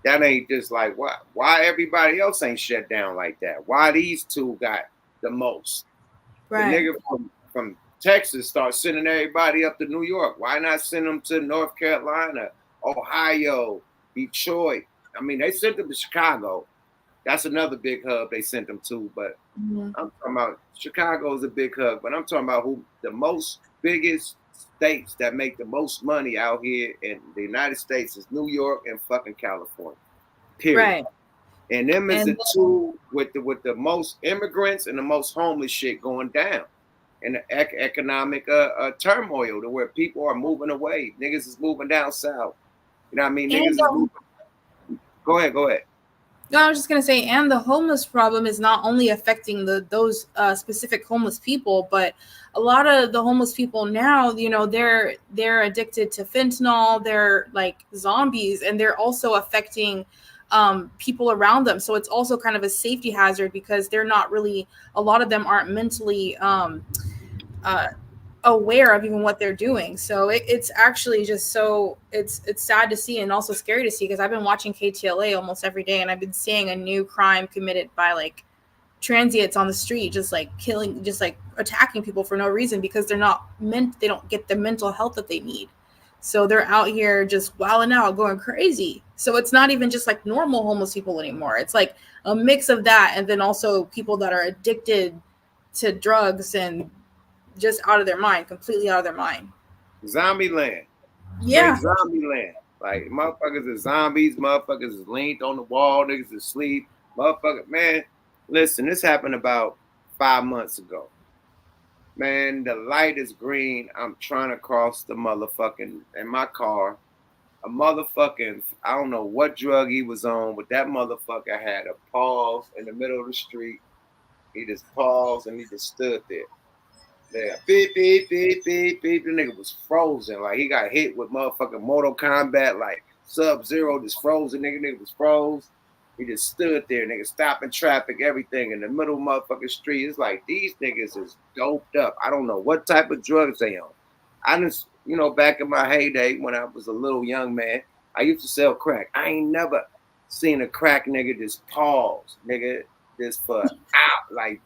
That ain't just like why everybody else ain't shut down like that? Why these two got the most? Right. The nigga from Texas start sending everybody up to New York. Why not send them to North Carolina, Ohio, Detroit? I mean, they sent them to Chicago. That's another big hub they sent them to. But I'm talking about Chicago is a big hub. But I'm talking about who the most biggest states that make the most money out here in the United States is New York and fucking California. Period. Right. And them is the two with the most immigrants and the most homeless shit going down. And the economic turmoil to where people are moving away. Niggas is moving down south. You know what I mean? Niggas is moving. Go ahead. No, I was just gonna say, and the homeless problem is not only affecting those specific homeless people, but a lot of the homeless people now, you know, they're addicted to fentanyl. They're like zombies, and they're also affecting people around them. So it's also kind of a safety hazard because they're not really. A lot of them aren't mentally aware of even what they're doing. So it's actually just so it's sad to see and also scary to see, because I've been watching KTLA almost every day, and I've been seeing a new crime committed by like transients on the street, just like killing, just like attacking people for no reason, because they don't get the mental health that they need. So they're out here just wilding out, going crazy. So it's not even just like normal homeless people anymore. It's like a mix of that, and then also people that are addicted to drugs and just out of their mind, completely out of their mind. Zombie land. Yeah. Like zombie land. Like motherfuckers is zombies, motherfuckers is leaned on the wall, niggas is asleep. Motherfucker, man, listen, this happened about 5 months ago. Man, the light is green. I'm trying to cross the motherfucking in my car. A motherfucking, I don't know what drug he was on, but that motherfucker had a pause in the middle of the street. He just paused and he just stood there. Yeah, beep, beep, beep, beep, beep. The nigga was frozen. Like, he got hit with motherfucking Mortal Kombat, like Sub-Zero, just frozen. Nigga was froze. He just stood there, nigga, stopping traffic, everything in the middle of motherfucking street. It's like, these niggas is doped up. I don't know what type of drugs they on. I just, you know, back in my heyday when I was a little young man, I used to sell crack. I ain't never seen a crack nigga just pause, nigga, just for out, like,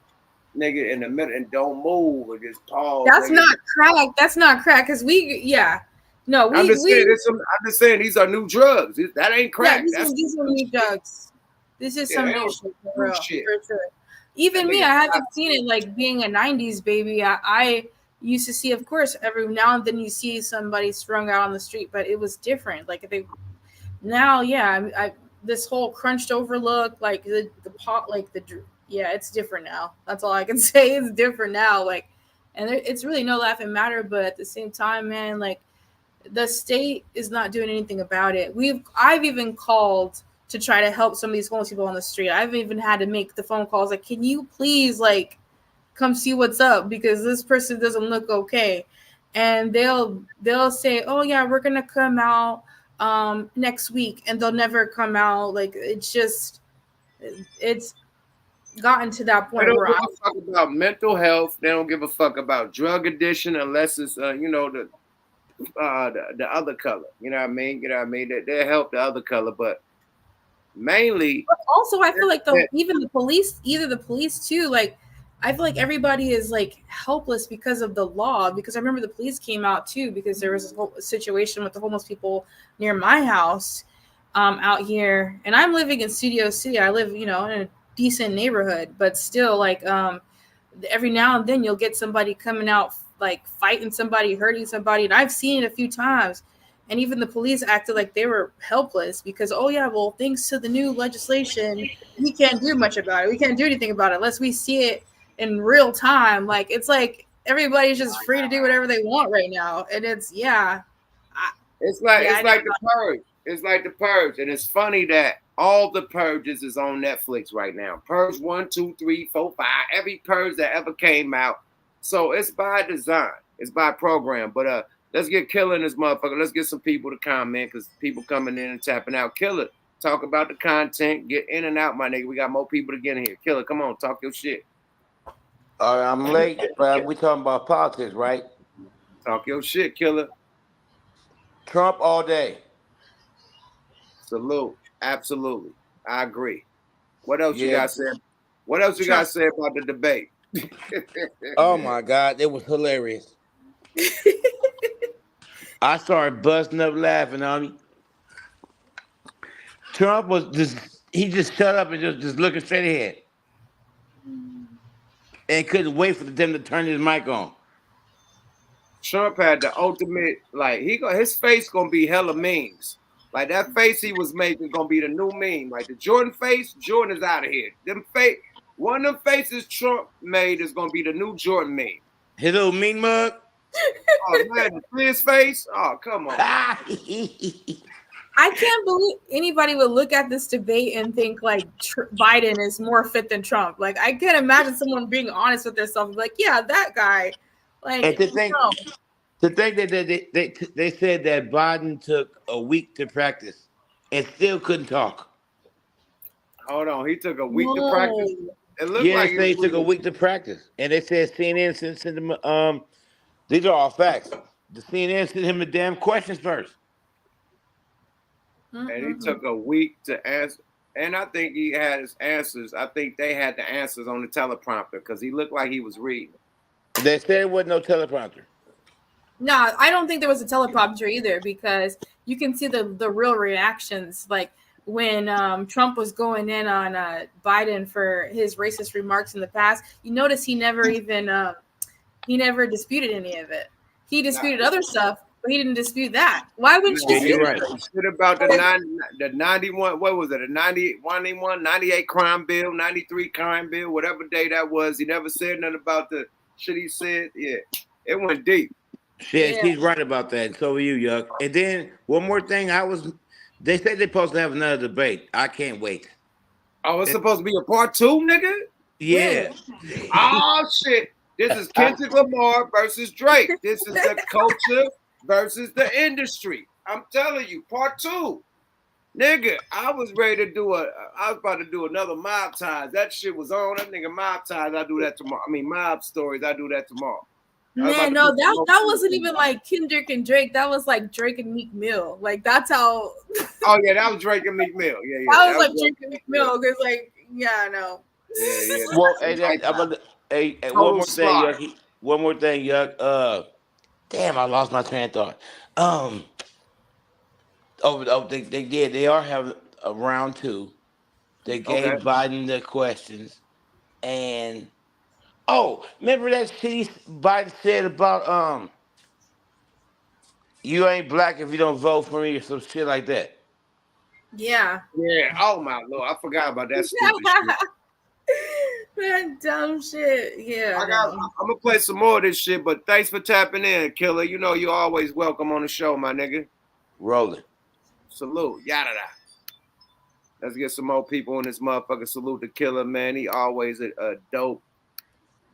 nigga in the middle and don't move or just pause. That's nigga. not crack. That's not crack, because I'm just saying these are new drugs. That ain't crack. Yeah, these are new drugs. This is some new shit, for real, for sure. Even me, I haven't seen it. Like, being a 90s baby, I used to see, of course, every now and then you see somebody strung out on the street, but it was different. Like, this whole crunched over look, like the pot, like it's different now. That's all I can say. It's different now. Like, and it's really no laughing matter, but at the same time, man, like, the state is not doing anything about it. I've even called to try to help some of these homeless people on the street. I've even had to make the phone calls like, can you please like come see what's up, because this person doesn't look okay. And they'll say, oh yeah, we're gonna come out next week, and they'll never come out. Like, it's gotten to that point where where I don't talk about mental health. They don't give a fuck about drug addiction unless it's the other color. You know what I mean? They help the other color, but mainly. But also, I feel like either the police too. Like, I feel like everybody is like helpless because of the law. Because I remember the police came out too, because there was a situation with the homeless people near my house, out here, and I'm living in Studio City. I live, in a decent neighborhood, but still, like, every now and then you'll get somebody coming out, like, fighting somebody, hurting somebody, and I've seen it a few times. And even the police acted like they were helpless because, oh yeah, well, thanks to the new legislation, we can't do much about it. We can't do anything about it unless we see it in real time. Like, it's like everybody's just free to do whatever they want right now, and it's It's like the Purge. It's like the Purge, and it's funny that all the purges is on Netflix right now. Purge 1, 2, 3, 4, 5. Every purge that ever came out. So it's by design. It's by program. But let's get Killer in this motherfucker. Let's get some people to comment because people coming in and tapping out. Killer, talk about the content. Get in and out, my nigga. We got more people to get in here. Killer, come on, talk your shit. All right, I'm late, but we talking about politics, right? Talk your shit, Killer. Trump all day. Salute. Absolutely. I agree. What else you got to say? What else you got to say about the debate? Oh my God, it was hilarious. I started busting up laughing on me. Trump was he just shut up and just looking straight ahead. And couldn't wait for them to turn his mic on. Trump had the ultimate, like, his face gonna be hella memes. Like, that face he was making gonna be the new meme. Like, the Jordan face, Jordan is out of here. One of them faces Trump made is gonna be the new Jordan meme. His little mean mug. Oh man, his face. Oh, come on. I can't believe anybody would look at this debate and think like Biden is more fit than Trump. Like, I can't imagine someone being honest with themselves. Like, yeah, that guy. Like, and to think that they said that Biden took a week to practice and still couldn't talk. Hold on, he took a week to practice. It looked like they say he took a week to practice, and they said CNN sent him. These are all facts. The CNN sent him the damn questions first. And he took a week to answer. And I think he had his answers. I think they had the answers on the teleprompter because he looked like he was reading. They said there wasn't no teleprompter. No, I don't think there was a teleprompter either because you can see the real reactions. Like when Trump was going in on Biden for his racist remarks in the past, you notice he never even he never disputed any of it. He disputed other stuff, but he didn't dispute that. Why wouldn't you dispute it? Shit about the 91, what was it? A 98 crime bill, 93 crime bill, whatever day that was. He never said nothing about the shit he said. Yeah, it went deep. Yes, he's right about that. And so are you, Yuck. And then one more thing, they said they're supposed to have another debate. I can't wait. Oh, it's supposed to be a part 2, nigga? Yeah. Oh shit. This is Kendrick Lamar versus Drake. This is the culture versus the industry. I'm telling you, part 2. Nigga, I was about to do another Mob Ties. That shit was on. That nigga Mob Ties, I do that tomorrow. I mean, Mob Stories, I do that tomorrow. Man, no, that wasn't even like Kendrick and Drake. That was like Drake and Meek Mill. Like, that's how. Oh yeah, that was Drake and Meek Mill. Yeah. That was like Drake and Meek Mill because, like, yeah, I know. Yeah. Well, one more thing, Yuck. One more thing, Yuck. Damn, I lost my train of thought. They did. They are having a round 2. They gave Biden the questions, and remember that shit Biden said about you ain't black if you don't vote for me or some shit like that. Yeah. Yeah. Oh my Lord, I forgot about that stupid shit. Man, dumb shit. Yeah. I'm gonna play some more of this shit, but thanks for tapping in, Killer. You know you're always welcome on the show, my nigga. Rolling. Salute. Yada da. Let's get some more people in this motherfucker. Salute the Killer, man. He always a dope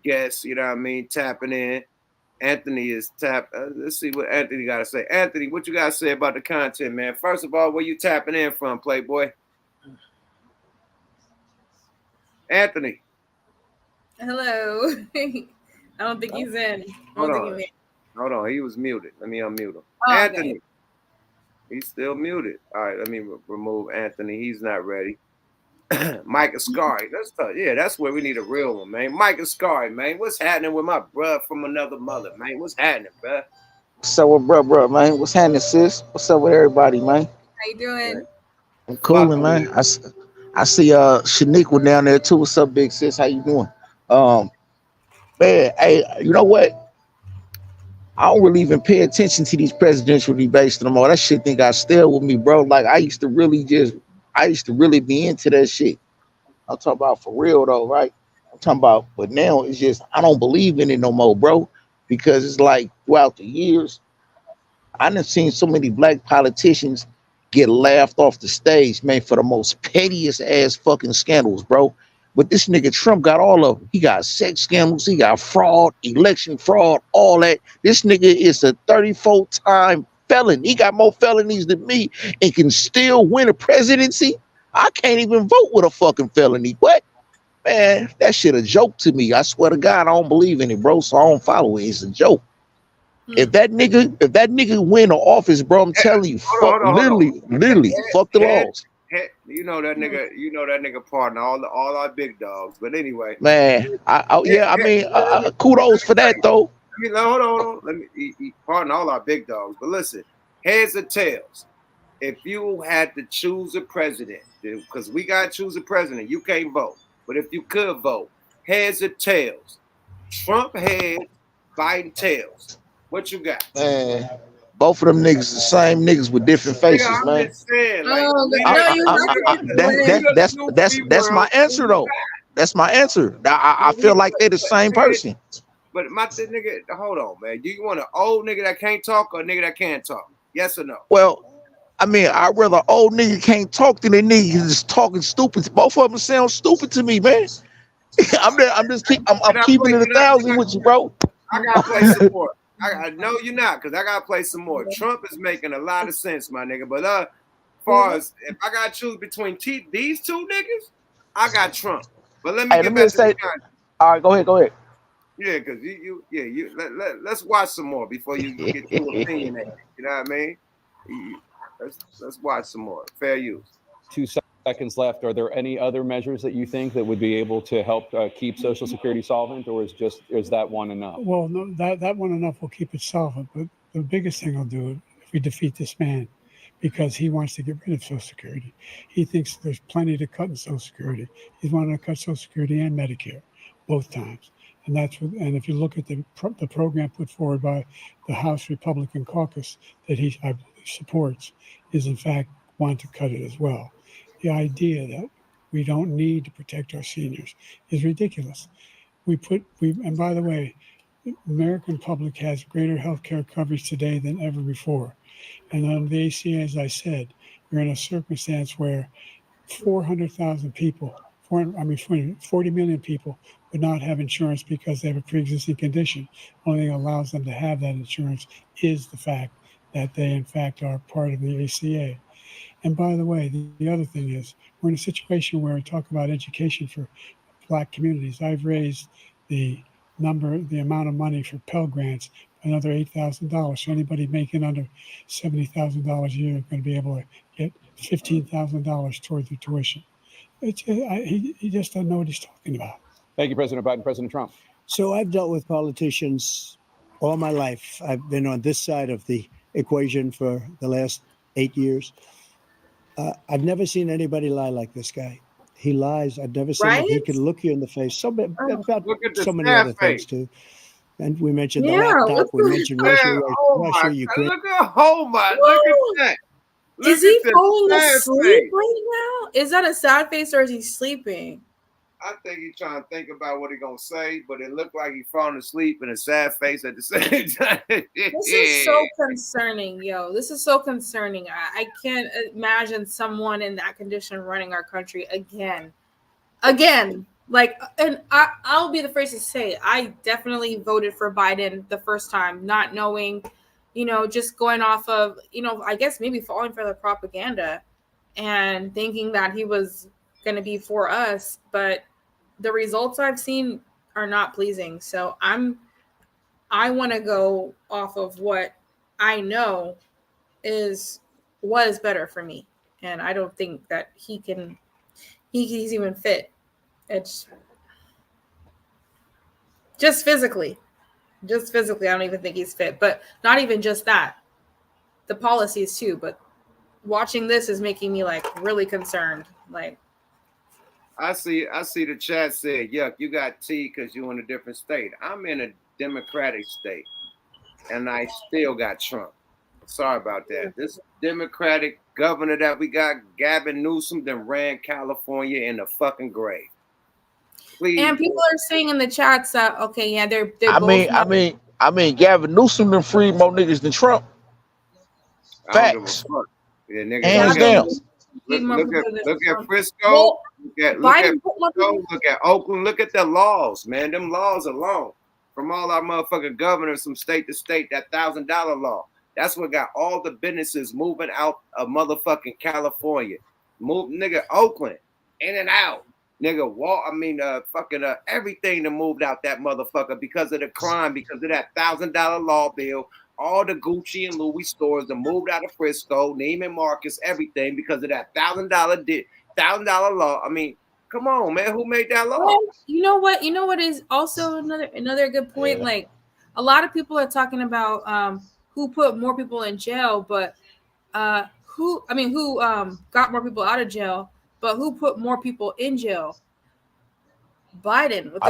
guest, you know what I mean? Tapping in. Anthony is let's see what Anthony got to say. Anthony, what you got to say about the content, man? First of all, where you tapping in from, Playboy? Anthony. Hello. I don't think he's in. Hold on. He was muted. Let me unmute him. Oh, Anthony. okay. He's still muted. All right, let me remove Anthony. He's not ready. Mike Ascari. That's where we need a real one, man. Mike Ascari, man. What's happening with my bruh from another mother, man? What's happening, bruh? What's up with bruh, man? What's happening, sis? What's up with everybody, man? How you doing? I'm cooling, man. I see Shaniqua down there too. What's up, big sis? How you doing? Um, man, hey, you know what? I don't really even pay attention to these presidential debates no more. That shit think got stale with me, bro. Like I used to really be into that shit. I'm talking about for real though, right? I'm talking about, but now it's just I don't believe in it no more, bro. Because it's like throughout the years, I done seen so many black politicians get laughed off the stage, man, for the most pettiest ass fucking scandals, bro. But this nigga Trump got all of them. He got sex scandals, he got fraud, election fraud, all that. This nigga is a 34-time felon. He got more felonies than me and can still win a presidency. I can't even vote with a fucking felony. What? Man, that shit a joke to me. I swear to God, I don't believe in it, bro. So I don't follow it. It's a joke. If that nigga win the office, bro, I'm telling you, hold on. literally, fuck the laws. You know that nigga pardon all our big dogs. But anyway, Man, kudos for that though. Hold on. Let me pardon all our big dogs. But listen, heads or tails. If you had to choose a president, because we gotta choose a president, you can't vote. But if you could vote, heads or tails, Trump heads, Biden tails. What you got? Man, both of them niggas the same niggas with different faces, I'm man. just saying, That's my answer though. That's my answer. I feel like they're the same person. But my nigga, hold on, man. Do you want an old nigga that can't talk or a nigga that can't talk? Yes or no? Well, I mean, I'd rather old nigga can't talk than a nigga just talking stupid. Both of them sound stupid to me, man. I'm keeping it 1,000 with you, bro. I gotta play some more. I know you're not, because I gotta play some more. Trump is making a lot of sense, my nigga. But as far as if I gotta choose between these two niggas, I got Trump. But let me get back to all right, go ahead. Yeah, because let's watch some more before you get too opinionated. You know what I mean? Let's watch some more. Fair use. 2 seconds left. Are there any other measures that you think that would be able to help keep Social Security solvent, or is that one enough? Well, no, that one enough will keep it solvent. But the biggest thing will do it if we defeat this man, because he wants to get rid of Social Security. He thinks there's plenty to cut in Social Security. He's wanting to cut Social Security and Medicare both times. And and if you look at the program put forward by the House Republican caucus that I believe supports, is in fact want to cut it as well. The idea that we don't need to protect our seniors is ridiculous. And by the way, the American public has greater health care coverage today than ever before. And on the ACA, as I said, we're in a circumstance where 400,000 people, 40 million people would not have insurance because they have a pre-existing condition. Only thing that allows them to have that insurance is the fact that they, in fact, are part of the ACA. And by the way, the other thing is we're in a situation where we talk about education for Black communities. I've raised the amount of money for Pell Grants, another $8,000. So anybody making under $70,000 a year is going to be able to get $15,000 towards their tuition. He just doesn't know what he's talking about. Thank you, President Biden. President Trump. So I've dealt with politicians all my life. I've been on this side of the equation for the last 8 years. I've never seen anybody lie like this guy. He lies. I've never seen He can look you in the face. About so many other things too. And we mentioned the laptop. We mentioned Russia, Ukraine. Look at that. Is he falling asleep right now? Is that a sad face or is he sleeping? I think he's trying to think about what he's gonna say, but it looked like he's falling asleep in a sad face at the same time. This is so concerning, yo. This is so concerning. I can't imagine someone in that condition running our country again. Like, and I'll be the first to say I definitely voted for Biden the first time, not knowing, just going off of, I guess maybe falling for the propaganda and thinking that he was going to be for us, but the results I've seen are not pleasing. So I want to go off of what I know was better for me, and I don't think that he's even fit. It's just physically, I don't even think he's fit. But not even just that, the policies too, but watching this is making me like really concerned. Like, I see the chat said, yuck, you got T because you're in a different state. I'm in a Democratic state, and I still got Trump. Sorry about that. This Democratic governor that we got, Gavin Newsom, then ran California in the fucking grave. Please. And people are saying in the chats that okay, yeah, they're I mean, Gavin Newsom done freed more niggas than Trump. Facts. Yeah, nigga. Hands down. Look at Frisco. Look at Oakland. Look at the laws, man. Them laws alone. From all our motherfucking governors from state to state, that $1,000 law. That's what got all the businesses moving out of motherfucking California. Nigga, Oakland, in and out. Nigga, everything that moved out that motherfucker because of the crime, because of that $1,000 law bill. All the Gucci and Louis stores that moved out of Frisco, Neiman Marcus, everything because of that $1,000 law. I mean, come on, man, who made that law? Well, you know what is also another good point. Yeah. Like, a lot of people are talking about who put more people in jail, but who got more people out of jail, but who put more people in jail? Biden with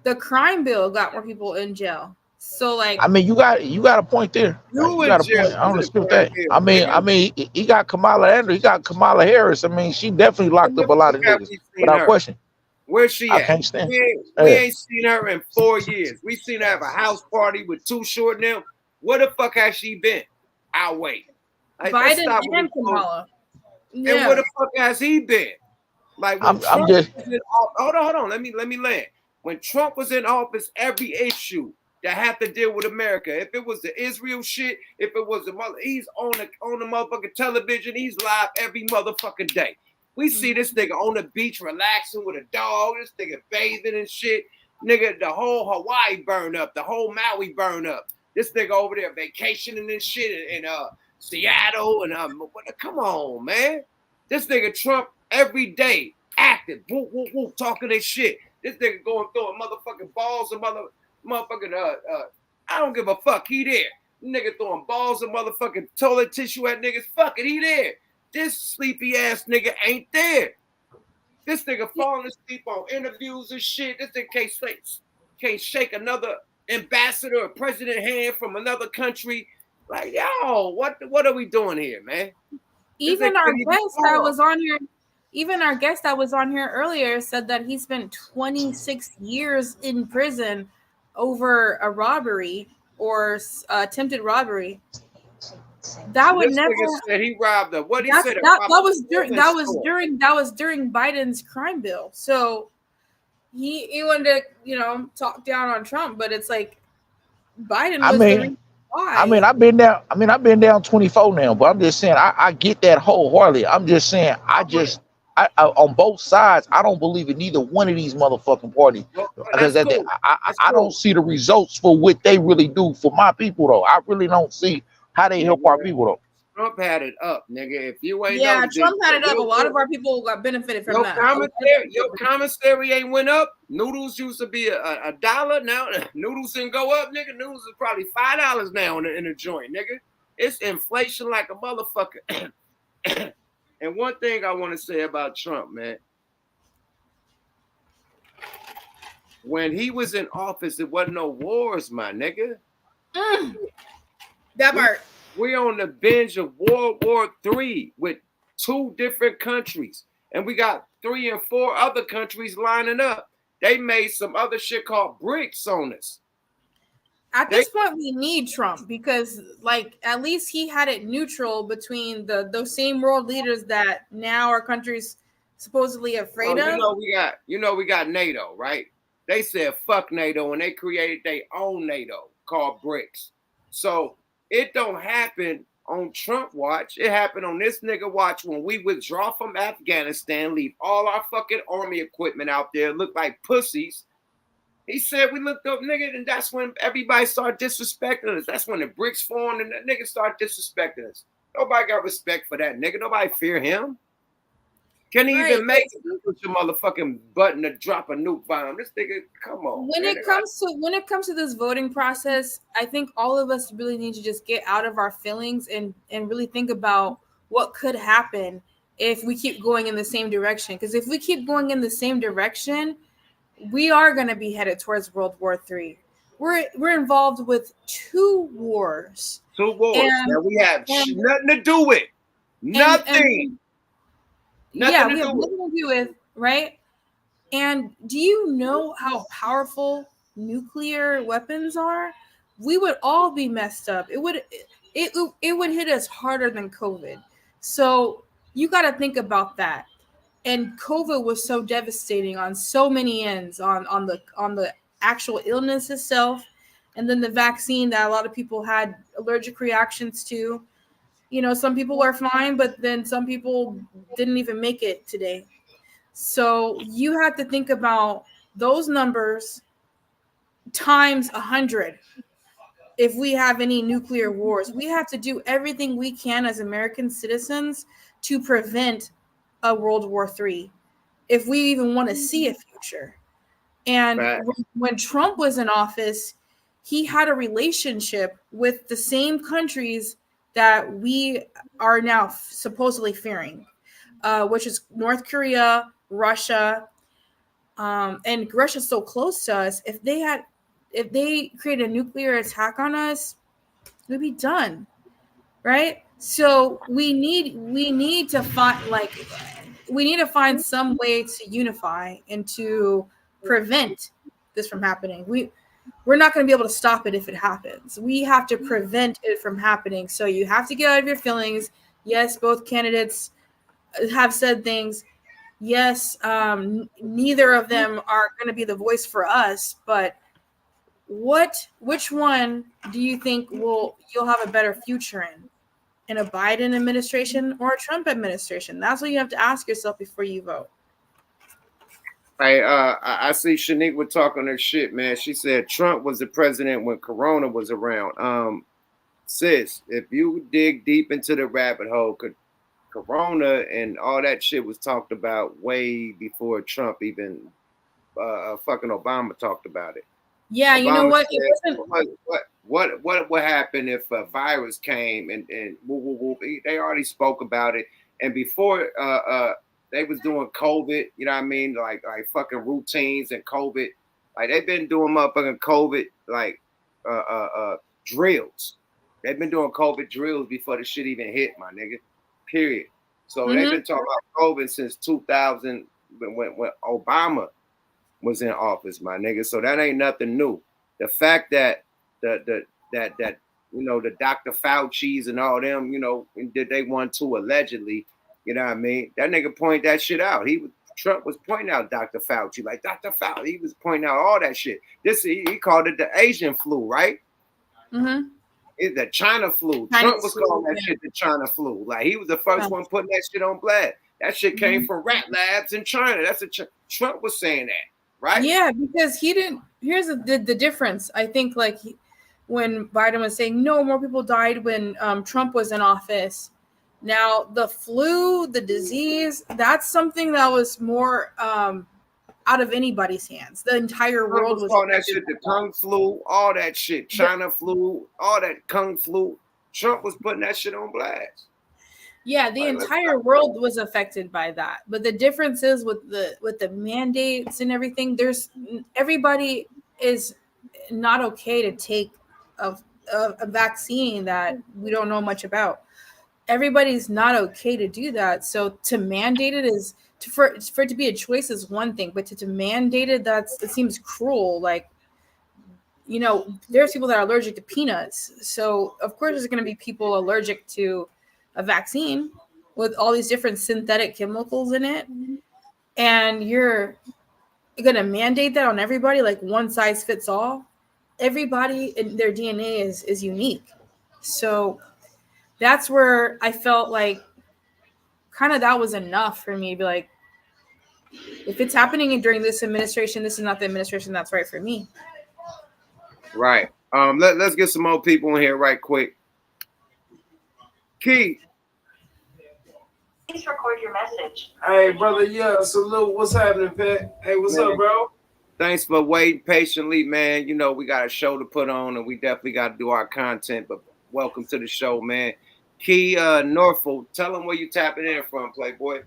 the crime bill got more people in jail. So like, I mean, you got a point there. You got a point. I don't dispute that. I mean, he got Kamala Harris. He got Kamala Harris. I mean, she definitely locked up a lot of niggas without question. Where's she at? I can't stand. We ain't seen her in 4 years. We seen her have a house party with Too Short and them. Where the fuck has she been? I'll wait. Like, Biden and Kamala. Yeah. And where the fuck has he been? Like, when Trump was in hold on. Let me land. When Trump was in office, every issue that have to deal with America. If it was the Israel shit, if it was he's on the motherfucking television, he's live every motherfucking day. We see this nigga on the beach relaxing with a dog, this nigga bathing and shit. Nigga, the whole Hawaii burn up, the whole Maui burn up. This nigga over there vacationing and shit in Seattle and come on, man. This nigga Trump every day active, whoop, whoop, whoop, talking this shit. This nigga going throwing motherfucking balls and motherfucking I don't give a fuck. He there. Nigga throwing balls and motherfucking toilet tissue at niggas. Fuck it, he there. This sleepy ass nigga ain't there. This nigga falling asleep on interviews and shit. This nigga can't shake another ambassador or president hand from another country. Like, yo, what are we doing here, man? Even our guest that was on here earlier said that he spent 26 years in prison over a robbery or attempted robbery. That would never. Said he robbed her. What he said? That was during Biden's crime bill. So he wanted to talk down on Trump, but it's like Biden was. I've been down 24 now, but I'm just saying I get that wholeheartedly. I'm just saying I on both sides, I don't believe in neither one of these motherfucking parties because I don't see the results for what they really do for my people though. I really don't see how they help our people though. Trump had it up, nigga. If you ain't Trump had it up. A lot of our people got benefited from that. Your commissary ain't went up. Noodles used to be a dollar. Now noodles didn't go up, nigga. Noodles is probably $5 now in a joint, nigga. It's inflation like a motherfucker. And one thing I want to say about Trump, man. When he was in office, there wasn't no wars, my nigga. That part. We're on the binge of World War III with 2 different countries. And we got 3 and 4 other countries lining up. They made some other shit called BRICS on us. At this point, we need Trump because, like, at least he had it neutral between those same world leaders that now our country's supposedly afraid of. We got NATO, right? They said fuck NATO and they created their own NATO called BRICS. So it don't happen on Trump watch. It happened on this nigga watch when we withdraw from Afghanistan, leave all our fucking army equipment out there, look like pussies. He said we looked up, nigga, and that's when everybody started disrespecting us. That's when the BRICS formed and the niggas started disrespecting us. Nobody got respect for that nigga. Nobody fear him. Can he even make it with your motherfucking button to drop a nuke bomb? This nigga, come on. When it comes to this voting process, I think all of us really need to just get out of our feelings and really think about what could happen if we keep going in the same direction. Because if we keep going in the same direction, we are going to be headed towards World War III. We're involved with 2 wars. 2 wars that we have nothing to do with. Nothing. Yeah, we have nothing to do with, right? And do you know how powerful nuclear weapons are? We would all be messed up. It would hit us harder than COVID. So you got to think about that. And COVID was so devastating on so many ends, on the actual illness itself, and then the vaccine that a lot of people had allergic reactions to. You know, some people are fine, but then some people didn't even make it today. So you have to think about those numbers times 100. If we have any nuclear wars, we have to do everything we can as American citizens to prevent a World War III, if we even want to see a future. And when Trump was in office, he had a relationship with the same countries that we are now supposedly fearing, which is North Korea, Russia, and Russia's so close to us. If they create a nuclear attack on us, we'd be done, right? So we need to find some way to unify and to prevent this from happening. We're not going to be able to stop it if it happens. We have to prevent it from happening. So you have to get out of your feelings. Yes, both candidates have said things. Yes, neither of them are going to be the voice for us, but which one do you think you'll have a better future in a Biden administration or a Trump administration? That's what you have to ask yourself before you vote. Hey, I see Shanique was talking her shit, man. She said Trump was the president when Corona was around. Sis, if you dig deep into the rabbit hole, Corona and all that shit was talked about way before Trump even fucking Obama talked about it. Yeah, Obama, you know what? Said, what would happen if a virus came and they already spoke about it, and before they was doing COVID, you know what I mean, like fucking routines and COVID, like they've been doing motherfucking COVID like drills. They've been doing COVID drills before the shit even hit, my nigga. Period. So they've been talking about COVID since 2000 when Obama was in office, my nigga. So that ain't nothing new. The fact that that you know the Dr. Fauci's and all them, you know, did they want to allegedly, you know what I mean? That nigga point that shit out. Trump was pointing out Dr. Fauci, like Dr. Fauci. He was pointing out all that shit. He called it the Asian flu, right? Mm-hmm. It's the China flu. Trump was calling that shit the China flu. Like he was the first one putting that shit on blast. That shit came from rat labs in China. Trump was saying that, right? Yeah, because he didn't. Here's the difference. I think like when Biden was saying no more people died when Trump was in office. Now the flu, the disease, that's something that was more out of anybody's hands. The entire world was calling that shit the Kung flu, all that shit, China flu, all that Kung flu. Trump was putting that shit on blast. Yeah, the entire world was affected by that. But the difference is with the mandates and everything, everybody is not okay to take a vaccine that we don't know much about. Everybody's not okay to do that. So to mandate it is for it to be a choice is one thing, but to mandate it, it seems cruel. Like, you know, there's people that are allergic to peanuts. So of course there's going to be people allergic to a vaccine with all these different synthetic chemicals in it. And you're going to mandate that on everybody, like one size fits all. Everybody in their DNA is unique. So that's where I felt like kind of that was enough for me to be like, if it's happening during this administration, this is not the administration that's right for me. Right. Let's get some more people in here right quick. Keith. Please record your message. Hey, brother. Yeah, salute. What's happening, Pat? Hey, what's up, bro? Thanks for waiting patiently, man. You know, we got a show to put on and we definitely got to do our content, but welcome to the show, man. Key Norfolk. Tell them where you tapping in from, Playboy.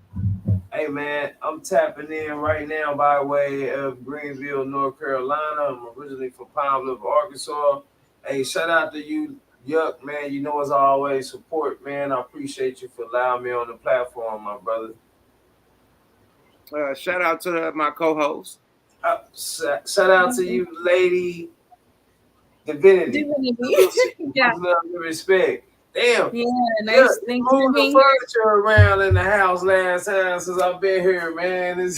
Hey man, I'm tapping in right now by way of Greenville, North Carolina. I'm originally from Pine Bluff, Arkansas. Hey, shout out to you, Yuck, man. You know, as always, support, man. I appreciate you for allowing me on the platform, my brother. Shout out to my co-host. Shout out to you, Lady Divinity. Yeah. Love and respect. Damn. Yeah, nice. Thanks for Moved the being here. furniture around in the house last time since I've been here, man. Hey,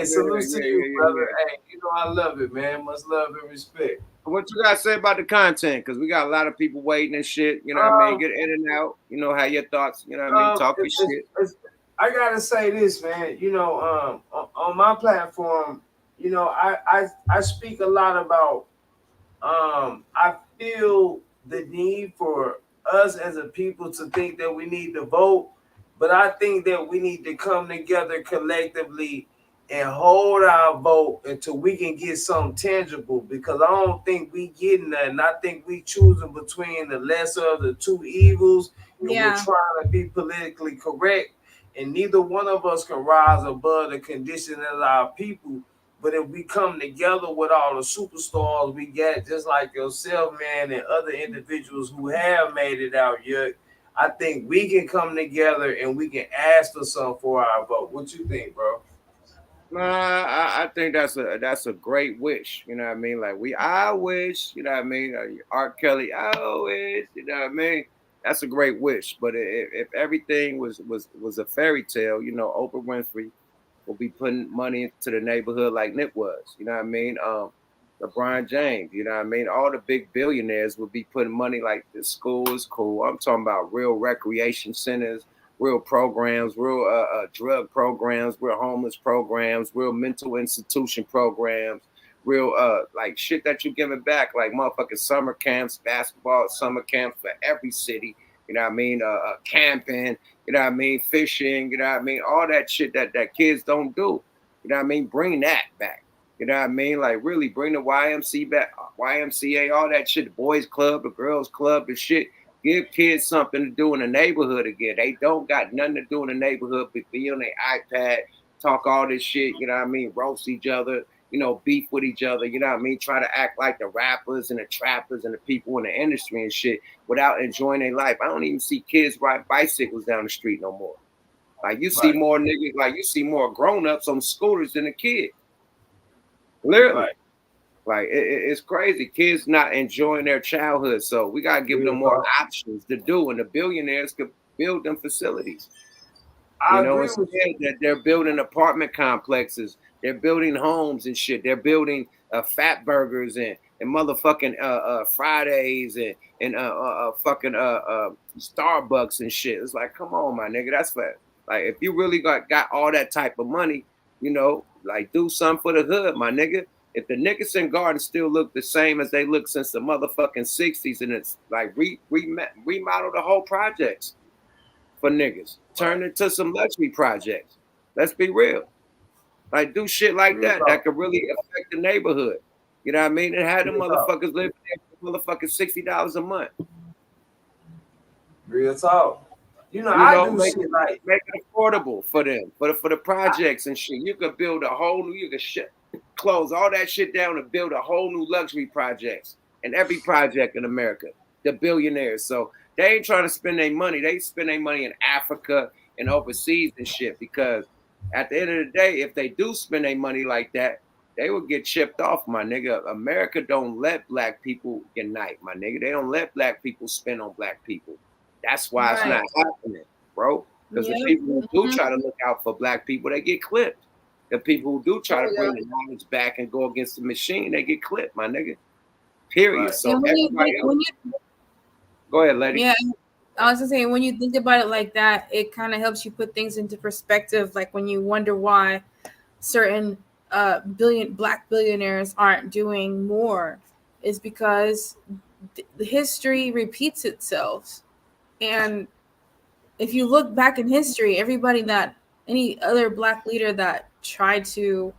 salute to you, brother. Hey, you know I love it, man. Much love and respect. What you got to say about the content? Because we got a lot of people waiting and shit. You know what I mean? Get in and out. You know, have your thoughts. You know what I mean? Talk your shit. I got to say this, man. You know, on my platform, you know, I speak a lot about, I feel the need for us as a people to think that we need to vote, but I think that we need to come together collectively and hold our vote until we can get something tangible, because I don't think we getting nothing. I think we choosing between the lesser of the two evils, and we're trying to be politically correct, and neither one of us can rise above the condition of our people. But if we come together with all the superstars we got, just like yourself, man, and other individuals who have made it out yet, I think we can come together and we can ask for something for our vote. What you think, bro? I think that's a great wish. You know what I mean? Like I wish. You know what I mean? R. Kelly, I wish. You know what I mean? That's a great wish. But if everything was a fairy tale, you know, Oprah Winfrey will be putting money into the neighborhood like Nip was. You know what I mean? LeBron James, you know what I mean? All the big billionaires will be putting money like the school is cool. I'm talking about real recreation centers, real programs, real drug programs, real homeless programs, real mental institution programs, real like shit that you're giving back, like motherfucking summer camps, basketball summer camps for every city. You know what I mean? Camping, you know what I mean? Fishing, you know what I mean? All that shit that kids don't do. You know what I mean? Bring that back. You know what I mean? Like really bring the YMCA back, YMCA, all that shit, the boys club, the girls club, the shit. Give kids something to do in the neighborhood again. They don't got nothing to do in the neighborhood but be on their iPad, talk all this shit, you know what I mean? Roast each other, you know, beef with each other, you know what I mean? Try to act like the rappers and the trappers and the people in the industry and shit without enjoying their life. I don't even see kids ride bicycles down the street no more. Like you see more niggas, like you see more grown-ups on scooters than a kid. Literally. Like it's crazy. Kids not enjoying their childhood. So we gotta give them more options to do, and the billionaires could build them facilities. You know, instead that they're building apartment complexes, they're building homes and shit. They're building fat burgers and motherfucking Fridays and fucking Starbucks and shit. It's like, come on, my nigga. That's fat. Like if you really got all that type of money, you know, like do something for the hood, my nigga. If the Nickerson Gardens still look the same as they look since the motherfucking 60s, and it's like remodel the whole projects for niggas, turn it to some luxury projects. Let's be real. Like do shit like that could really affect the neighborhood. You know what I mean? And have the motherfuckers live there for motherfucking $60 a month. Real talk. You know, I do make shit like make it affordable for them, for the projects and shit. You could build a whole new, you could close all that shit down and build a whole new luxury projects and every project in America. The billionaires. So they ain't trying to spend their money. They spend their money in Africa and overseas and shit, because at the end of the day, if they do spend their money like that, they will get chipped off, my nigga. America don't let black people unite, my nigga. They don't let black people spend on black people. That's why it's not happening, bro. Because the people who do try to look out for black people, they get clipped. The people who do try to bring the knowledge back and go against the machine, they get clipped, my nigga. Period. So everybody else, go ahead, lady. Yeah, I was just saying, when you think about it like that, it kind of helps you put things into perspective. Like when you wonder why certain black billionaires aren't doing more, is because the history repeats itself. And if you look back in history, any other black leader that tried to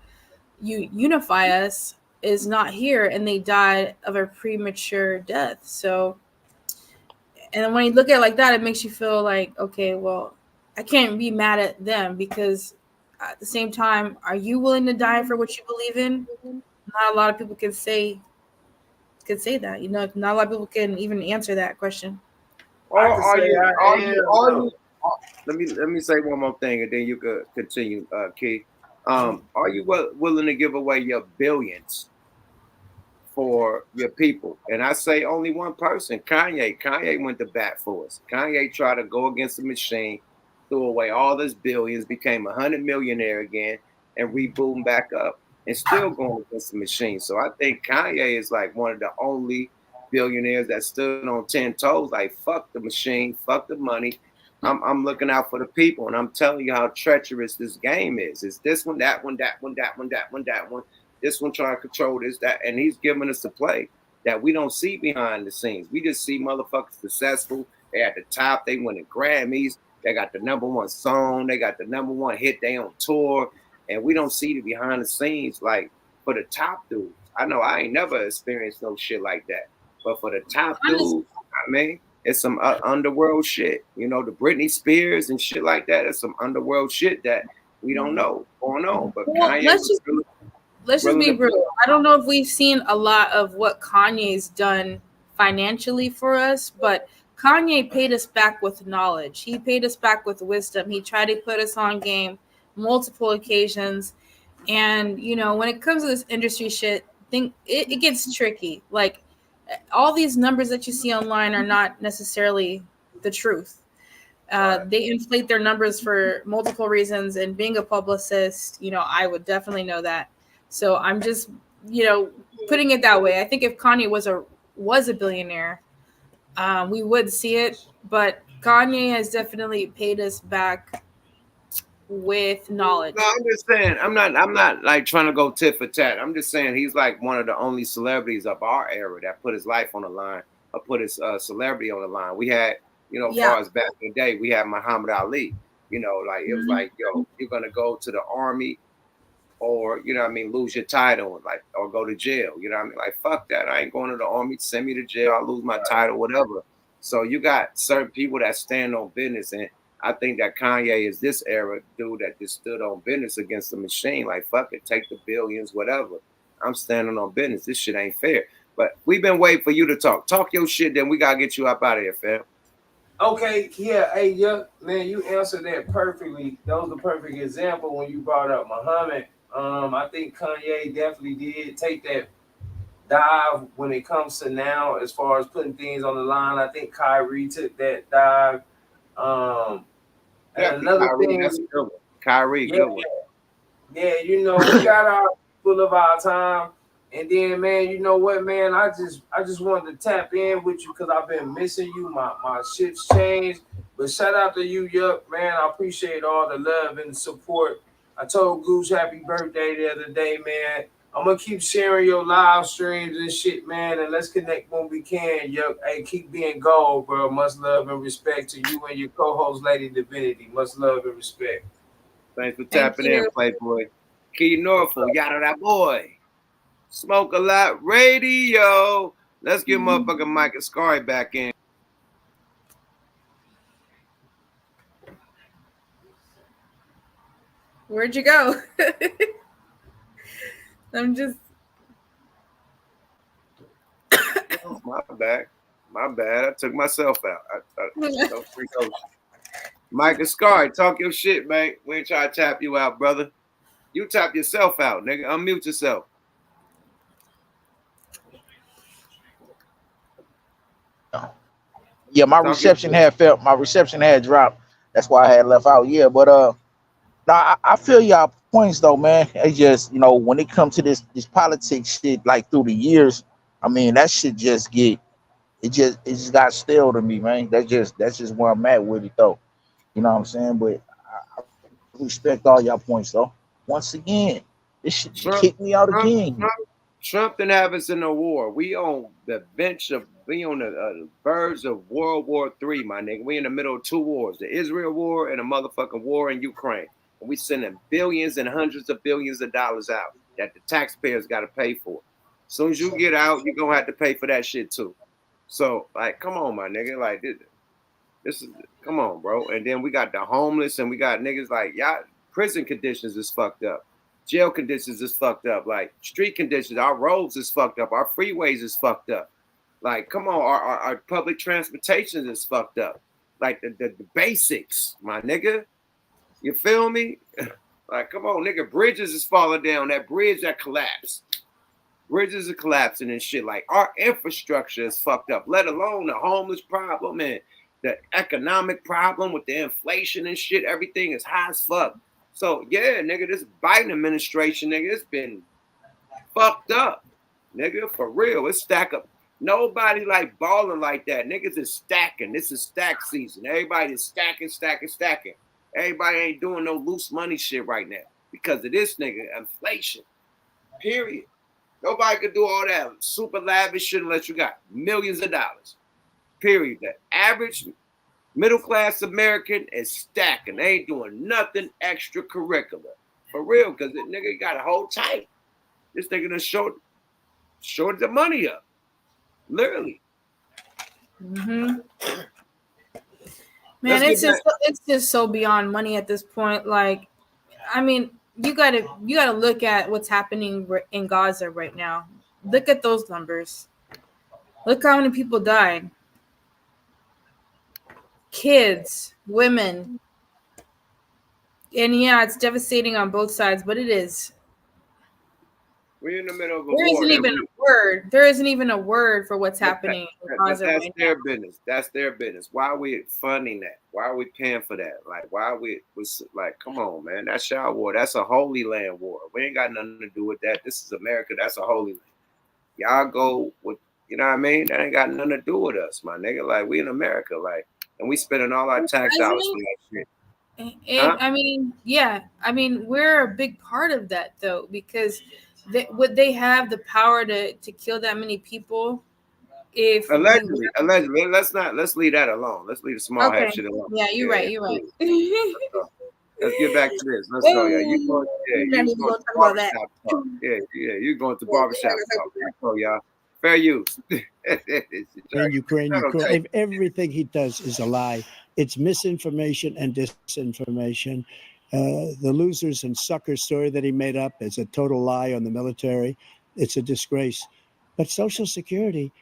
unify us is not here, and they died of a premature death. So And then when you look at it like that, it makes you feel like, okay, well, I can't be mad at them because at the same time, are you willing to die for what you believe in? Not a lot of people can say that. You know, not a lot of people can even answer that question. Or I can say I am. let me say one more thing and then you could continue, Key. Are you willing to give away your billions for your people? And I say only one person, Kanye. Kanye went to bat for us. Kanye tried to go against the machine, threw away all his billions, became 100 millionaire again, and reboomed back up, and still going against the machine. So I think Kanye is like one of the only billionaires that stood on 10 toes. Like fuck the machine, fuck the money. I'm looking out for the people, and I'm telling you how treacherous this game is. It's this one, that one, that one, that one, that one, that one. This one trying to control this, that, and he's giving us a play that we don't see behind the scenes. We just see motherfuckers successful. They at the top. They winning Grammys. They got the #1 song. They got the #1 hit. They on tour, and we don't see the behind the scenes. Like for the top dudes, I know I ain't never experienced no shit like that. But for the top dudes, I mean, it's some underworld shit. You know, the Britney Spears and shit like that. It's some underworld shit that we don't know going on. But well, Kanye let's just be real. I don't know if we've seen a lot of what Kanye's done financially for us, but Kanye paid us back with knowledge. He paid us back with wisdom. He tried to put us on game multiple occasions. And, you know, when it comes to this industry shit, it gets tricky. Like, all these numbers that you see online are not necessarily the truth. They inflate their numbers for multiple reasons. And being a publicist, you know, I would definitely know that. So I'm just, you know, putting it that way. I think if Kanye was a billionaire, we would see it. But Kanye has definitely paid us back with knowledge. No, I'm just saying, I'm not like trying to go tit for tat. I'm just saying he's like one of the only celebrities of our era that put his life on the line or put his celebrity on the line. We had, you know, as far as back in the day, we had Muhammad Ali. You know, like it was like, yo, you're gonna go to the army or, you know what I mean, lose your title, like, or go to jail. You know what I mean? Like, fuck that. I ain't going to the army. Send me to jail. I'll lose my title, whatever. So you got certain people that stand on business, and I think that Kanye is this era dude that just stood on business against the machine. Like, fuck it, take the billions, whatever. I'm standing on business. This shit ain't fair. But we've been waiting for you to talk. Talk your shit, then we gotta get you up out of here, fam. Okay, yeah, hey, yeah, man, you answered that perfectly. That was the perfect example when you brought up Muhammad. I think Kanye definitely did take that dive when it comes to now, as far as putting things on the line. I think Kyrie took that dive. And another Kyrie, thing, that's a good one. Kyrie, good one. Yeah, you know, we got our full of our time. And then, man, you know what, man? I just wanted to tap in with you because I've been missing you. My shit's changed. But shout out to you, Yup, man. I appreciate all the love and the support. I told Goose happy birthday the other day, man. I'm gonna keep sharing your live streams and shit, man. And let's connect when we can, Yup. Hey, keep being gold, bro. Much love and respect to you and your co-host, Lady Divinity. Much love and respect. Thanks for tapping in, Playboy. Key Norfolk, yada that boy. Smoke a lot radio. Let's get motherfucking Mike and Scary back in. Where'd you go? I'm just. My bad. I took myself out. Mike and Scary, talk your shit, man. We ain't trying to tap you out, brother. You tap yourself out, nigga. Unmute yourself. Yeah, my reception had dropped. That's why I had left out. Yeah, but now I feel y'all points though, man. It's just, you know, when it comes to this politics shit, like through the years, I mean that shit just it just got stale to me, man. That's just where I'm at with it though. You know what I'm saying? But I respect all y'all points though. Once again, this shit kicked me out again. Trump didn't have us in a war. We on the verge of World War III, my nigga. We in the middle of two wars: the Israel war and a motherfucking war in Ukraine. And we sending billions and hundreds of billions of dollars out that the taxpayers got to pay for. As soon as you get out, you're gonna have to pay for that shit too. So like, come on, my nigga, like this is come on, bro. And then we got the homeless, and we got niggas like y'all. Prison conditions is fucked up. Jail conditions is fucked up. Like street conditions, our roads is fucked up. Our freeways is fucked up. Like, come on, our public transportation is fucked up. Like the basics, my nigga. You feel me? Like, come on, nigga. Bridges is falling down. That bridge that collapsed. Bridges are collapsing and shit. Like, our infrastructure is fucked up, let alone the homeless problem and the economic problem with the inflation and shit. Everything is high as fuck. So, yeah, nigga, this Biden administration, nigga, it's been fucked up. Nigga, for real. It's stack up. Nobody like balling like that. Niggas is stacking. This is stack season. Everybody is stacking. Everybody ain't doing no loose money shit right now because of this nigga inflation. Period. Nobody could do all that super lavish shit unless you got millions of dollars. Period. The average middle class American is stacking. They ain't doing nothing extracurricular. For real, because the nigga got to hold tight. This nigga done short the money up. Literally. Mm-hmm. Man, it's just so beyond money at this point. Like, I mean, you gotta look at what's happening in Gaza right now. Look at those numbers. Look how many people died. Kids, women. And yeah, it's devastating on both sides, but it is. We're in the middle of a war. There isn't even a word for what's happening in Gaza that's right their now. business. That's their business. Why are we funding that? Why are we paying for that? Like, why are we like, come on, man. That's y'all war. That's a holy land war. We ain't got nothing to do with that. This is America. That's a holy land. Y'all go with, you know what I mean? That ain't got nothing to do with us, my nigga. Like, we in America, like, and we spending all our tax dollars for that shit. And I mean, yeah. I mean, we're a big part of that though, because would they have the power to kill that many people? If allegedly, let's leave that alone. Let's leave the small hat shit alone. Yeah, you're right. Let's get back to this. Let's go. Yeah, you going to barbershop talk. Yeah, you going to barbershop talk. Let's go, y'all. Fair use. Ukraine. Everything he does is a lie. It's misinformation and disinformation. The losers and suckers story that he made up is a total lie on the military. It's a disgrace. But Social Security,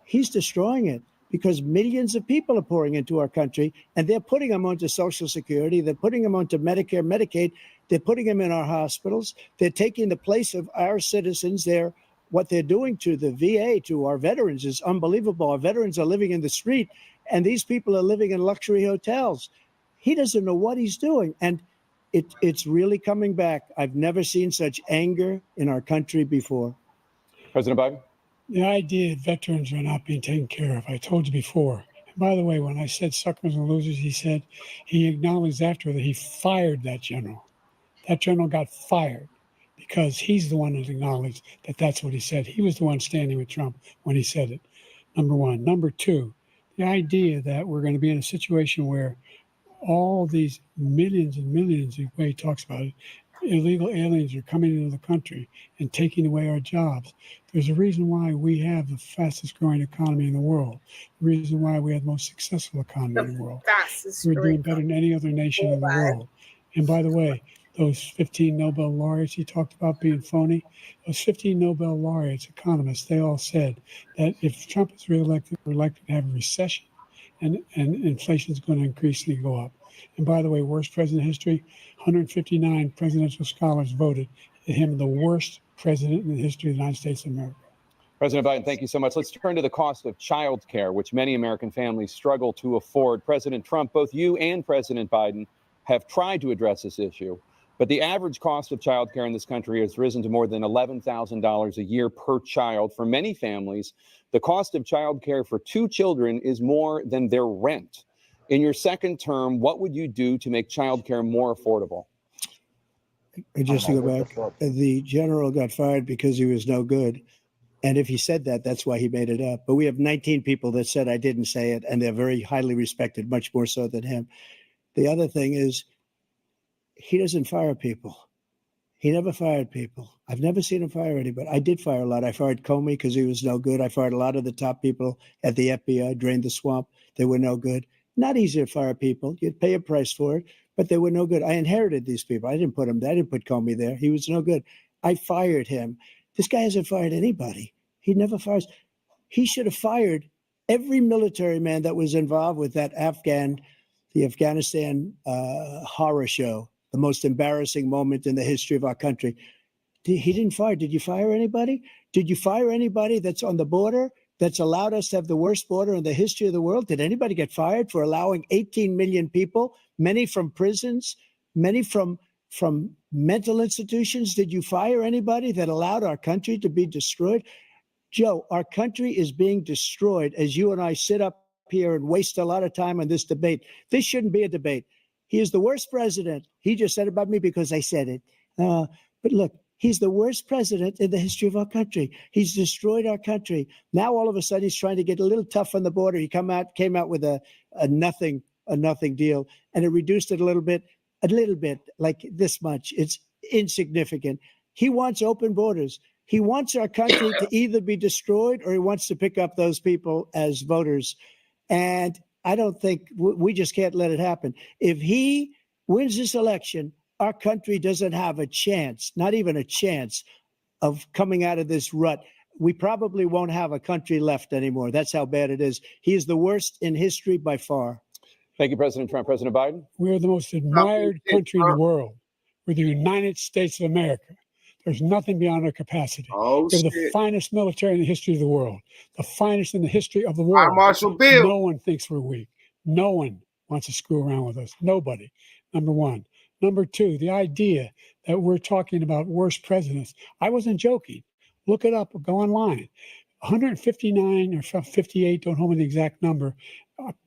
he's destroying it because millions of people are pouring into our country and they're putting them onto Social Security. They're putting them onto Medicare, Medicaid. They're putting them in our hospitals. They're taking the place of our citizens. What they're doing to the VA, to our veterans, is unbelievable. Our veterans are living in the street and these people are living in luxury hotels. He doesn't know what he's doing. And it's really coming back. I've never seen such anger in our country before. President Biden? The idea that veterans are not being taken care of, I told you before. And by the way, when I said suckers and losers, he acknowledged after that he fired that general. That general got fired because he's the one that acknowledged that that's what he said. He was the one standing with Trump when he said it, number one. Number two, the idea that we're going to be in a situation where all these millions and millions, the way he talks about it, illegal aliens are coming into the country and taking away our jobs. There's a reason why we have the fastest growing economy in the world. The reason why we have the most successful economy in the world. We're doing better than any other nation in the world. And by the way, those 15 Nobel laureates he talked about being phony, those 15 Nobel laureates, economists, they all said that if Trump is reelected, we're likely to have a recession and inflation is going to increasingly go up. And by the way, worst president in history, 159 presidential scholars voted him the worst president in the history of the United States of America. President Biden, thank you so much. Let's turn to the cost of child care, which many American families struggle to afford. President Trump, both you and President Biden have tried to address this issue, but the average cost of child care in this country has risen to more than $11,000 a year per child. For many families, the cost of child care for 2 children is more than their rent. In your second term, what would you do to make child care more affordable? Just to go back, the general got fired because he was no good. And if he said that, that's why he made it up. But we have 19 people that said I didn't say it, and they're very highly respected, much more so than him. The other thing is he doesn't fire people. He never fired people. I've never seen him fire anybody. I did fire a lot. I fired Comey because he was no good. I fired a lot of the top people at the FBI, drained the swamp. They were no good. Not easy to fire people. You'd pay a price for it, but they were no good. I inherited these people. I didn't put them there. I didn't put Comey there. He was no good. I fired him. This guy hasn't fired anybody. He never fires. He should have fired every military man that was involved with that the Afghanistan horror show, the most embarrassing moment in the history of our country. He didn't fire. Did you fire anybody? Did you fire anybody that's on the border that's allowed us to have the worst border in the history of the world? Did anybody get fired for allowing 18 million people, many from prisons, many from mental institutions? Did you fire anybody that allowed our country to be destroyed? Joe, our country is being destroyed as you and I sit up here and waste a lot of time on this debate. This shouldn't be a debate. He is the worst president. He just said about me because I said it. But look, he's the worst president in the history of our country. He's destroyed our country. Now, all of a sudden, he's trying to get a little tough on the border. He came out with a nothing deal, and it reduced it a little bit, like this much. It's insignificant. He wants open borders. He wants our country to either be destroyed or he wants to pick up those people as voters. And I don't think we just can't let it happen. If he wins this election, our country doesn't have a chance, not even a chance, of coming out of this rut. We probably won't have a country left anymore. That's how bad it is. He is the worst in history by far. Thank you, President Trump. President Biden? We're the most admired country in the world. We're the United States of America. There's nothing beyond our capacity. We're the finest military in the history of the world, the finest in the history of the world. Marshal Bill. No one thinks we're weak. No one wants to screw around with us. Nobody. Number one. Number two, the idea that we're talking about worst presidents. I wasn't joking. Look it up or go online. 159 or 58, don't hold me the exact number,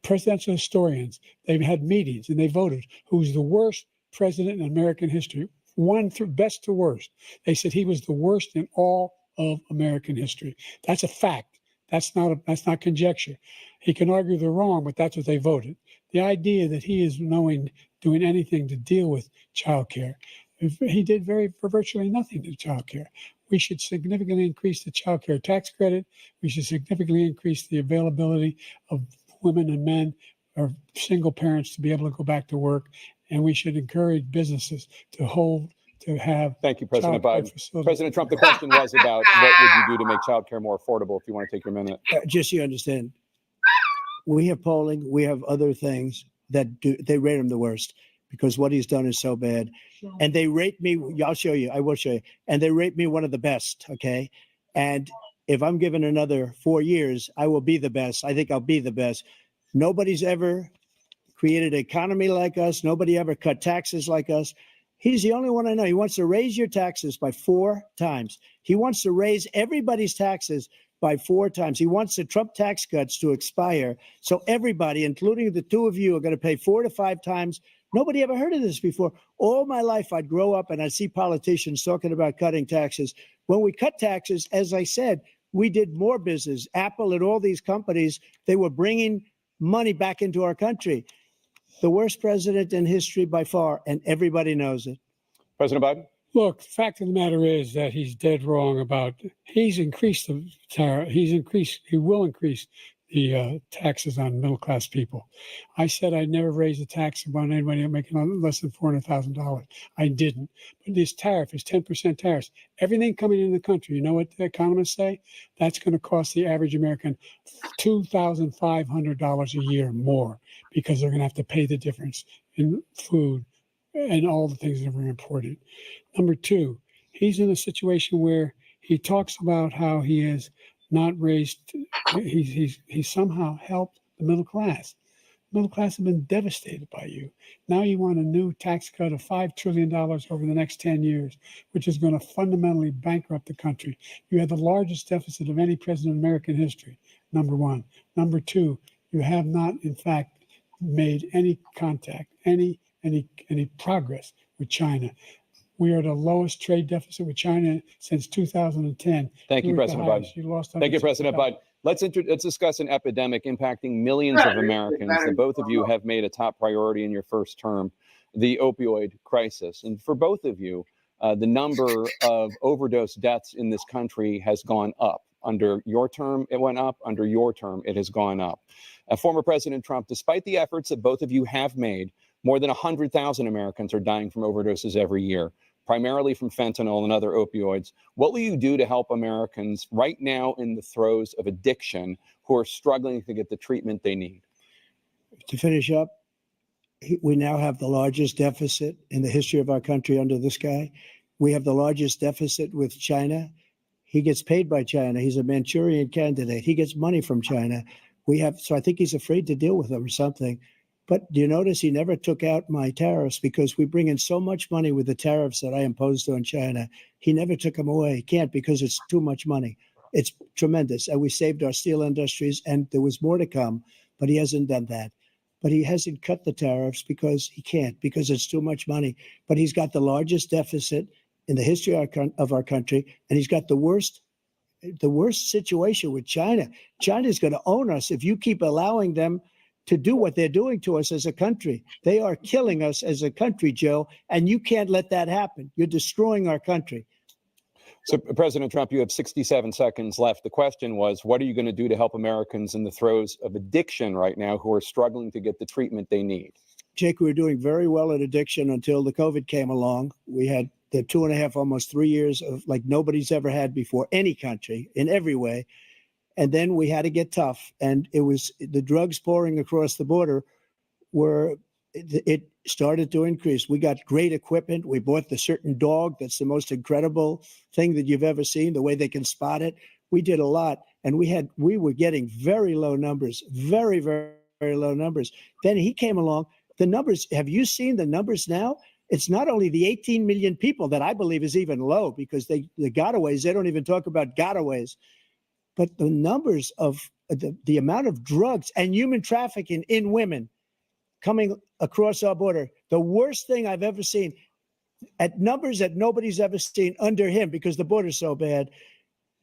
presidential historians, they've had meetings and they voted who's the worst president in American history. One through best to worst. They said he was the worst in all of American history. That's a fact. That's not conjecture. He can argue they're wrong, but that's what they voted. The idea that he is doing anything to deal with child care, he did virtually nothing to child care. We should significantly increase the child care tax credit. We should significantly increase the availability of women and men or single parents to be able to go back to work. And we should encourage businesses to have. Thank you, President Biden. President Trump, the question was about what would you do to make childcare more affordable, if you want to take your minute. Just so you understand, we have polling, we have other things that they rate him the worst because what he's done is so bad. And they rate me, I'll show you, I will show you. And they rate me one of the best, okay? And if I'm given another 4 years, I will be the best. I think I'll be the best. Nobody's ever created an economy like us. Nobody ever cut taxes like us. He's the only one I know. He wants to raise your taxes by 4 times. He wants to raise everybody's taxes by 4 times. He wants the Trump tax cuts to expire. So everybody, including the two of you, are going to pay 4 to 5 times. Nobody ever heard of this before. All my life, I'd grow up and I'd see politicians talking about cutting taxes. When we cut taxes, as I said, we did more business. Apple and all these companies, they were bringing money back into our country. The worst president in history by far, and everybody knows it. President Biden? Look, the fact of the matter is that he's dead wrong about, he's increased the tariff. He will increase the taxes on middle-class people. I said I'd never raise a tax on anybody making less than $400,000. I didn't. But this tariff is 10% tariffs. Everything coming in the country, you know what the economists say? That's going to cost the average American $2,500 a year more because they're going to have to pay the difference in food and all the things that are imported. Number two, he's in a situation where he talks about how he has not raised, he's somehow helped the middle class. Middle class have been devastated by you. Now you want a new tax cut of $5 trillion over the next 10 years, which is going to fundamentally bankrupt the country. You had the largest deficit of any president in American history, number one. Number two, you have not, in fact, made any contact, any progress with China. We are the lowest trade deficit with China since 2010. Thank you, President Biden. Thank you, President Biden. Let's discuss an epidemic impacting millions of Americans that both of you have made a top priority in your first term, the opioid crisis. And for both of you, the number of overdose deaths in this country has gone up. Under your term, it went up. Under your term, it has gone up. Former President Trump, despite the efforts that both of you have made, more than 100,000 Americans are dying from overdoses every year, primarily from fentanyl and other opioids. What will you do to help Americans right now in the throes of addiction who are struggling to get the treatment they need? To finish up, we now have the largest deficit in the history of our country under this guy. We have the largest deficit with China. He gets paid by China. He's a Manchurian candidate. He gets money from China. So I think he's afraid to deal with them or something. But do you notice he never took out my tariffs because we bring in so much money with the tariffs that I imposed on China. He never took them away. He can't because it's too much money. It's tremendous. And we saved our steel industries and there was more to come, but he hasn't done that. But he hasn't cut the tariffs because he can't, because it's too much money. But he's got the largest deficit in the history of our country, and he's got the worst situation with China. China's going to own us if you keep allowing them to do what they're doing to us as a country. They are killing us as a country, Joe, and you can't let that happen. You're destroying our country. So, President Trump, you have 67 seconds left. The question was, what are you going to do to help Americans in the throes of addiction right now who are struggling to get the treatment they need? Jake, we were doing very well at addiction until the COVID came along. We had the 2.5, almost 3 years of like nobody's ever had before, any country, in every way. And then we had to get tough. And it was the drugs pouring across the border it started to increase. We got great equipment. We bought the certain dog that's the most incredible thing that you've ever seen, the way they can spot it. We did a lot. And we were getting very low numbers, very, very, very low numbers. Then he came along. The numbers, have you seen the numbers now? It's not only the 18 million people that I believe is even low because the gotaways, they don't even talk about gotaways. But the numbers of the amount of drugs and human trafficking in women coming across our border, the worst thing I've ever seen, at numbers that nobody's ever seen under him because the border's so bad.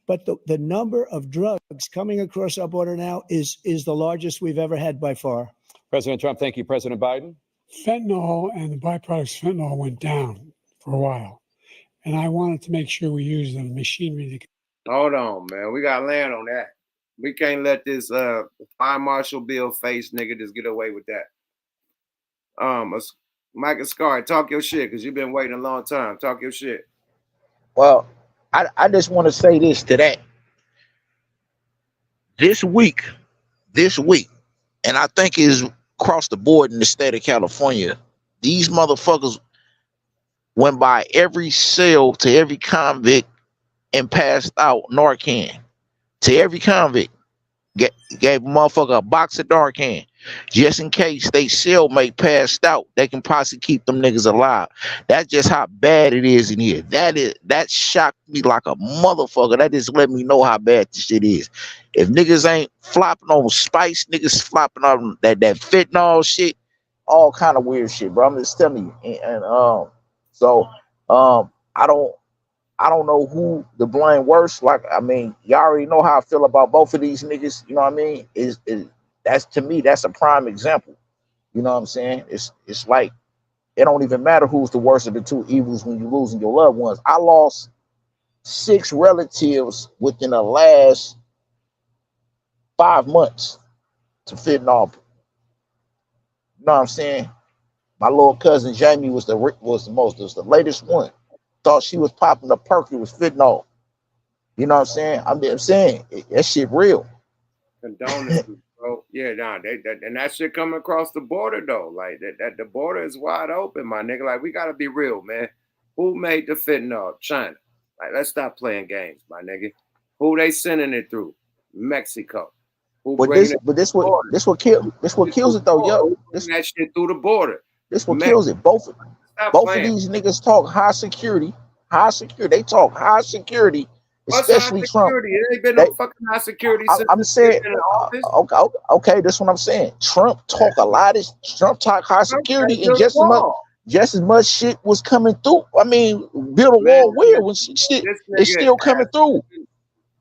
But the number of drugs coming across our border now is the largest we've ever had by far. President Trump, thank you. President Biden? Fentanyl and the byproducts of fentanyl went down for a while. And I wanted to make sure we use the machinery to... Hold on, man. We got to land on that. We can't let this fire marshal bill face nigga just get away with that. Mike Ascari, talk your shit because you've been waiting a long time. Talk your shit. Well, I just want to say this to that. This week, and I think is across the board in the state of California, these motherfuckers went by every cell to every convict and passed out Narcan to every convict. Gave a motherfucker a box of Narcan just in case they cellmate passed out. They can possibly keep them niggas alive. That's just how bad it is in here. That shocked me like a motherfucker. That just let me know how bad this shit is. If niggas ain't flopping on spice, niggas flopping on that fentanyl shit, all kind of weird shit, bro. I'm just telling you. I don't know who to blame worse. Like, I mean, y'all already know how I feel about both of these niggas. You know what I mean? That's, to me, that's a prime example. You know what I'm saying? It's like, it don't even matter who's the worst of the two evils when you're losing your loved ones. I lost 6 relatives within the last 5 months to fentanyl. You know what I'm saying? My little cousin Jamie was the latest one. Thought she was popping a perk, it was fentanyl. You know what I'm saying? I'm saying that shit real. Condolences, bro. Yeah, nah, and that shit coming across the border though. Like that the border is wide open, my nigga. Like, we gotta be real, man. Who made the fentanyl? China. Like, let's stop playing games, my nigga. Who they sending it through? Mexico. This what kills it though, yo. That shit through the border. This what kills it. Both of these niggas talk high security. They talk high security, especially Trump. It ain't been no fucking high security. I'm saying, okay, that's what I'm saying. Trump talk high security, and just as much shit was coming through. I mean, build a wall where when shit is still coming through.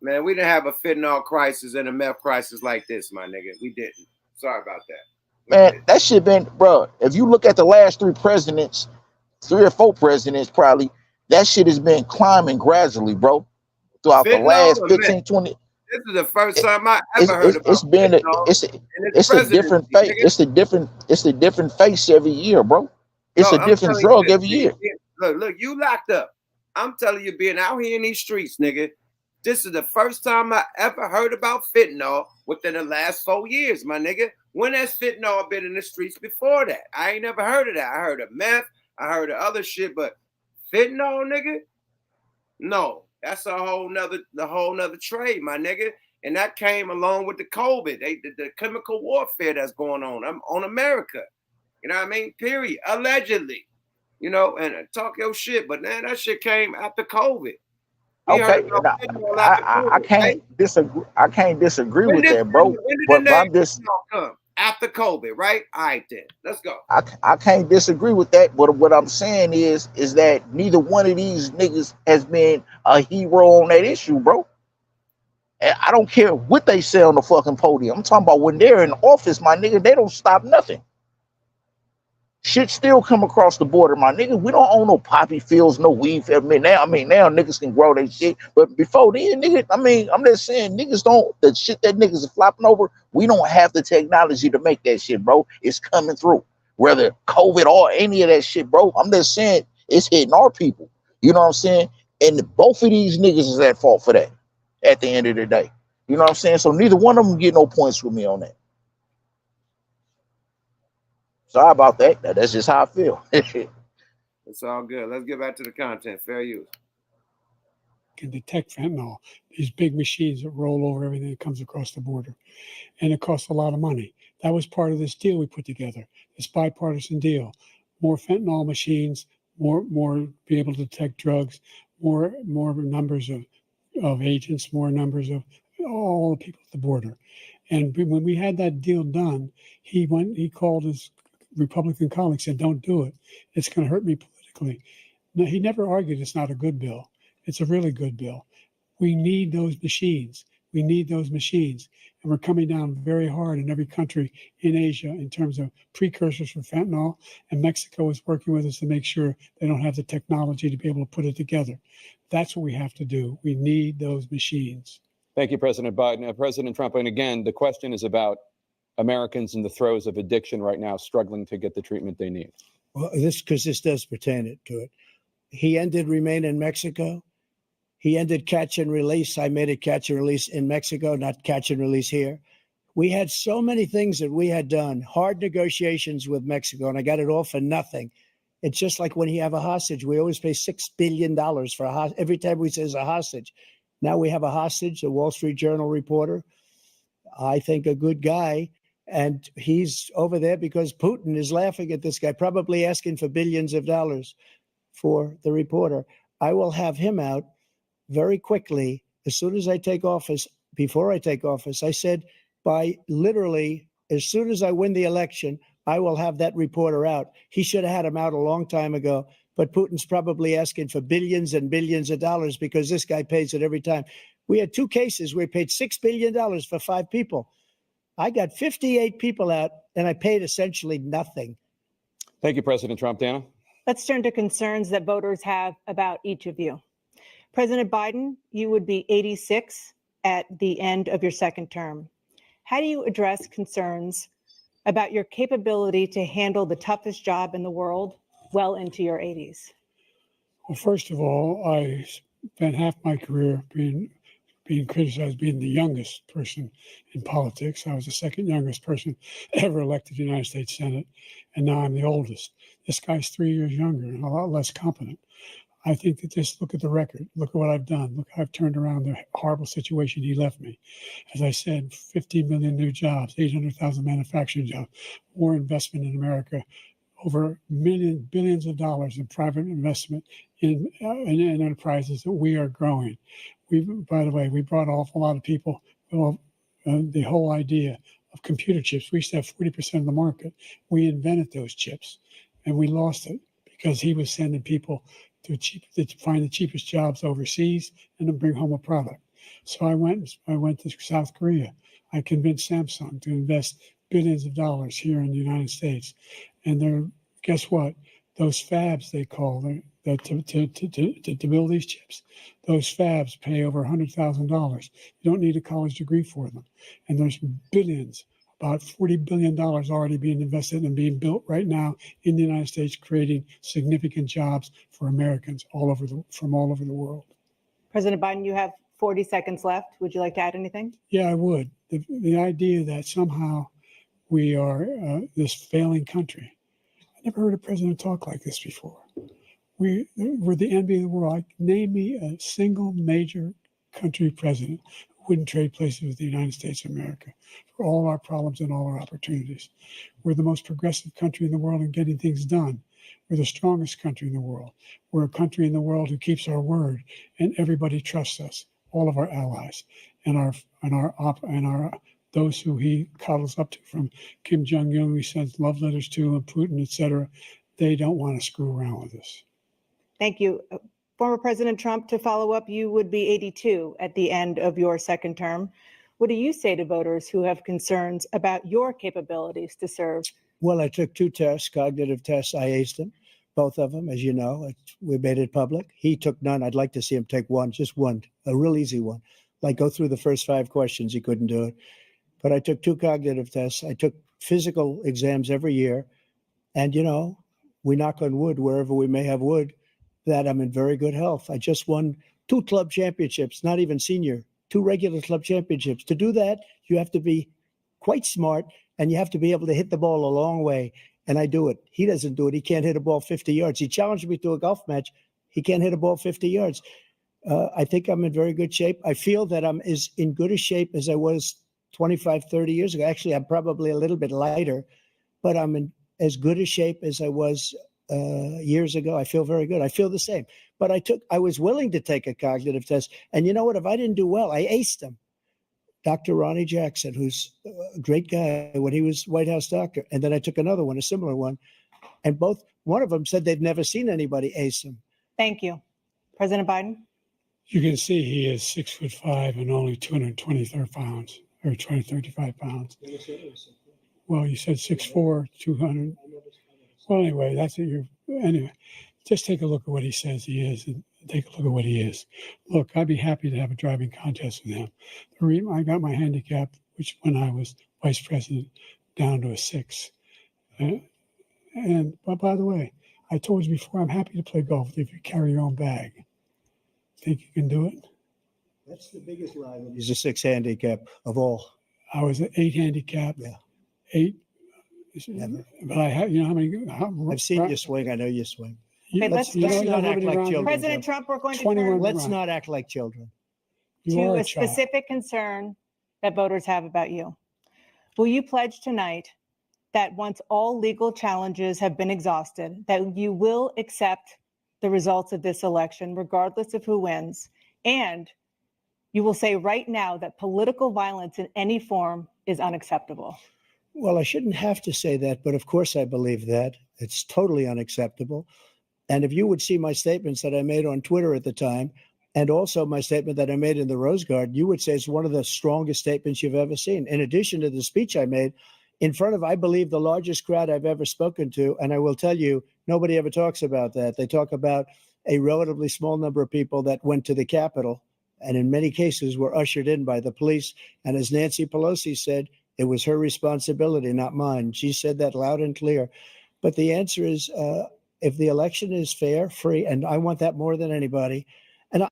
Man, we didn't have a fentanyl crisis and a meth crisis like this, my nigga. We didn't. Sorry about that. Man, that shit been, bro. If you look at the last 3 presidents, 3 or 4 presidents, probably, That shit has been climbing gradually, bro, throughout the Fentanyl last or meth? 15, 20. This is the first time I ever heard about It's been fentanyl in its it's a different presidency, face. nigga. It's a different face every year, bro. It's No, a I'm different telling you drug this. every year. Look, you locked up. I'm telling you, being out here in these streets, nigga, this is the first time I ever heard about fentanyl within the last 4 years, my nigga. When has fentanyl been in the streets before that? I ain't never heard of that. I heard of meth, I heard of other shit, but fentanyl, nigga? No, that's the whole nother trade, my nigga. And that came along with the COVID, the chemical warfare that's going on America. You know what I mean? Period. Allegedly. You know, and talk your shit, but man, that shit came after COVID. We heard Okay, about and fentanyl after I COVID, right? can't disagree. I can't disagree When with did, that, when, bro. when did the But name I'm just fentanyl come? After COVID, right? All right, then. Let's go. I can't disagree with that. But what I'm saying is that neither one of these niggas has been a hero on that issue, bro. And I don't care what they say on the fucking podium. I'm talking about when they're in office, my nigga, they don't stop nothing. Shit still come across the border, my nigga. We don't own no poppy fields, no weed. Now niggas can grow their shit. But before then, nigga, I'm just saying niggas don't, the shit that niggas are flopping over, we don't have the technology to make that shit, bro. It's coming through. Whether COVID or any of that shit, bro. I'm just saying it's hitting our people. You know what I'm saying? And both of these niggas is at fault for that at the end of the day. You know what I'm saying? So neither one of them get no points with me on that. Sorry about that. That's just how I feel. It's all good. Let's get back to the content. Fair use. Can detect fentanyl, these big machines that roll over everything that comes across the border. And it costs a lot of money. That was part of this deal we put together, this bipartisan deal. More fentanyl machines, more be able to detect drugs, more numbers of agents, more numbers of all the people at the border. And when we had that deal done, he called his Republican colleagues, said, don't do it. It's going to hurt me politically. No, he never argued it's not a good bill. It's a really good bill. We need those machines. We need those machines. And we're coming down very hard in every country in Asia in terms of precursors for fentanyl. And Mexico is working with us to make sure they don't have the technology to be able to put it together. That's what we have to do. We need those machines. Thank you, President Biden. President Trump, and again, the question is about Americans in the throes of addiction right now, struggling to get the treatment they need. Well, this does pertain to it. He ended Remain in Mexico. He ended catch and release. I made it catch and release in Mexico, not catch and release here. We had so many things that we had done, hard negotiations with Mexico, and I got it all for nothing. It's just like when you have a hostage, we always pay $6 billion for a hostage. Every time we say it's a hostage. Now we have a hostage, a Wall Street Journal reporter, I think a good guy, and he's over there because Putin is laughing at this guy, probably asking for billions of dollars for the reporter. I will have him out very quickly as soon as I take office. Before I take office, I said by literally as soon as I win the election, I will have that reporter out. He should have had him out a long time ago, but Putin's probably asking for billions and billions of dollars because this guy pays it every time. We had 2 cases where he paid $6 billion for 5 people. I got 58 people out, and I paid essentially nothing. Thank you, President Trump. Dana? Let's turn to concerns that voters have about each of you. President Biden, you would be 86 at the end of your second term. How do you address concerns about your capability to handle the toughest job in the world well into your 80s? Well, first of all, I spent half my career being criticized being the youngest person in politics. I was the second youngest person ever elected to the United States Senate, and now I'm the oldest. This guy's 3 years younger and a lot less competent. I think that just look at the record. Look at what I've done. Look how I've turned around the horrible situation he left me. As I said, 15 million new jobs, 800,000 manufacturing jobs, more investment in America, over billions of dollars in private investment in enterprises that we are growing. By the way, we brought an awful lot of people. Well, the whole idea of computer chips, we used to have 40% of the market. We invented those chips, and we lost it because he was sending people to find the cheapest jobs overseas and to bring home a product. So I went to South Korea. I convinced Samsung to invest billions of dollars here in the United States. And guess what? Those fabs, they call them, to build these chips. Those fabs pay over $100,000. You don't need a college degree for them. And there's billions, about $40 billion already being invested and being built right now in the United States, creating significant jobs for Americans from all over the world. President Biden, you have 40 seconds left. Would you like to add anything? Yeah, I would. The idea that somehow we are this failing country. I never heard a president talk like this before. We're the envy of the world. Name me a single major country president who wouldn't trade places with the United States of America for all our problems and all our opportunities. We're the most progressive country in the world in getting things done. We're the strongest country in the world. We're a country in the world who keeps our word, and everybody trusts us. All of our allies and those who he cuddles up to, from Kim Jong-un, who he sends love letters to, and Putin, etc. They don't want to screw around with us. Thank you. Former President Trump, to follow up, you would be 82 at the end of your second term. What do you say to voters who have concerns about your capabilities to serve? Well, I took 2 tests, cognitive tests. I aced them, both of them, as you know. We made it public. He took none. I'd like to see him take one, just one, a real easy one. Like go through the first 5 questions. He couldn't do it. But I took 2 cognitive tests. I took physical exams every year. And, we knock on wood wherever we may have wood, that I'm in very good health. I just won 2 club championships, not even senior, 2 regular club championships. To do that, you have to be quite smart, and you have to be able to hit the ball a long way. And I do it. He doesn't do it. He can't hit a ball 50 yards. He challenged me to a golf match. He can't hit a ball 50 yards. I think I'm in very good shape. I feel that I'm as in good a shape as I was 25, 30 years ago. Actually, I'm probably a little bit lighter, but I'm in as good a shape as I was years ago. I feel very good. I feel the same. But I was willing to take a cognitive test. And you know what? If I didn't do well, I aced him. Dr. Ronnie Jackson, who's a great guy when he was White House doctor. And then I took another one, a similar one. And one of them said they've never seen anybody ace him. Thank you. President Biden? You can see he is 6'5" and only 223 pounds, or 235 pounds. Well, you said 6'4", 200. Well, anyway, anyway, just take a look at what he says he is, and take a look at what he is. Look, I'd be happy to have a driving contest with him. I got my handicap, which when I was vice president, down to a 6. But by the way, I told you before, I'm happy to play golf if you carry your own bag. Think you can do it? That's the biggest lie. He's a 6 handicap of all. I was an 8 handicap. Yeah. 8. Never. But I have, I've seen you swing. I know you swing. Okay, let's not act like children. President Trump, we're going to 21 turn Let's not act like children. to a specific concern that voters have about you. Will you pledge tonight that once all legal challenges have been exhausted, that you will accept the results of this election, regardless of who wins, and you will say right now that political violence in any form is unacceptable? Well, I shouldn't have to say that, but of course I believe that. It's totally unacceptable. And if you would see my statements that I made on Twitter at the time, and also my statement that I made in the Rose Garden, you would say it's one of the strongest statements you've ever seen. In addition to the speech I made in front of, I believe, the largest crowd I've ever spoken to. And I will tell you, nobody ever talks about that. They talk about a relatively small number of people that went to the Capitol, and in many cases were ushered in by the police. And as Nancy Pelosi said, it was her responsibility, not mine. She said that loud and clear. But the answer is, if the election is fair, free, and I want that more than anybody. And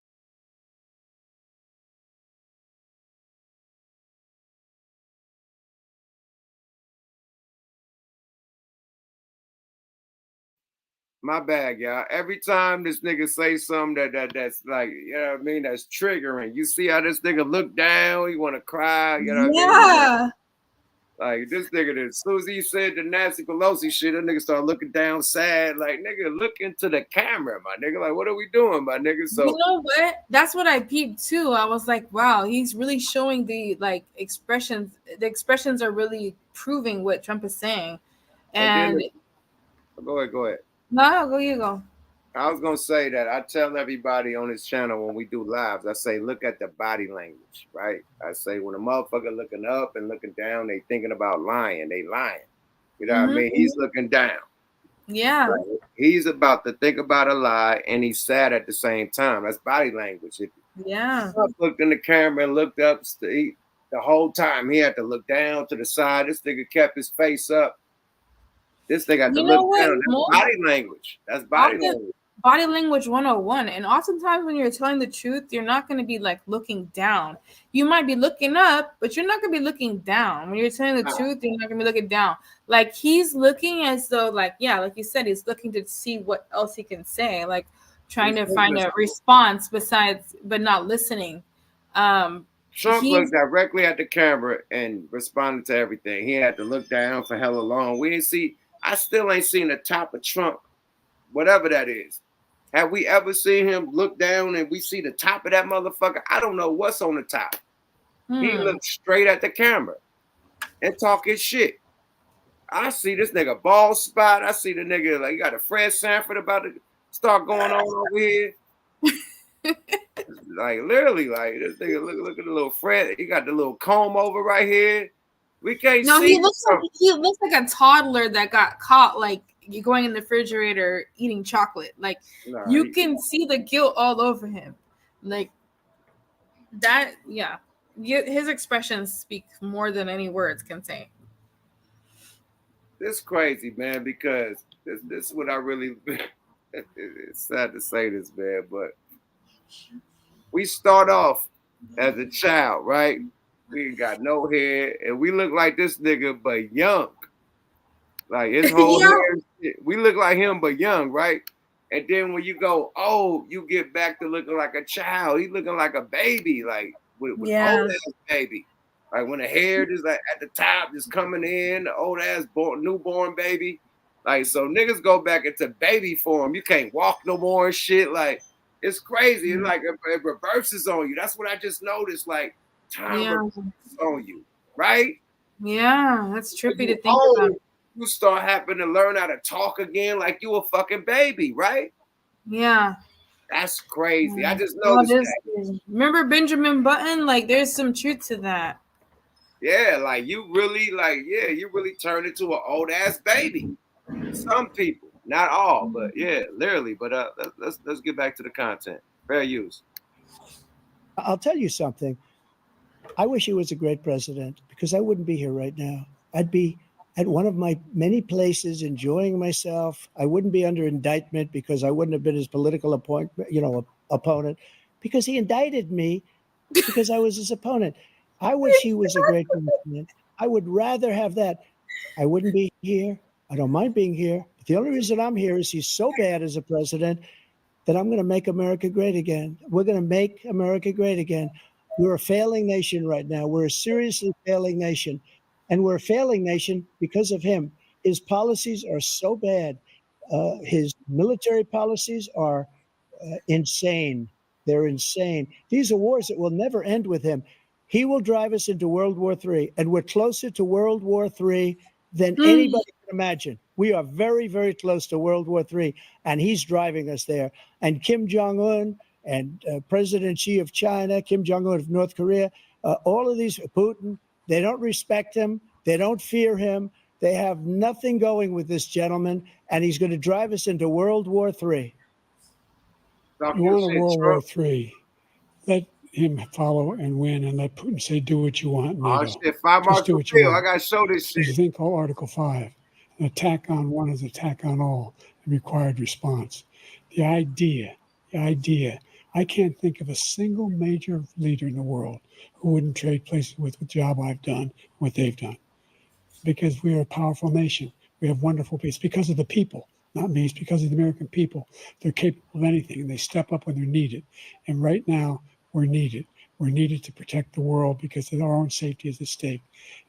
my bad, y'all. Every time this nigga say something that's like, you know what I mean, that's triggering. You see how this nigga look down, he want to cry, you know what I mean? Like this nigga, as soon as he said the Nancy Pelosi shit, that nigga started looking down sad. Like, nigga, look into the camera, my nigga. Like, what are we doing, my nigga? So you know what? That's what I peeped too. I was like, wow, he's really showing the expressions. The expressions are really proving what Trump is saying. And go ahead. No, you go. I was gonna say that I tell everybody on this channel when we do lives, I say, look at the body language, right? I say when a motherfucker looking up and looking down, they thinking about lying. They lying. You know what I mean? He's looking down. Yeah. Right? He's about to think about a lie, and he's sad at the same time. That's body language. Yeah. Trump looked in the camera and looked up. The whole time he had to look down to the side. This nigga kept his face up. This nigga had to look down. That's body language. That's body language. Body language 101. And oftentimes when you're telling the truth, you're not going to be like looking down. You might be looking up, but you're not going to be looking down. When you're telling the truth, you're not going to be looking down. Like he's looking as though, like, yeah, like you said, he's looking to see what else he can say, like trying to find a response besides, but not listening. Trump looked directly at the camera and responded to everything. He had to look down for hella long. I still ain't seen the top of Trump, whatever that is. Have we ever seen him look down and we see the top of that motherfucker? I don't know what's on the top. He looked straight at the camera and talk his shit. I see this nigga bald spot. I see the nigga like you got a Fred Sanford about to start going on over here. Like literally, like this nigga look at the little Fred. He got the little comb over right here. We can't see. He looks like a toddler that got caught like you're going in the refrigerator eating chocolate. Like you can see the guilt all over him. Like that, yeah. His expressions speak more than any words can say. This crazy, man, because this is what I really it's sad to say this, man, but we start off as a child, right? We ain't got no hair, and we look like this nigga, but young. Like his whole hair, we look like him, but young, right? And then when you go, you get back to looking like a child. He looking like a baby, like with old ass baby. Like when the hair is like at the top, just coming in, the old ass newborn baby. Like so, niggas go back into baby form. You can't walk no more and shit. Like it's crazy. It's like it reverses on you. That's what I just noticed. Like time reverses on you, right? Yeah, that's trippy to think about. You start having to learn how to talk again like you a fucking baby, right? Yeah. That's crazy. I just noticed that. Remember Benjamin Button? Like there's some truth to that. Yeah, like you really turn into an old ass baby. Some people, not all, but yeah, literally. But let's get back to the content. Fair use. I'll tell you something. I wish he was a great president because I wouldn't be here right now. I'd be at one of my many places enjoying myself. I wouldn't be under indictment because I wouldn't have been his political opponent because he indicted me because I was his opponent. I wish he was a great president. I would rather have that. I wouldn't be here. I don't mind being here. But the only reason I'm here is he's so bad as a president that I'm going to make America great again. We're going to make America great again. We're a failing nation right now. We're a seriously failing nation. And we're a failing nation because of him. His policies are so bad. His military policies are insane. They're insane. These are wars that will never end with him. He will drive us into World War III, and we're closer to World War III than anybody can imagine. We are very, very close to World War III, and he's driving us there. And Kim Jong-un and President Xi of China, Kim Jong-un of North Korea, all of these, Putin, they don't respect him. They don't fear him. They have nothing going with this gentleman, and he's going to drive us into World War III. You want a World War III. Let him follow and win, and let Putin say, do what you want. Oh, shit, 5 marks for Phil. I got to show this shit. There's a thing called Article 5. An attack on one is an attack on all, a required response. The idea, I can't think of a single major leader in the world who wouldn't trade places with the job I've done, what they've done. Because we are a powerful nation. We have wonderful people. It's because of the people, not me. It's because of the American people. They're capable of anything, and they step up when they're needed. And right now, we're needed. We're needed to protect the world because our own safety is at stake.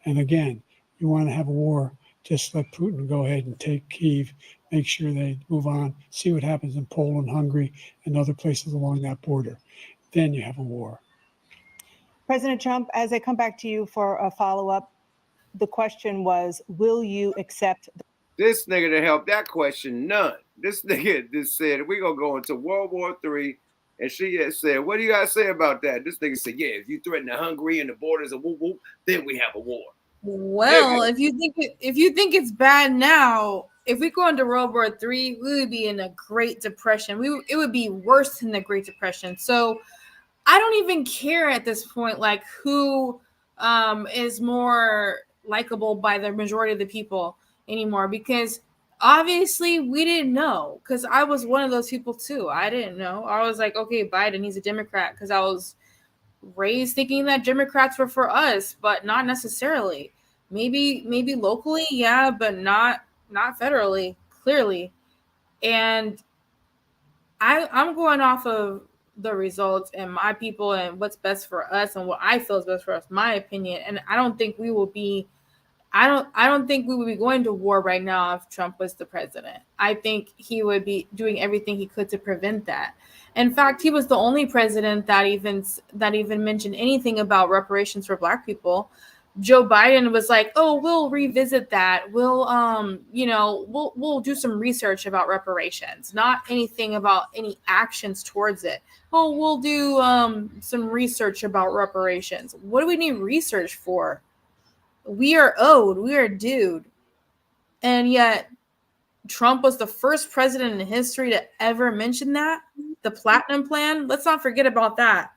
And again, you want to have a war, just let Putin go ahead and take Kyiv, make sure they move on, see what happens in Poland, Hungary, and other places along that border. Then you have a war. President Trump, as I come back to you for a follow-up, the question was, will you accept? This nigga to help that question, none. This nigga just said, we're going to go into World War III. And she had said, what do you got to say about that? This nigga said, yeah, if you threaten the Hungary and the borders of whoop whoop, then we have a war. Well, if you think it's bad now, if we go into World War III, we would be in a Great Depression. It would be worse than the Great Depression. So I don't even care at this point, like who is more likable by the majority of the people anymore, because obviously we didn't know, because I was one of those people too. I didn't know. I was like, okay, Biden, he's a Democrat, because I was raised thinking that Democrats were for us, but not necessarily. Maybe locally, yeah, but not federally, clearly. And I'm going off of the results and my people and what's best for us and what I feel is best for us, my opinion. And I don't think we will be going to war right now if Trump was the president. I think he would be doing everything he could to prevent that. In fact, he was the only president that even mentioned anything about reparations for Black people. Joe Biden was like, "Oh, we'll revisit that. We'll we'll do some research about reparations." Not anything about any actions towards it. "Oh, we'll do some research about reparations." What do we need research for? We are owed. We are due. And yet Trump was the first president in history to ever mention that. The Platinum Plan. Let's not forget about that.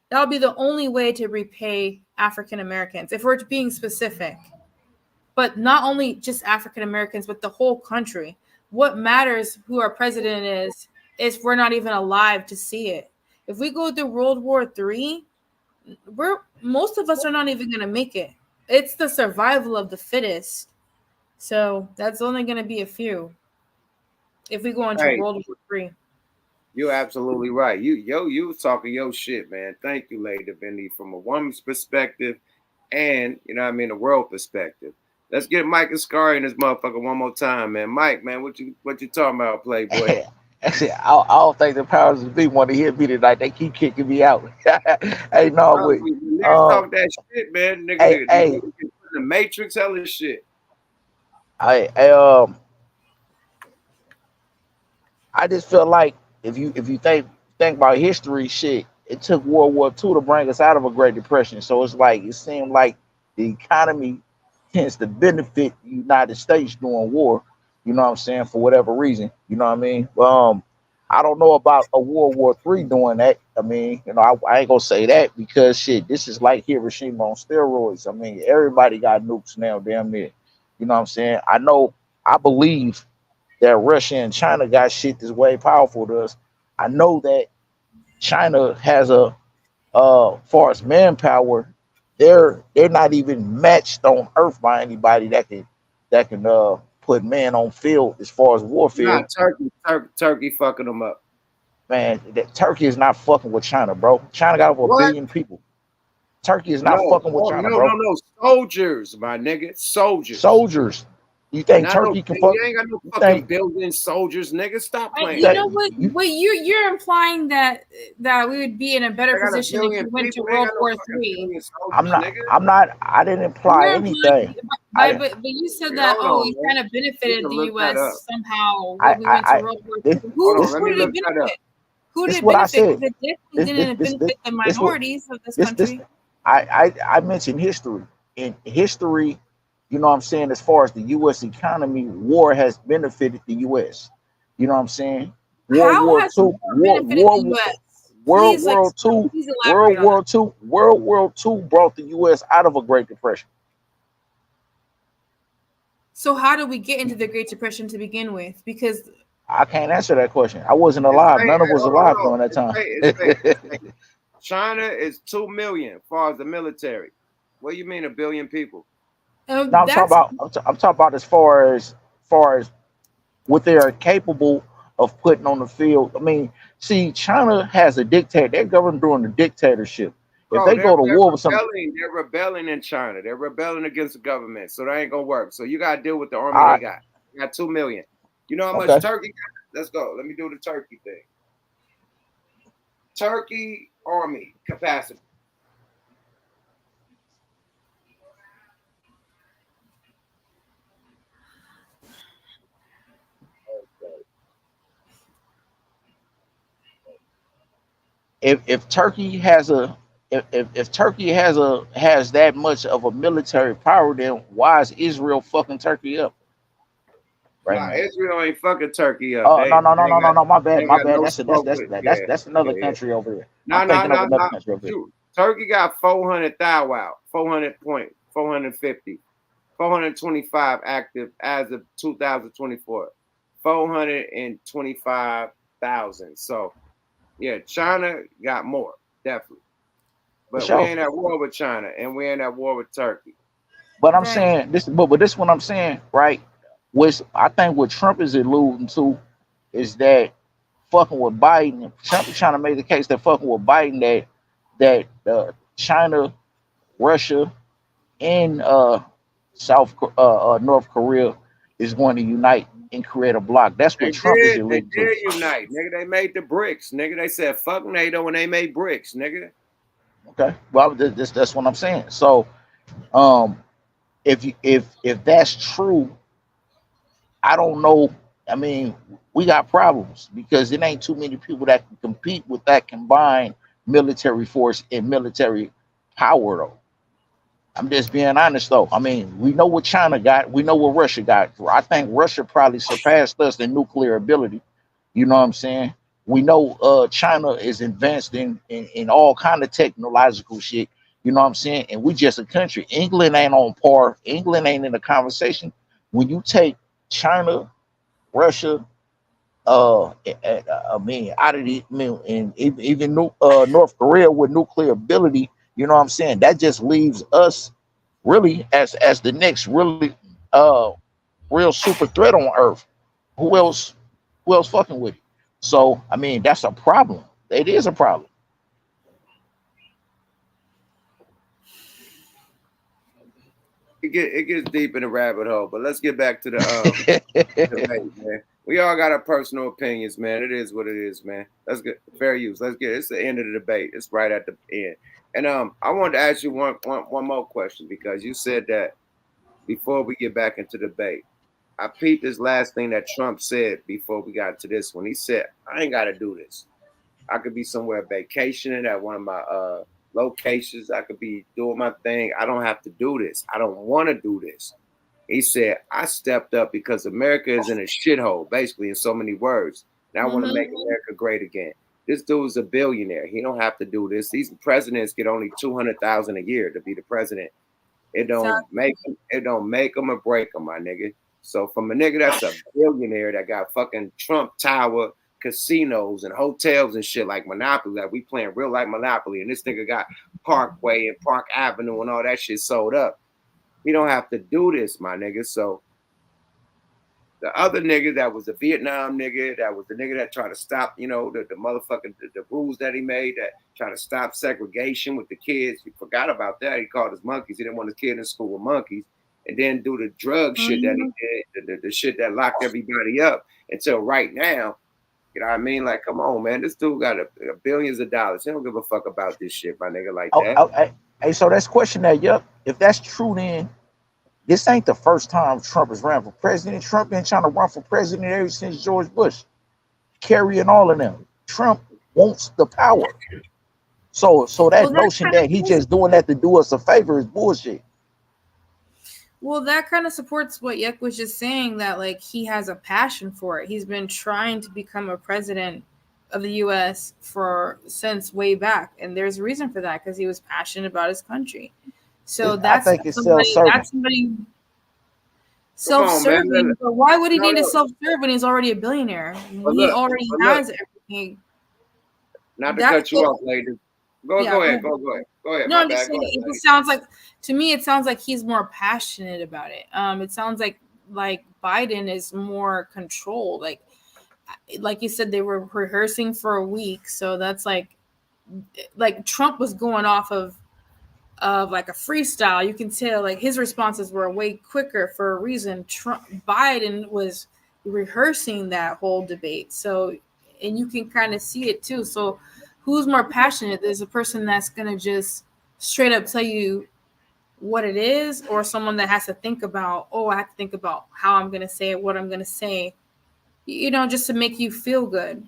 That would be the only way to repay African Americans, if we're being specific. But not only just African Americans, but the whole country. What matters who our president is if we're not even alive to see it. If we go through World War III, most of us are not even going to make it. It's the survival of the fittest. So that's only going to be a few. If we go into World War III. You're absolutely right. You was talking your shit, man. Thank you, Lady Divinity, from a woman's perspective and, you know what I mean, a world perspective. Let's get Mike Ascari in this motherfucker one more time, man. Mike, man, what you talking about, Playboy? Actually, I don't think the powers of be want to hear me tonight. They keep kicking me out. Hey, no, Bro, niggas talk that shit, man. Niggas the Matrix, hell of shit. I just feel like if you think about history, shit, it took World War II to bring us out of a Great Depression. So it's like it seemed like the economy tends to benefit the United States during war. You know what I'm saying? For whatever reason, you know what I mean? I don't know about a World War III doing that. I mean, you know, I ain't gonna say that because shit, this is like Hiroshima on steroids. I mean, everybody got nukes now, damn near. You know what I'm saying? I believe that Russia and China got shit that's way powerful to us. I know that China has far as manpower, they're not even matched on Earth by anybody that can put man on field as far as warfare. Nah, Turkey fucking them up. Man, Turkey is not fucking with China, bro. China got over a billion people. Turkey is not fucking with China, bro. No, soldiers, my nigga, soldiers. Soldiers. You think Turkey can fuck? You ain't got no fucking billion soldiers, nigga. Stop playing. You know what? You're implying that we would be in a better position if we went to World War III. I'm not. I didn't imply anything. But you said that we kind of benefited the U.S. somehow when we went to World War II. Who did it benefit? Who did it benefit? Because it definitely didn't benefit the minorities of this country. I mentioned history. In history, you know what I'm saying, as far as the U.S. economy, war has benefited the U.S. You know what I'm saying? World War II brought the U.S. out of a Great Depression. So how did we get into the Great Depression to begin with? Because I can't answer that question. I wasn't alive. None of us alive during that time. China is 2 million as far as the military. What do you mean 1 billion people? No, I'm talking about as far as what they are capable of putting on the field. I mean, see, China has a dictator. They're governed during the dictatorship. If they go to war with something, they're rebelling in China. They're rebelling against the government, so that ain't gonna work. So you gotta deal with the army they got. They got 2 million. You know how much Turkey got? Let's go. Let me do the Turkey thing. Turkey army capacity. If Turkey has that much of a military power, then why is Israel fucking Turkey up? right now. Israel ain't fucking Turkey up. Oh no, my they bad, my bad. no That's another country over here. No, I'm thinking of another country over here. Turkey got 400 thou out, 450, 425 active as of 2024, 425,000. So yeah, China got more, definitely. But sure. We ain't at war with China, and we ain't at war with Turkey. But I'm saying this, but this what I'm saying, right? Which I think what Trump is alluding to is that fucking with Biden, Trump is trying to make the case that fucking with Biden that China, Russia, and North Korea is going to unite and create a bloc. That's what Trump is alluding to. They did unite, nigga. They made the BRICS, nigga. They said fuck NATO and they made BRICS, nigga. Okay, well that's what I'm saying. So, if that's true, I don't know. I mean, we got problems because it ain't too many people that can compete with that combined military force and military power, though. I'm just being honest, though. I mean, we know what China got. We know what Russia got. I think Russia probably surpassed us in nuclear ability. You know what I'm saying? We know China is advanced in all kind of technological shit. You know what I'm saying? And we just a country. England ain't on par. England ain't in the conversation. When you take China, Russia, I mean, out of the, I mean, and even North Korea with nuclear ability, you know what I'm saying? That just leaves us really as the next really real super threat on Earth. Who else fucking with it? So I mean, that's a problem. It is a problem. It gets deep in the rabbit hole, but let's get back to the debate, man. We all got our personal opinions, man. It is what it is, man. Let's get fair use. It's the end of the debate. It's right at the end. And I wanted to ask you one more question, because you said that before we get back into debate. I peeped this last thing that Trump said before we got to this one. He said, I ain't got to do this. I could be somewhere vacationing at one of my locations. I could be doing my thing. I don't have to do this. I don't want to do this. He said, I stepped up because America is in a shithole, basically, in so many words. And I want to make America great again. This dude's a billionaire. He don't have to do this. These presidents get only $200,000 a year to be the president. It don't make them or break them, my nigga. So from a nigga that's a billionaire that got fucking Trump Tower casinos and hotels and shit like Monopoly, like we playing real life Monopoly, and this nigga got Parkway and Park Avenue and all that shit sold up. We don't have to do this, my nigga. So the other nigga that was the Vietnam nigga, that was the nigga that tried to stop, the motherfucking the rules that he made that try to stop segregation with the kids. He forgot about that. He called us monkeys. He didn't want his kid in school with monkeys. And then do the drug shit that he did, the shit that locked everybody up until right now. You know what I mean? Like, come on, man. This dude got billions of dollars. He don't give a fuck about this shit, my nigga, like that. Hey, so that's question that, yup. If that's true, then this ain't the first time Trump has ran for president. Trump been trying to run for president ever since George Bush. Kerry and all of them. Trump wants the power. So that notion that he just doing that to do us a favor is bullshit. Well, that kind of supports what Yek was just saying, that like he has a passion for it. He's been trying to become a president of the U.S. since way back, and there's a reason for that, because he was passionate about his country. So that's somebody self-serving. But why would he need to self-serve when he's already a billionaire? He already has everything. Not to cut you off, lady. Go ahead. No, I'm just saying, it sounds like, to me, it sounds like he's more passionate about it. It sounds like Biden is more controlled. Like you said, they were rehearsing for a week, so that's like Trump was going off of like a freestyle. You can tell like his responses were way quicker for a reason. Biden was rehearsing that whole debate, so, and you can kind of see it too. So who's more passionate? There's a person that's going to just straight up tell you what it is, or someone that has to think about, I have to think about how I'm going to say it, what I'm going to say, just to make you feel good.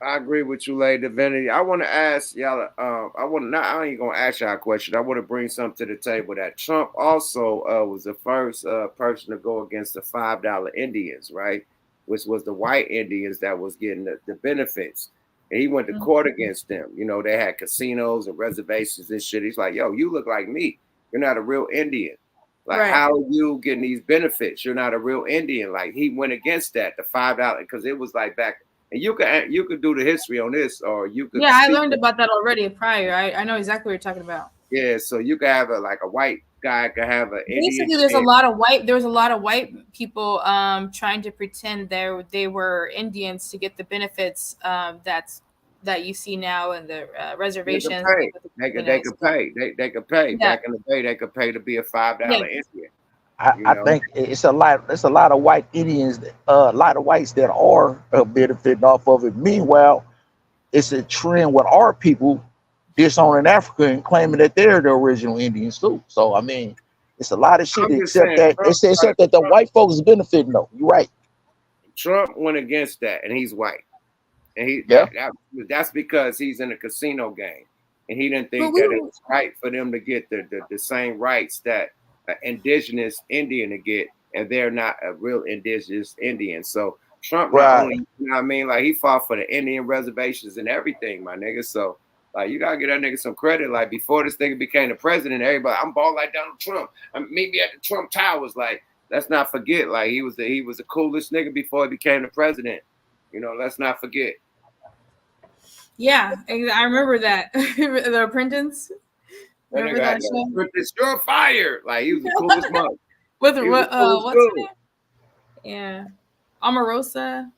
I agree with you, Lady Divinity. I want to ask y'all. I ain't gonna ask y'all a question. I want to bring something to the table. That Trump also was the first person to go against the $5 Indians, right? Which was the white Indians that was getting the benefits, and he went to court against them. You know, they had casinos and reservations and shit. He's like, "Yo, you look like me. You're not a real Indian. Like, Right. how are you getting these benefits? You're not a real Indian." Like, he went against that, the $5, because it was like back. And you could do the history on this, or you could. Yeah, I learned about that already prior. I know exactly what you're talking about. Yeah, so you could have a white guy could have an Indian. Basically, there was a lot of white people trying to pretend they were Indians to get the benefits that you see now in the reservations. They could pay. They could pay. Yeah. Back in the day, they could pay to be a $5 Indian. I think it's a lot of white Indians, a lot of whites that are benefiting off of it. Meanwhile, it's a trend with our people disowning Africa and claiming that they're the original Indians too. So I mean, it's a lot of shit except that the white folks is benefiting though. You're right. Trump went against that, and he's white, and that's because he's in a casino game, and he didn't think that it was right for them to get the same rights that indigenous Indian to get, and they're not a real indigenous Indian. So Trump, not only, you know what I mean, like he fought for the Indian reservations and everything, my nigga. So like you gotta give that nigga some credit. Like before this nigga became the president, everybody, I'm bald like Donald Trump. Meet me at the Trump Towers. Like, let's not forget, like he was the coolest nigga before he became the president. You know, let's not forget. Yeah, I remember that. The Apprentice. Remember that show? You're fired. Like he was the coolest mother. What's her name? Yeah, Omarosa.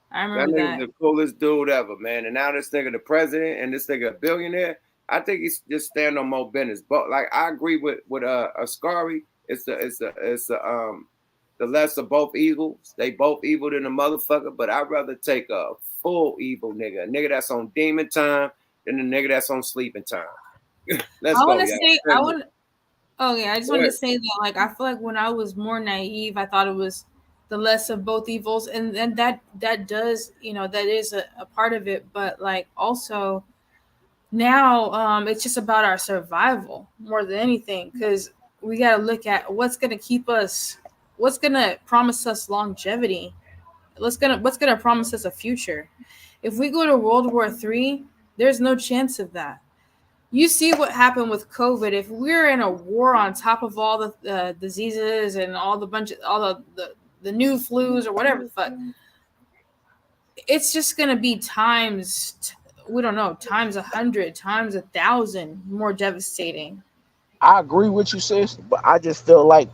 I remember that. The coolest dude ever, man. And now this nigga the president, and this nigga a billionaire. I think he's just stand on more business. But like I agree with Ascari. It's the less of both evils. They both evil than a motherfucker. But I'd rather take a full evil nigga, a nigga that's on demon time, than a nigga that's on sleeping time. I just want to say that, like, I feel like when I was more naive, I thought it was the less of both evils, and that does, you know, that is a part of it, but like also now it's just about our survival more than anything, because we got to look at what's going to keep us, what's going to promise us longevity, what's going to promise us a future. If we go to World War III, there's no chance of that. You see what happened with COVID. If we're in a war on top of all the diseases and all the new flus or whatever the fuck, it's just gonna be times 100, times 1,000 more devastating. I agree with you, sis, but I just feel like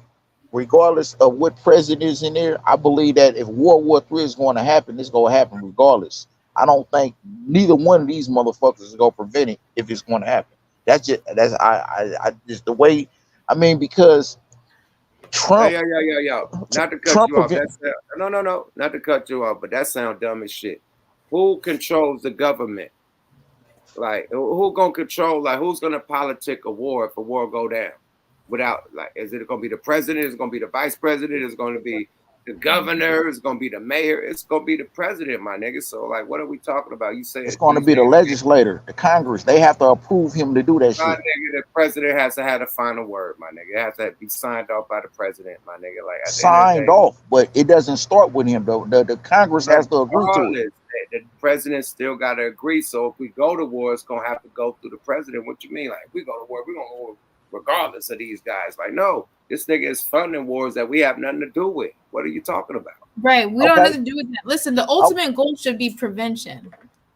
regardless of what president is in there, I believe that if World War III is going to happen, it's going to happen regardless. I don't think neither one of these motherfuckers is gonna prevent it if it's gonna happen. That's just just the way. I mean, because Trump. Yeah. Not to cut you off. No. Not to cut you off, but that sounds dumb as shit. Who controls the government? Like, who gonna control? Like, who's gonna politic a war if a war go down? Without, like, is it gonna be the president? Is it gonna be the vice president? Is it gonna be the governor? Is gonna be the mayor? It's gonna be the president, my nigga. So like, what are we talking about? You say it's gonna be the legislator, the Congress. They have to approve him to do that shit. Nigga, the president has to have the final word, my nigga. It has to be signed off by the president, my nigga. Like signed off, but it doesn't start with him though. The Congress has to agree to it. The president still got to agree. So if we go to war, it's gonna have to go through the president. What you mean? Like, if we go to war, we're gonna go to war regardless of these guys. Like, no, this nigga is funding wars that we have nothing to do with. What are you talking about? Right. We don't have nothing to do with that. Listen, the ultimate goal should be prevention.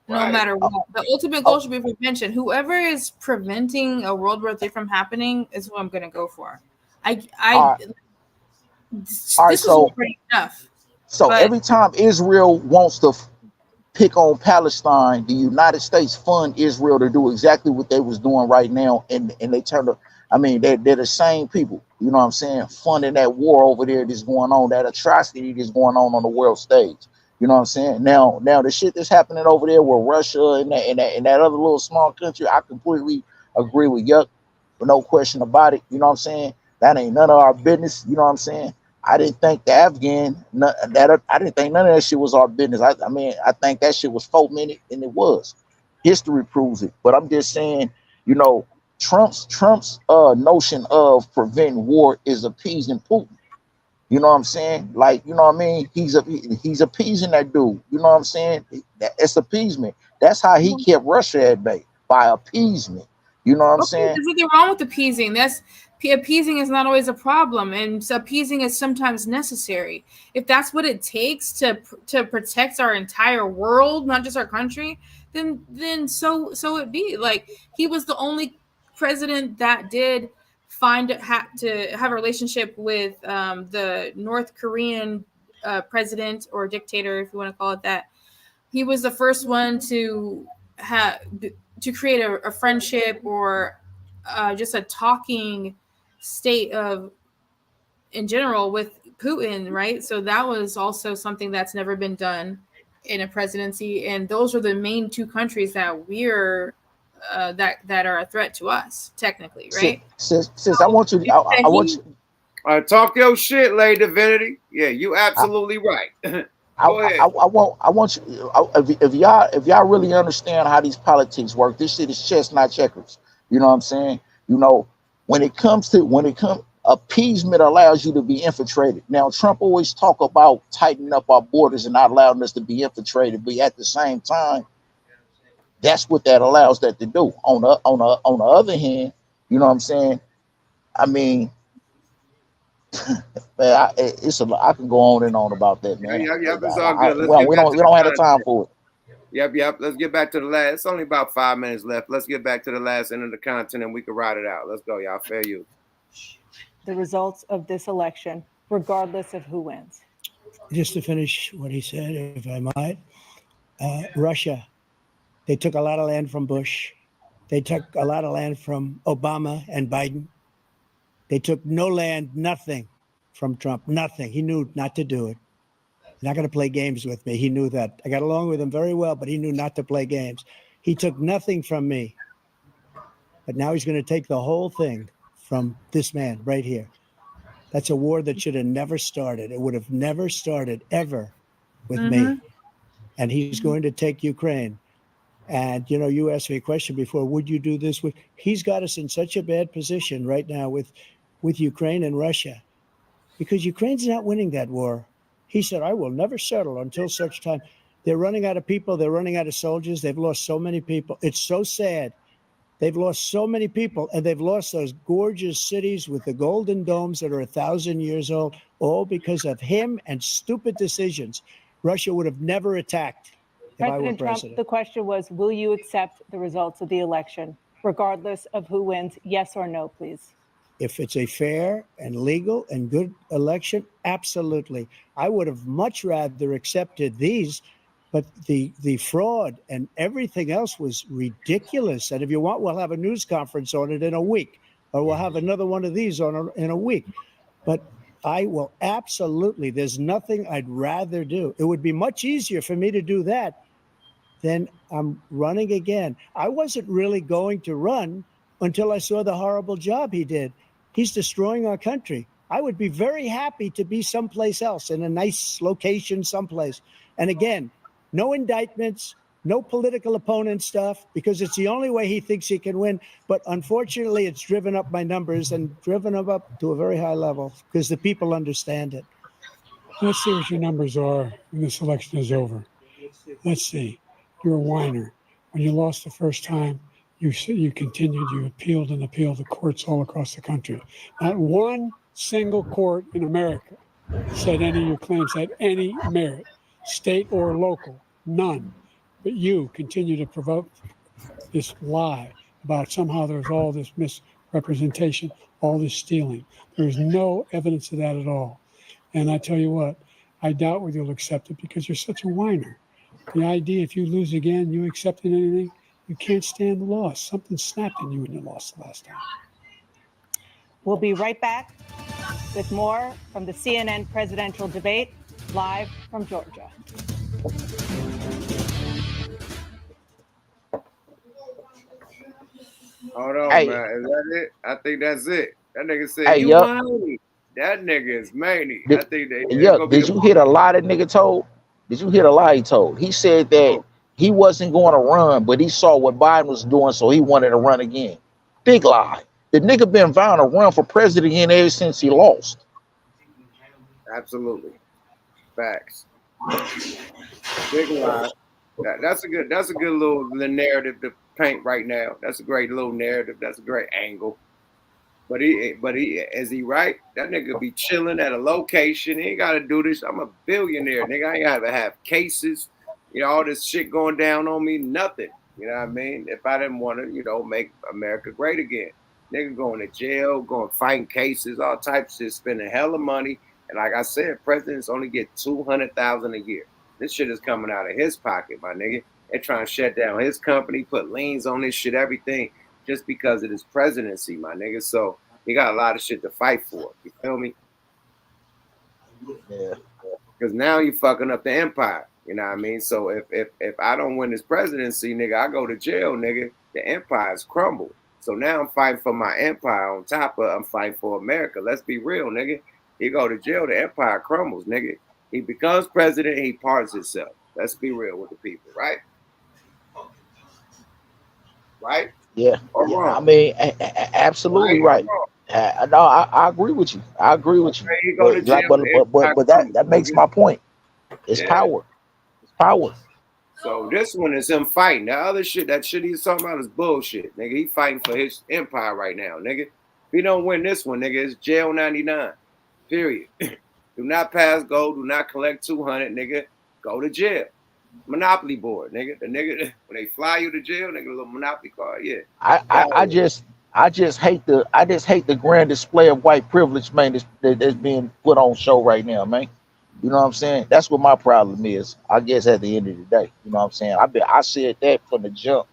No matter what. The ultimate goal should be prevention. Whoever is preventing a World War III from happening is who I'm gonna go for. This is pretty enough. So every time Israel wants to pick on Palestine, the United States fund Israel to do exactly what they was doing right now, and they turn up. I mean, they're the same people, you know what I'm saying, funding that war over there that's going on, that atrocity that's going on the world stage. You know what I'm saying? Now the shit that's happening over there with Russia and that other little small country, I completely agree with Yuck, with no question about it. You know what I'm saying? That ain't none of our business. You know what I'm saying? I didn't think the Afghan I didn't think none of that shit was our business. I mean, I think that shit was 4 minutes, and it was. History proves it. But I'm just saying, you know, Trump's notion of preventing war is appeasing Putin. You know what I'm saying? Like, you know what I mean? He's appeasing that dude. You know what I'm saying? It's appeasement. That's how he kept Russia at bay, by appeasement. You know what I'm saying? There's nothing wrong with appeasing. Appeasing is not always a problem, and appeasing is sometimes necessary. If that's what it takes to protect our entire world, not just our country, then so it be. Like, he was the only president that did to have a relationship with the North Korean president, or dictator, if you want to call it that. He was the first one to create a friendship, or just a talking state of in general with Putin, right? So that was also something that's never been done in a presidency, and those are the main two countries that we're that are a threat to us, technically, right? Sis, I want you. I want you. Talk your shit, Lady Divinity. Yeah, you absolutely right. Go ahead. I want you. If y'all really understand how these politics work, this shit is chess, not checkers. You know what I'm saying? You know, when it comes appeasement allows you to be infiltrated. Now, Trump always talk about tightening up our borders and not allowing us to be infiltrated, but at the same time, that's what that allows that to do. On the other hand, you know what I'm saying? I mean, man, I can go on and on about that, man. Yep, it's all good. We don't have the time for it. Yep. Let's get back to the last. It's only about 5 minutes left. Let's get back to the last end of the content, and we can ride it out. Let's go, y'all. Fair use. The results of this election, regardless of who wins. Just to finish what he said, if I might, Russia, they took a lot of land from Bush. They took a lot of land from Obama and Biden. They took no land, nothing from Trump, nothing. He knew not to do it. He's not going to play games with me. He knew that. I got along with him very well, but he knew not to play games. He took nothing from me. But now he's going to take the whole thing from this man right here. That's a war that should have never started. It would have never started ever with me. And he's going to take Ukraine. And, you know, you asked me a question before, would you do this? He's got us in such a bad position right now with Ukraine and Russia, because Ukraine's not winning that war. He said, I will never settle until such time. They're running out of people. They're running out of soldiers. They've lost so many people. It's so sad. They've lost so many people, and they've lost those gorgeous cities with the golden domes that are 1,000 years old, all because of him and stupid decisions. Russia would have never attacked if I were president. Trump, the question was, will you accept the results of the election, regardless of who wins? Yes or no, please. If it's a fair and legal and good election, absolutely. I would have much rather accepted these, but the fraud and everything else was ridiculous. And if you want, we'll have a news conference on it in a week, or we'll have another one of these in a week. But I will absolutely, there's nothing I'd rather do. It would be much easier for me to do that than I'm running again. I wasn't really going to run until I saw the horrible job he did. He's destroying our country. I would be very happy to be someplace else, in a nice location someplace. And again, no indictments, no political opponent stuff, because it's the only way he thinks he can win. But unfortunately, it's driven up my numbers and driven them up to a very high level because the people understand it. Let's see what your numbers are when this election is over. Let's see. You're a whiner. When you lost the first time, you continued, you appealed and appealed to courts all across the country. Not one single court in America said any of your claims had any merit, state or local, none. But you continue to provoke this lie about somehow there's all this misrepresentation, all this stealing. There's no evidence of that at all. And I tell you what, I doubt whether you'll accept it because you're such a whiner. The idea, if you lose again, you accepting anything, you can't stand the loss. Something snapped in you when you lost the last time. We'll be right back with more from the CNN presidential debate, live from Georgia. Hold on, man. Is that it? I think that's it. That nigga said, you lying. That nigga is many. I think that it's Yeah, gonna be did you hear a lie that nigga told? Did you hear the lie he told? He said that he wasn't going to run, but he saw what Biden was doing, so he wanted to run again. Big lie. The nigga been vowing to run for president again ever since he lost. Absolutely. Facts. Big lie. That's a good little narrative to paint right now. That's a great little narrative. That's a great angle. But he is he right? That nigga be chilling at a location. He ain't gotta do this. I'm a billionaire, nigga. I ain't gotta have cases. You know, all this shit going down on me, nothing. You know what I mean? If I didn't want to, make America great again. Nigga going to jail, going fighting cases, all types of shit, spending hella money. And like I said, presidents only get $200,000 a year. This shit is coming out of his pocket, my nigga. They're trying to shut down his company, put liens on this shit, everything, just because of his presidency, my nigga. So he got a lot of shit to fight for. You feel me? Yeah. Because now you fucking up the empire. You know what I mean? So if I don't win this presidency, nigga, I go to jail, nigga. The empire's crumbled. So now I'm fighting for my empire on top of I'm fighting for America. Let's be real, nigga. He go to jail, the empire crumbles, nigga. He becomes president, he pardons himself. Let's be real with the people, right? Right? Yeah. Or wrong? I mean, absolutely right. No, I agree with you. I agree with you. He go to jail, But that makes my point. It's power. It's power. So this one is him fighting. The other shit, that shit he's talking about is bullshit, nigga. He fighting for his empire right now, nigga. If he don't win this one, nigga, it's jail 99. Period. Do not pass go. Do not collect 200, nigga. Go to jail. Monopoly board, nigga. The nigga when they fly you to jail, nigga, a little Monopoly card, yeah. I just hate the grand display of white privilege, man, that's being put on show right now, man. You know what I'm saying? That's what my problem is. I guess at the end of the day, you know what I'm saying? I said that from the jump.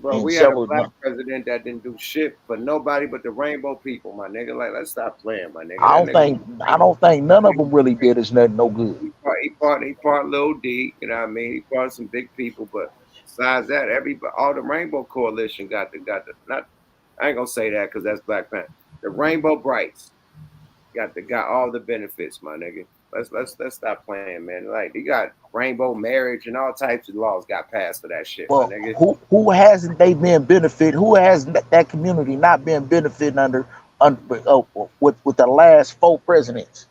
Bro, we had a black president that didn't do shit for nobody but the rainbow people, my nigga. Like, let's stop playing, my nigga. I don't think none of them really did us nothing no good. He part Lil D, you know what I mean? He part some big people, but besides that, all the Rainbow Coalition got not. I ain't gonna say that because that's Black Panther. The Rainbow Brights got all the benefits, my nigga. Let's stop playing, man. Like, you got rainbow marriage and all types of laws got passed for that shit, Well, my nigga. who hasn't they been benefit? Who has that community not been benefiting under with the last 4 presidents?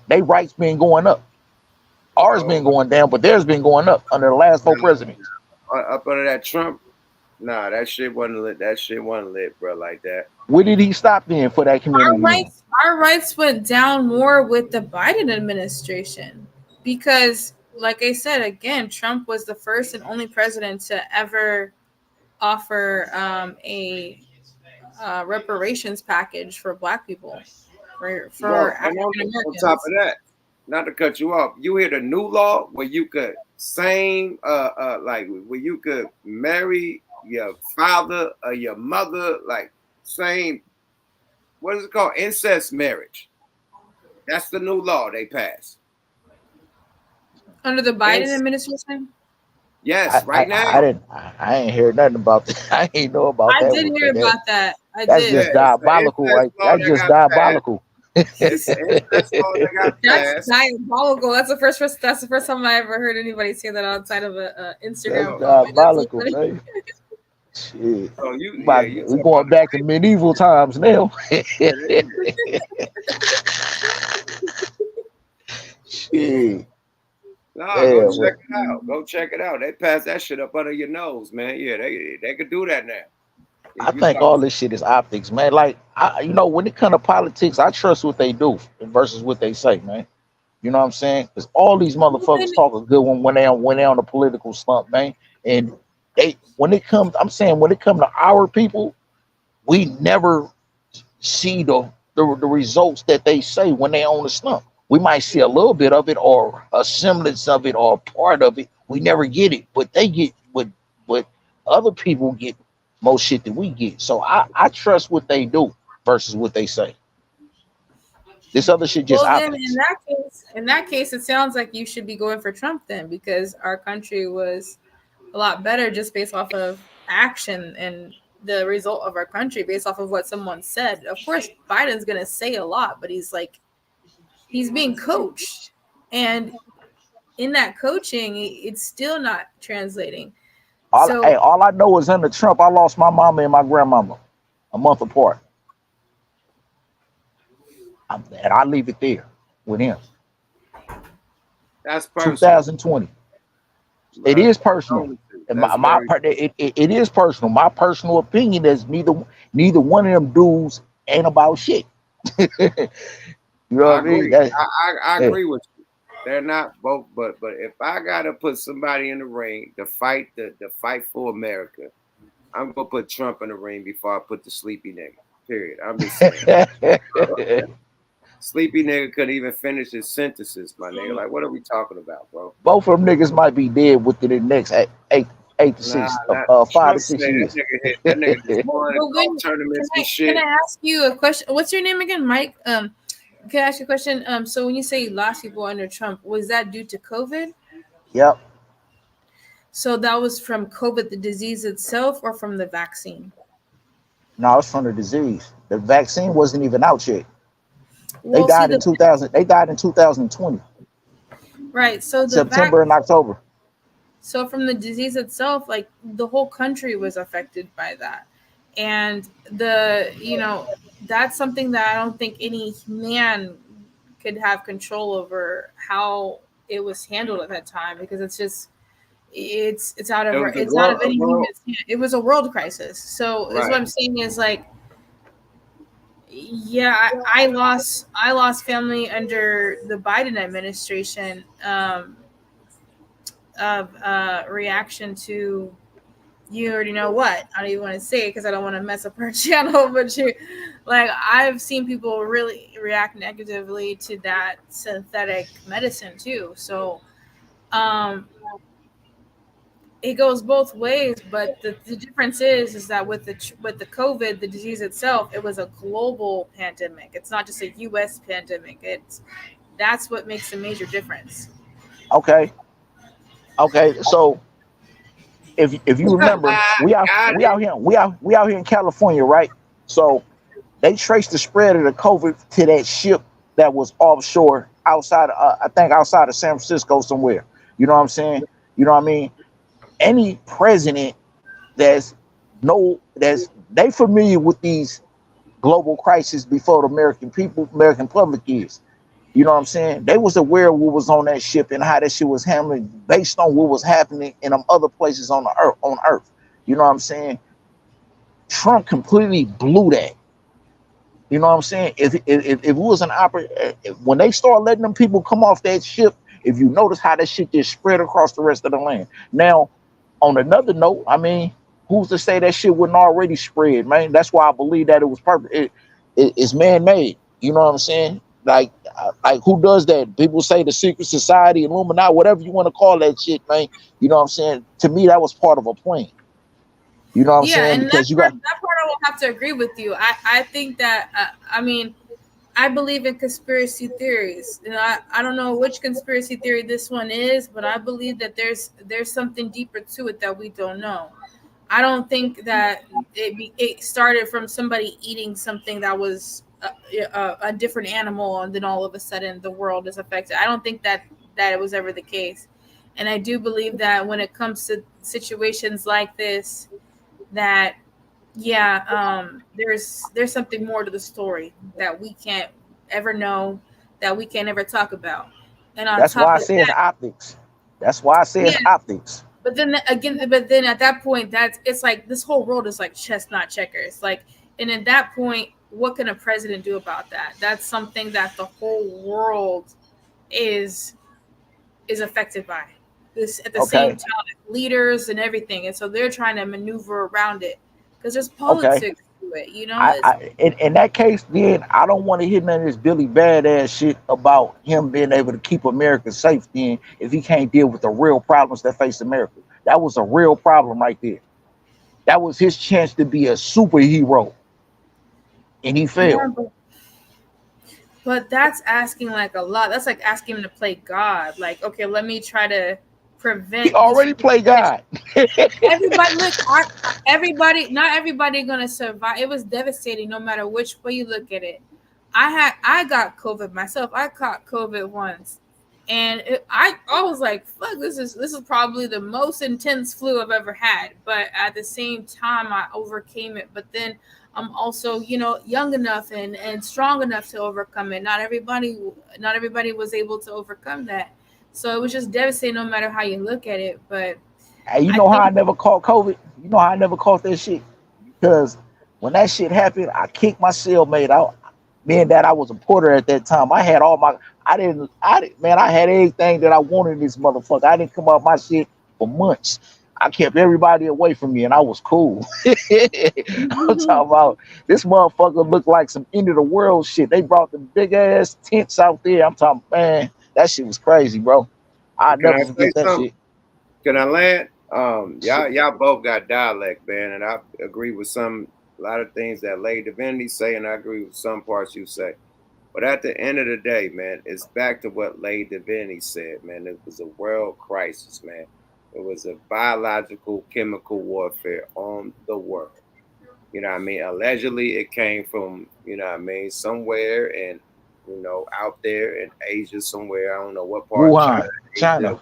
They rights been going up. Ours been going down, but theirs been going up under the last 4 presidents. Up under that Trump, nah, that shit wasn't lit. That shit wasn't lit, bro, like that. Where did he stop then for that community? Our rights went down more with the Biden administration because, like I said, again, Trump was the first and only president to ever offer a reparations package for Black people, for African Americans. On top of that, not to cut you off, you hear the new law where you could like where you could marry your father or your mother, like same. What is it called? Incest marriage. That's the new law they passed. Under the Biden administration? Yes, right now. I ain't heard nothing about that. I ain't know about that. I did hear about that. That's just diabolical, right? That's just diabolical. That's diabolical. That's the first time I ever heard anybody say that outside of a Instagram. That's diabolical, right? Shit. So we're going back to medieval times now. Shit. Nah, go check it out. Go check it out. They passed that shit up under your nose, man. Yeah, they could do that now. I think all this shit is optics, man. Like, when it comes to politics, I trust what they do versus what they say, man. You know what I'm saying? Because all these motherfuckers talk a good one when they on the political slump, man. And when it comes to our people, we never see the results that they say when they on the slump. We might see a little bit of it or a semblance of it or a part of it. We never get it, but they get what other people get most shit that we get. So I trust what they do versus what they say. This other shit just then in that case, it sounds like you should be going for Trump then, because our country was a lot better just based off of action and the result of our country based off of what someone said. Of course, Biden's gonna say a lot, but he's being coached, and in that coaching, it's still not translating. All I know is under Trump, I lost my mama and my grandmama a month apart. And I leave it there with him. That's personal. 2020. It is personal. It is personal. My personal opinion is neither one of them dudes ain't about shit. You know what I mean? I agree with you. They're not both, but if I gotta put somebody in the ring to fight the fight for America, I'm gonna put Trump in the ring before I put the sleepy nigga. Period. I'm just saying. Sleepy nigga couldn't even finish his sentences, my nigga. Like, what are we talking about, bro? Both of them niggas might be dead within the next 5 to 6 years. That nigga just won tournaments and shit. Can I ask you a question? What's your name again, Mike? Can I ask you a question? So when you say lost people under Trump, was that due to COVID? Yep. So that was from COVID, the disease itself, or from the vaccine? No, it's from the disease. The vaccine wasn't even out yet. They died in 2000. They died in 2020. Right. So September and October. So from the disease itself, like the whole country was affected by that, and that's something that I don't think any man could have control over how it was handled at that time, because it's out of any human's hand. It was a world crisis. So right. What I'm saying is like, yeah, I lost family under the Biden administration of reaction to, you already know what. I don't even want to say it because I don't want to mess up her channel, but I've seen people really react negatively to that synthetic medicine too. So it goes both ways, but the difference is that with the COVID, the disease itself, it was a global pandemic. It's not just a U.S. pandemic. That's what makes a major difference. Okay. So if you remember, we out here in California, right? So they traced the spread of the COVID to that ship that was offshore outside of San Francisco somewhere. You know what I'm saying? You know what I mean? Any president they familiar with these global crises before the American public is. You know what I'm saying? They was aware of what was on that ship and how that shit was handling based on what was happening in them other places on Earth. You know what I'm saying? Trump completely blew that. You know what I'm saying? If it was when they start letting them people come off that ship, if you notice how that shit just spread across the rest of the land. Now, on another note, I mean, who's to say that shit wouldn't already spread, man? That's why I believe that it was perfect. It's man-made. You know what I'm saying? Like who does that? People say the secret society, Illuminati, whatever you want to call that shit, man. You know what I'm saying? To me, that was part of a plan. You know what I'm saying? And because that part I will have to agree with you. I think that I believe in conspiracy theories, and I don't know which conspiracy theory this one is, but I believe that there's something deeper to it that we don't know. I don't think that it started from somebody eating something that was a different animal, and then all of a sudden the world is affected. I don't think that it was ever the case, and I do believe that when it comes to situations like this, that there's something more to the story that we can't ever know, that we can't ever talk about. And that's why I say it's optics. That's why I say it's optics. But then at that point, it's like this whole world is like chess, not checkers. Like, and at that point, what can a president do about that? That's something that the whole world is affected by. This at the same time, leaders and everything, and so they're trying to maneuver around it because there's politics to it. You know, in that case, then I don't want to hear none of this Billy Badass shit about him being able to keep America safe. Then, if he can't deal with the real problems that face America, that was a real problem right there. That was his chance to be a superhero, and he failed. Yeah, but that's asking like a lot. That's like asking him to play God. Like, okay, let me try to prevent. He already played God. Everybody, look, not everybody gonna survive. It was devastating, no matter which way you look at it. I got COVID myself. I caught COVID once, and I was like, "Fuck, this is probably the most intense flu I've ever had." But at the same time, I overcame it. But then I'm also, young enough and strong enough to overcome it. Not everybody was able to overcome that. So it was just devastating, no matter how you look at it. But Hey, you know how I never caught COVID? You know how I never caught that shit? Because when that shit happened, I kicked my cellmate out. Being that I was a porter at that time, I had I had everything that I wanted in this motherfucker. I didn't come out my shit for months. I kept everybody away from me and I was cool. I'm talking about this motherfucker looked like some end of the world shit. They brought the big ass tents out there. I'm talking, man, that shit was crazy, bro. I never forget that shit. Can I land? Y'all both got dialect, man, and I agree with a lot of things that Lay Divinity say, and I agree with some parts you say. But at the end of the day, man, it's back to what Lay Divinity said, man. It was a world crisis, man. It was a biological, chemical warfare on the world. You know what I mean? Allegedly, it came from, somewhere in, out there in Asia somewhere. I don't know what part Wuhan, of China.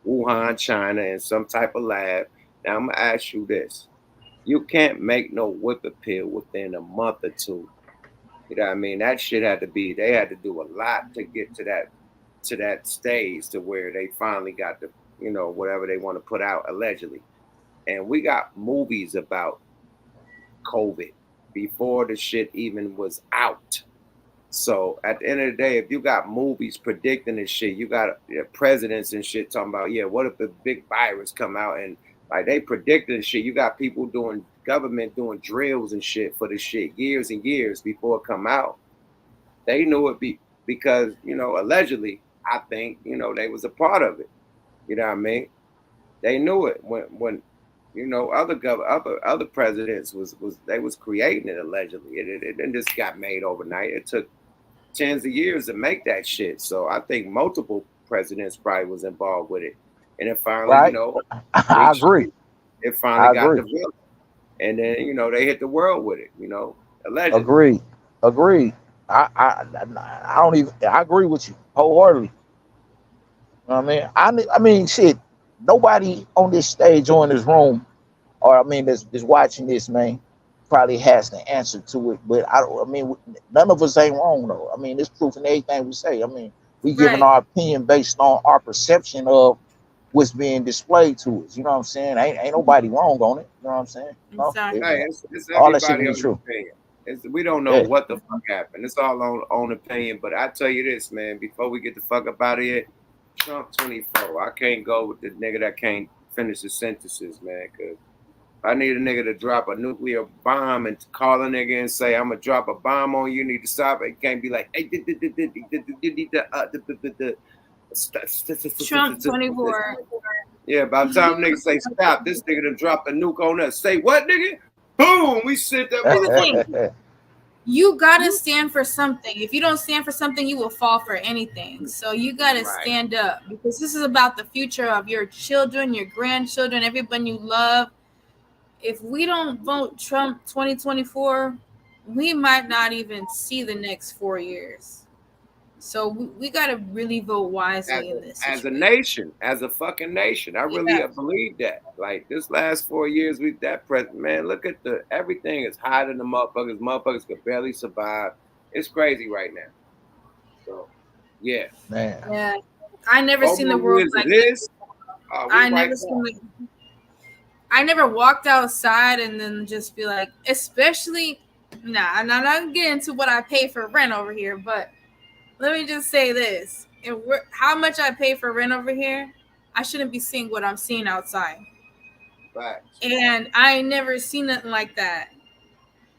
Wuhan, China, in some type of lab. Now, I'm going to ask you this. You can't make no whipper pill within a month or two. You know what I mean? That shit they had to do a lot to get to that stage to where they finally got the, whatever they want to put out allegedly. And we got movies about COVID before the shit even was out. So at the end of the day, if you got movies predicting this shit, you got presidents and shit talking about, what if the big virus come out and like they predicted shit. You got people government doing drills and shit for this shit years and years before it come out. They knew it because, allegedly, I think, they was a part of it. You know what I mean? They knew it when other presidents was creating it allegedly. It didn't just got made overnight. It took tens of years to make that shit. So I think multiple presidents probably was involved with it. And it finally, I agree. It finally got developed. And then, they hit the world with it, allegedly. Agreed. I agree with you wholeheartedly. You know what I mean? I mean, shit, nobody on this stage or in this room, or that's watching this, man, probably has the answer to it. But none of us ain't wrong though. It's proof in everything we say. We giving our opinion based on our perception of what's being displayed to us. You know what I'm saying? Ain't nobody wrong on it. You know what I'm saying? Exactly. It's all that shit be true. We don't know what the fuck happened. It's all on opinion. But I tell you this, man, before we get the fuck up out of here, Trump 24. I can't go with the nigga that can't finish the sentences, man, because I need a nigga to drop a nuclear bomb and call a nigga and say, I'm going to drop a bomb on you, you need to stop it. It can't be like, hey, Trump 24. Yeah, by the time niggas say stop, this nigga done dropped a nuke on us. Say what, nigga? Boom, we sit there. You gotta stand for something. If you don't stand for something, you will fall for anything. So you gotta stand up, because this is about the future of your children, your grandchildren, everybody you love. If we don't vote Trump 2024, we might not even see the next 4 years. So we gotta really vote wisely in this as a nation, as a fucking nation. I really believe that. Like this last 4 years, man, look at everything is hot in the motherfuckers. Motherfuckers could barely survive. It's crazy right now. So yeah. Man. Yeah. I never seen the world like this. I never walked outside and then just be like, especially I'm not getting into what I pay for rent over here, but let me just say this. How much I pay for rent over here, I shouldn't be seeing what I'm seeing outside. Right. And I ain't never seen nothing like that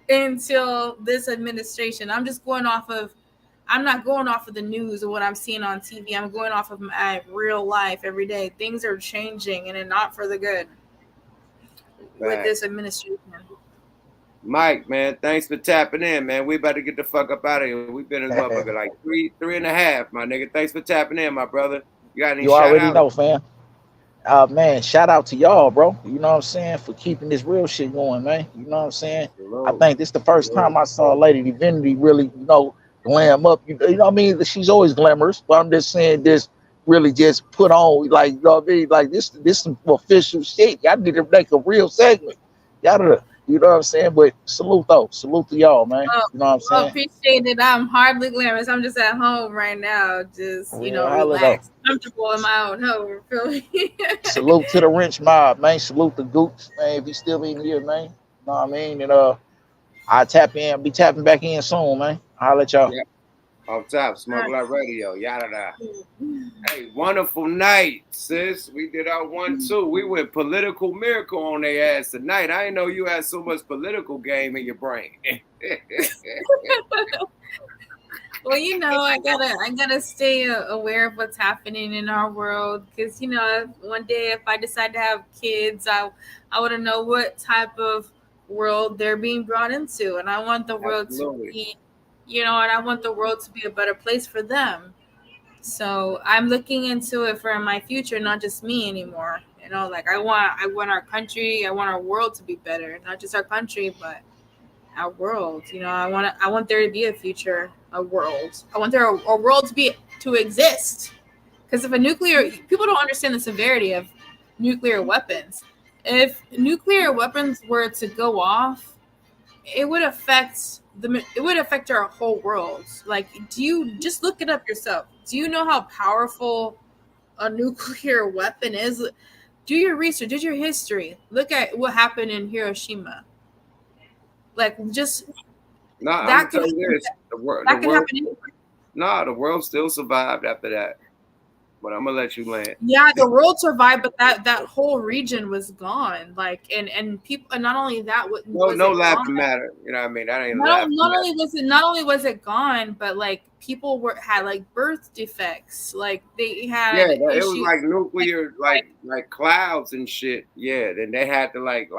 until this administration. I'm not going off of the news or what I'm seeing on TV. I'm going off of my real life every day. Things are changing, and not for the good with this administration. Mike, man, thanks for tapping in, man. We about to get the fuck up out of here. We've been in this motherfucker like three and a half, my nigga. Thanks for tapping in, my brother. You got any You shout already out? know, fam. man, shout out to y'all, bro. You know what I'm saying, for keeping this real shit going, man. You know what I'm saying. I think this the first time I saw Lady Divinity really, glam up. You know what I mean? She's always glamorous, but I'm just saying this really just put on, like, you know what I mean? Like this some official shit. Y'all need to make a real segment. Y'all to, you know what I'm saying? But salute though. Salute to y'all, man. You know what I'm saying? Appreciate it. I'm hardly glamorous. I'm just at home right now, just relaxed, comfortable in my own home. Feel me? Salute to the wrench mob, man. Salute the Goops, man. If he's still in here, man. You know what I mean? And I tap in, be tapping back in soon, man. I'll let y'all. Yeah. Off top, Smoke Like Radio, yada da. Hey, wonderful night, sis. We did our 1-2. We went political miracle on their ass tonight. I didn't know you had so much political game in your brain. Well, I gotta stay aware of what's happening in our world, because one day if I decide to have kids, I want to know what type of world they're being brought into, and I want the world to be, and I want the world to be a better place for them. So I'm looking into it for my future, not just me anymore. Like I want our country, I want our world to be better, not just our country, but our world. I want there to be a future, a world. I want there a world to exist. Because if people don't understand the severity of nuclear weapons. If nuclear weapons were to go off, it would affect our whole world. Like, do you just look it up yourself? Do you know how powerful a nuclear weapon is? Do your research, do your history. Look at what happened in Hiroshima. Like, just that could happen. The world still survived after that. But I'm gonna let you land. Yeah, the world survived, but that whole region was gone. Like, and people, and not only that, no laughing matter. You know what I mean? That ain't not only was it gone, but like people had like birth defects. Like they had it was like nuclear, like clouds and shit. Yeah, then they had to like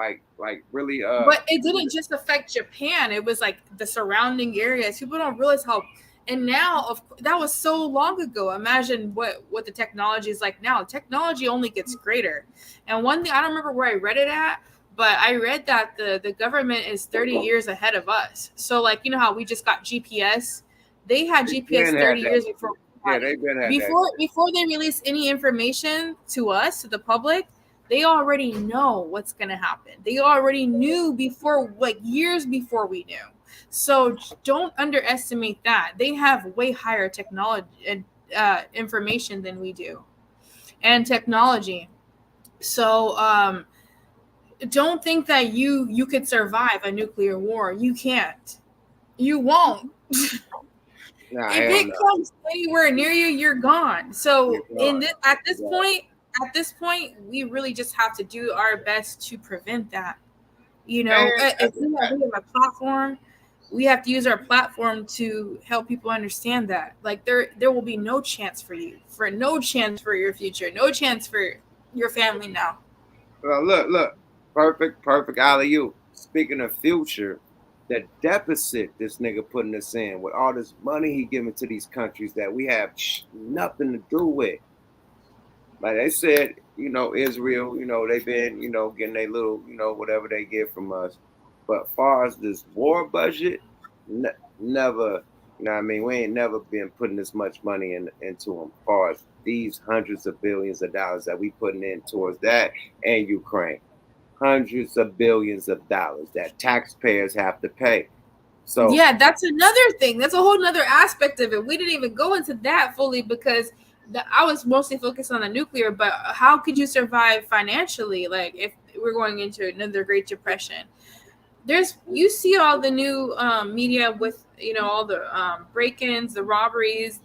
really. But it didn't just affect Japan. It was like the surrounding areas. People don't realize how. And now, that was so long ago. Imagine what the technology is like now. Technology only gets greater. And one thing, I don't remember where I read it at, but I read that the government is 30 years ahead of us. So, like, how we just got GPS? They had GPS 30 years before. Yeah, they've been at before they release any information to us, to the public, they already know what's going to happen. They already knew before, like years before we knew. So don't underestimate that. They have way higher technology and information than we do, and technology. So don't think that you could survive a nuclear war. You can't. You won't. If it comes anywhere near you, you're gone. So at this point, we really just have to do our best to prevent that. If we have a platform, we have to use our platform to help people understand that. Like, there will be no chance for you, no chance for your future, no chance for your family now. Well, look, perfect alley-oop. Speaking of future, the deficit this nigga putting us in with all this money he giving to these countries that we have nothing to do with. Like they said, Israel, they've been, getting their little, whatever they get from us. But as far as this war budget, never, we ain't never been putting this much money into them. As far as these hundreds of billions of dollars that we putting in towards that and Ukraine. Hundreds of billions of dollars that taxpayers have to pay. So yeah, that's another thing. That's a whole nother aspect of it. We didn't even go into that fully because I was mostly focused on the nuclear, but how could you survive financially? Like, if we're going into another Great Depression, you see all the new media with, all the break-ins, the robberies,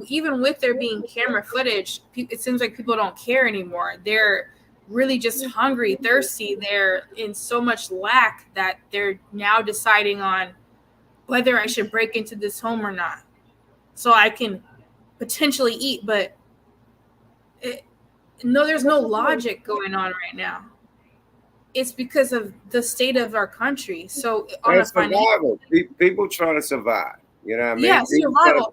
even with there being camera footage, it seems like people don't care anymore. They're really just hungry, thirsty. They're in so much lack that they're now deciding on whether I should break into this home or not, so I can potentially eat. But there's no logic going on right now. It's because of the state of our country. So on a survival, people trying to survive. You know what I mean? Yeah, survival.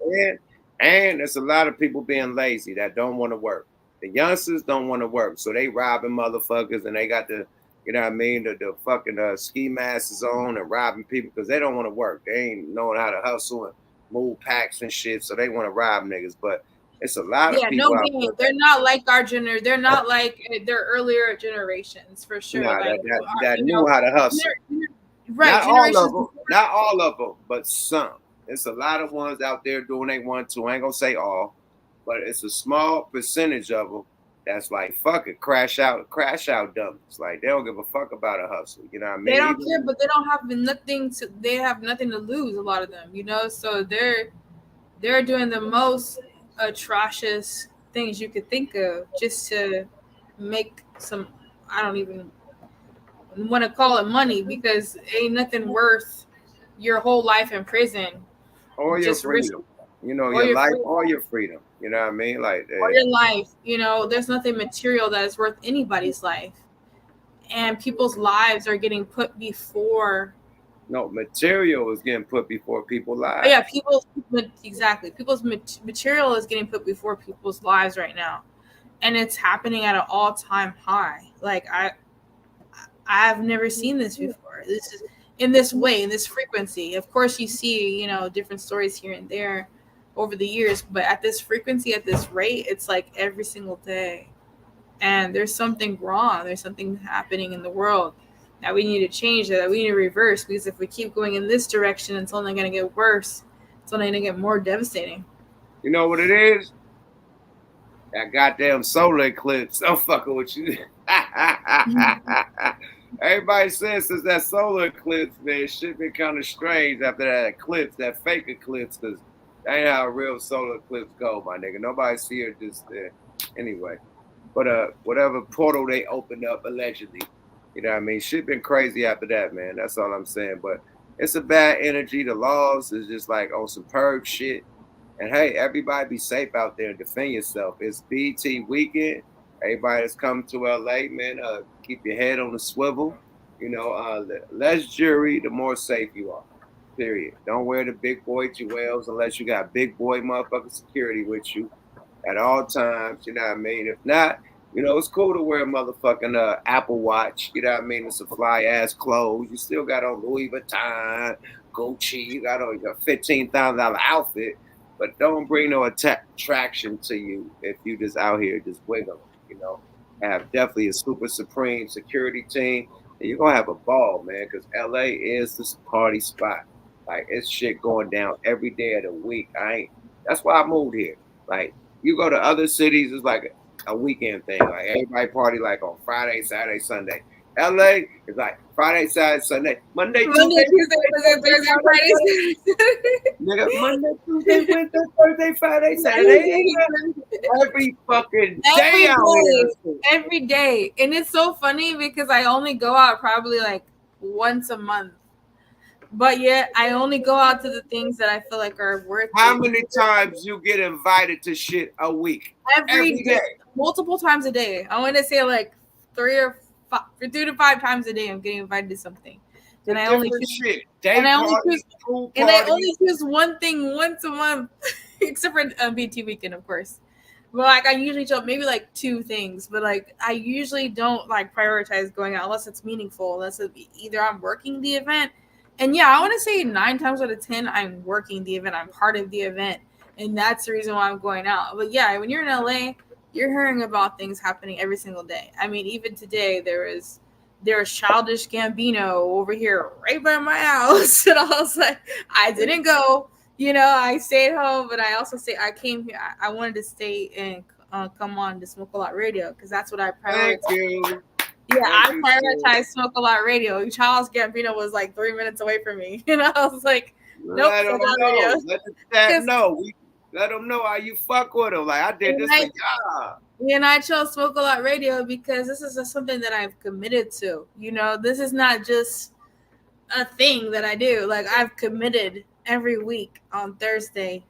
And there's a lot of people being lazy that don't want to work. The youngsters don't want to work, so they robbing motherfuckers, and they got the, you know what I mean, the fucking ski masks on and robbing people because they don't want to work. They ain't knowing how to hustle and move packs and shit, so they want to rob niggas. But it's a lot of Yeah, people no out game. there. They're not like our they're not like their earlier generations for sure. Nah, like that knew how to hustle. Right, Not all generations. of them. Not all of them, but some. It's a lot of ones out there doing they want to. I ain't gonna say all, but it's a small percentage of them that's like, fuck it, crash out dummies. Like they don't give a fuck about a hustle. You know what I mean? They don't care, but they don't have nothing to. They have nothing to lose. A lot of them, you know, so they're doing the most atrocious things you could think of just to make some. I don't even want to call it money because ain't nothing worth your whole life in prison or your freedom. You know, your life or your freedom. You know what I mean? Like or your life. You know, there's nothing material that is worth anybody's life, and people's lives are getting put before. No, material is getting put before people's lives. Yeah, exactly. People's material is getting put before people's lives right now, and it's happening at an all-time high. Like I've never seen this before. This is in this way, in this frequency. Of course, you see, you know, different stories here and there over the years, but at this frequency, at this rate, it's like every single day. And there's something wrong. There's something happening in the world that we need to change, that we need to reverse, because if we keep going in this direction, it's only going to get worse. It's only going to get more devastating. You know what it is? That goddamn solar eclipse. I'm fucking with you. Everybody says since that solar eclipse, man, shit been kind of strange after that eclipse, that fake eclipse, because that ain't how a real solar eclipse go, my nigga. Nobody see it just anyway. But whatever portal they opened up allegedly, you know what I mean? Shit been crazy after that, man. That's all I'm saying. But it's a bad energy. The laws is just like on some purge shit. And hey, everybody be safe out there and defend yourself. It's BT weekend. Everybody that's come to LA, man, keep your head on the swivel. You know, the less jury, the more safe you are. Period. Don't wear the big boy jewels unless you got big boy motherfucking security with you at all times. You know what I mean? If not, you know, it's cool to wear a motherfucking Apple Watch. You know what I mean? It's a fly ass clothes. You still got on Louis Vuitton, Gucci. You got on your $15,000 outfit. But don't bring no attraction to you if you just out here just wiggling. You know, have definitely a super supreme security team, and you're gonna have a ball, man. Because LA is this party spot. Like it's shit going down every day of the week. That's why I moved here. Like you go to other cities, it's like a weekend thing. Like everybody party like on Friday, Saturday, Sunday. LA is like Friday, Saturday, Sunday, Monday, Tuesday, Thursday, Friday. Nigga, Monday, Tuesday, Wednesday, Thursday, Friday, Saturday. Every fucking day out here. Every day. And it's so funny because I only go out probably like once a month. But yet I only go out to the things that I feel like are worth it. How many times you get invited to shit a week? Every day. Multiple times a day. I want to say like 3 to 5 times a day I'm getting invited to something. And I only choose one thing once a month, except for BT weekend, of course. But like I usually do maybe like 2 things, but like I usually don't like prioritize going out unless it's meaningful. Unless either I'm working the event, and yeah, I want to say 9 times out of 10 I'm working the event. I'm part of the event, and that's the reason why I'm going out. But yeah, when you're in LA, you're hearing about things happening every single day. I mean, even today there was Childish Gambino over here right by my house, and I was like, I didn't go. You know, I stayed home, but I also I came here. I wanted to stay and come on to Smoke a Lot Radio because that's what I prioritize. Thank you. Yeah, I prioritize Smoke a Lot Radio. Charles Gambino was like 3 minutes away from me. You know, I was like, nope. Let them know. Let the chat know. Let them know how you fuck with them. Like I did this for y'all. And I chose Smoke a Lot Radio because this is something that I've committed to. You know, this is not just a thing that I do. Like I've committed every week on Thursday,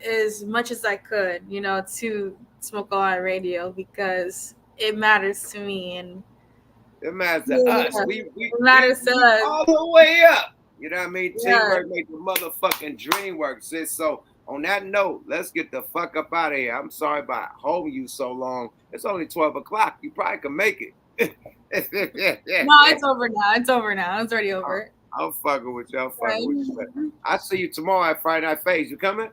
as much as I could, you know, to Smoke a Lot Radio because it matters to me and it matters to us. It matters to us all the way up. You know what I mean? Teamwork make the motherfucking dream work, sis. So On that note, let's get the fuck up out of here. I'm sorry about holding you so long. It's only 12 o'clock. You probably can make it. No, it's over now. It's over now. It's already over. I'm fucking with you. I'm fucking with you. I see you tomorrow at Friday Night Phase. You coming?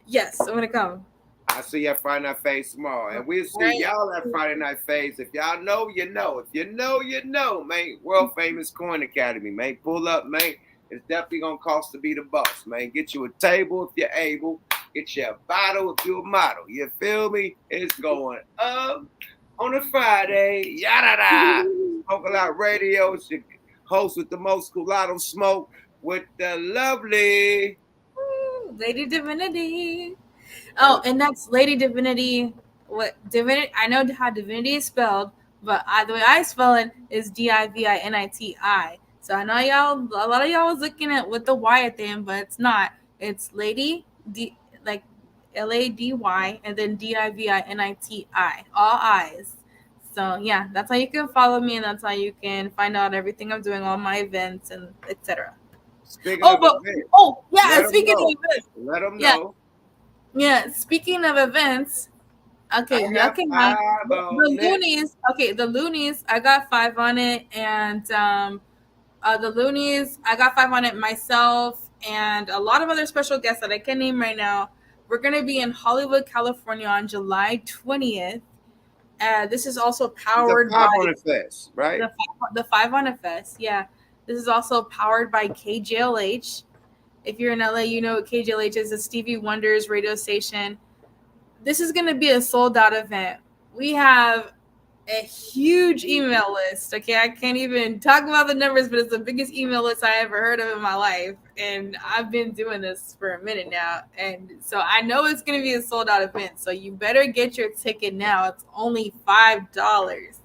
Yes, I'm gonna come. I see you at Friday Night Phase tomorrow. And we'll see y'all at Friday Night Phase. If y'all know, you know. If you know, you know, man. World famous Coin Academy, man. Pull up, man. It's definitely gonna cost to be the boss, man. Get you a table if you're able. Get you a bottle if you're a model. You feel me? It's going up on a Friday. Yada da. Smoke a Lot Radio. It's your host with the most Culatto smoke with the lovely Lady Divinity. Oh, and that's Lady Divinity. What Divinity? I know how Divinity is spelled, but the way I spell it is Diviniti. So I know y'all. A lot of y'all was looking at with the Y at the end, but it's not. It's Lady D, like Lady, and then Diviniti. All eyes. So yeah, that's how you can follow me, and that's how you can find out everything I'm doing, all my events and etc. Speaking of events, let them know. Yeah, speaking of events, okay, y'all can have the Loonies. Okay, the Loonies, I got 5 on it, and the Loonies, I got 5 on it myself, and a lot of other special guests that I can't name right now. We're gonna be in Hollywood, California on July 20th. This is also powered by 5 on a Fest, right? The 5 on a Fest, yeah. This is also powered by KJLH. If you're in LA, you know what KJLH is, a Stevie Wonder's radio station. This is going to be a sold-out event. We have a huge email list. Okay, I can't even talk about the numbers, but it's the biggest email list I ever heard of in my life. And I've been doing this for a minute now. And so I know it's going to be a sold-out event. So you better get your ticket now. It's only $5.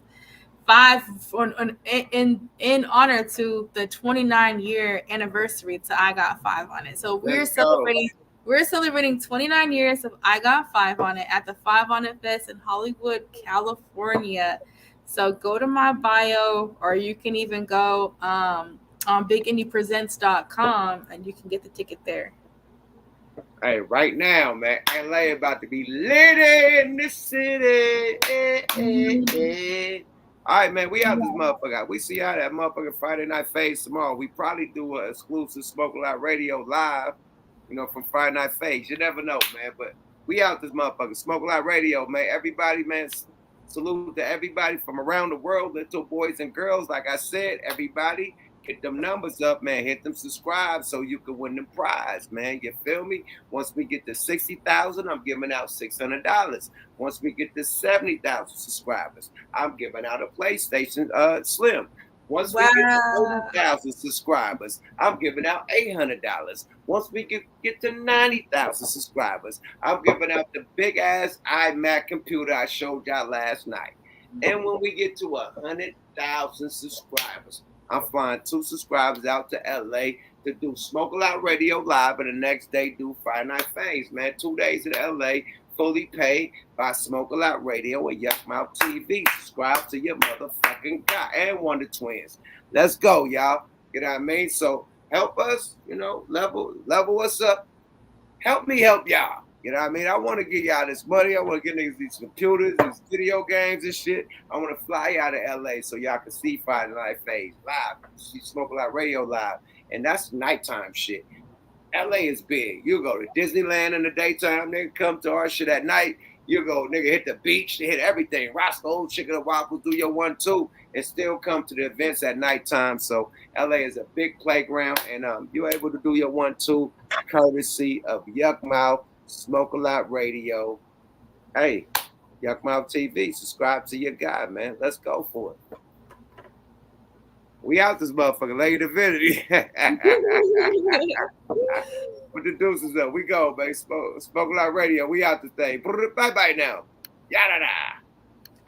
In honor to the 29-year anniversary to I Got 5 on it. So we're celebrating 29 years of I Got 5 on it at the 5 on it Fest in Hollywood, California. So go to my bio, or you can even go on bigindypresents.com and you can get the ticket there. Hey, right now, man, LA about to be lit in the city. All right, man, we out this motherfucker. We see y'all that motherfucker Friday Night Phase tomorrow. We probably do an exclusive Smoke a Lot Radio live, from Friday Night Phase. You never know, man, but we out this motherfucker. Smoke a Lot Radio, man. Everybody, man, salute to everybody from around the world, little boys and girls. Like I said, everybody, get them numbers up, man. Hit them subscribe so you can win the prize, man. You feel me? Once we get to 60,000, I'm giving out $600. Once we get to 70,000 subscribers, I'm giving out a PlayStation Slim. Once we get to 30,000 subscribers, I'm giving out $800. Once we get to 90,000 subscribers, I'm giving out the big ass iMac computer I showed y'all last night. And when we get to 100,000 subscribers, I'm flying 2 subscribers out to LA to do Smoke a Lot Radio live, and the next day do Friday Night Phase, man. 2 days in LA, fully paid by Smoke a Lot Radio and Yuck Mouth TV. Subscribe to your motherfucking guy and Wonder Twins. Let's go, y'all. You know what I mean? So help us, level us up. Help me help y'all. You know what I mean? I want to give y'all this money. I want to get niggas these computers, these video games and shit. I want to fly out of LA so y'all can see Friday Night Phase live. See Smoke a Lot Radio live. And that's nighttime shit. LA is big. You go to Disneyland in the daytime, nigga, come to our shit at night. You go, nigga, hit the beach, hit everything. Roscoe, Chicken and Waffles, do your 1-2, and still come to the events at nighttime. So LA is a big playground, and you're able to do your 1-2 courtesy of Yuck Mouth, Smoke a Lot Radio. Hey, Yuck Mouth TV, subscribe to your guy, man. Let's go for it. We out this motherfucker, Lady Divinity. Put the deuces up. We go, baby. Smoke a Lot Radio. We out this thing. Bye-bye now. Yada-da.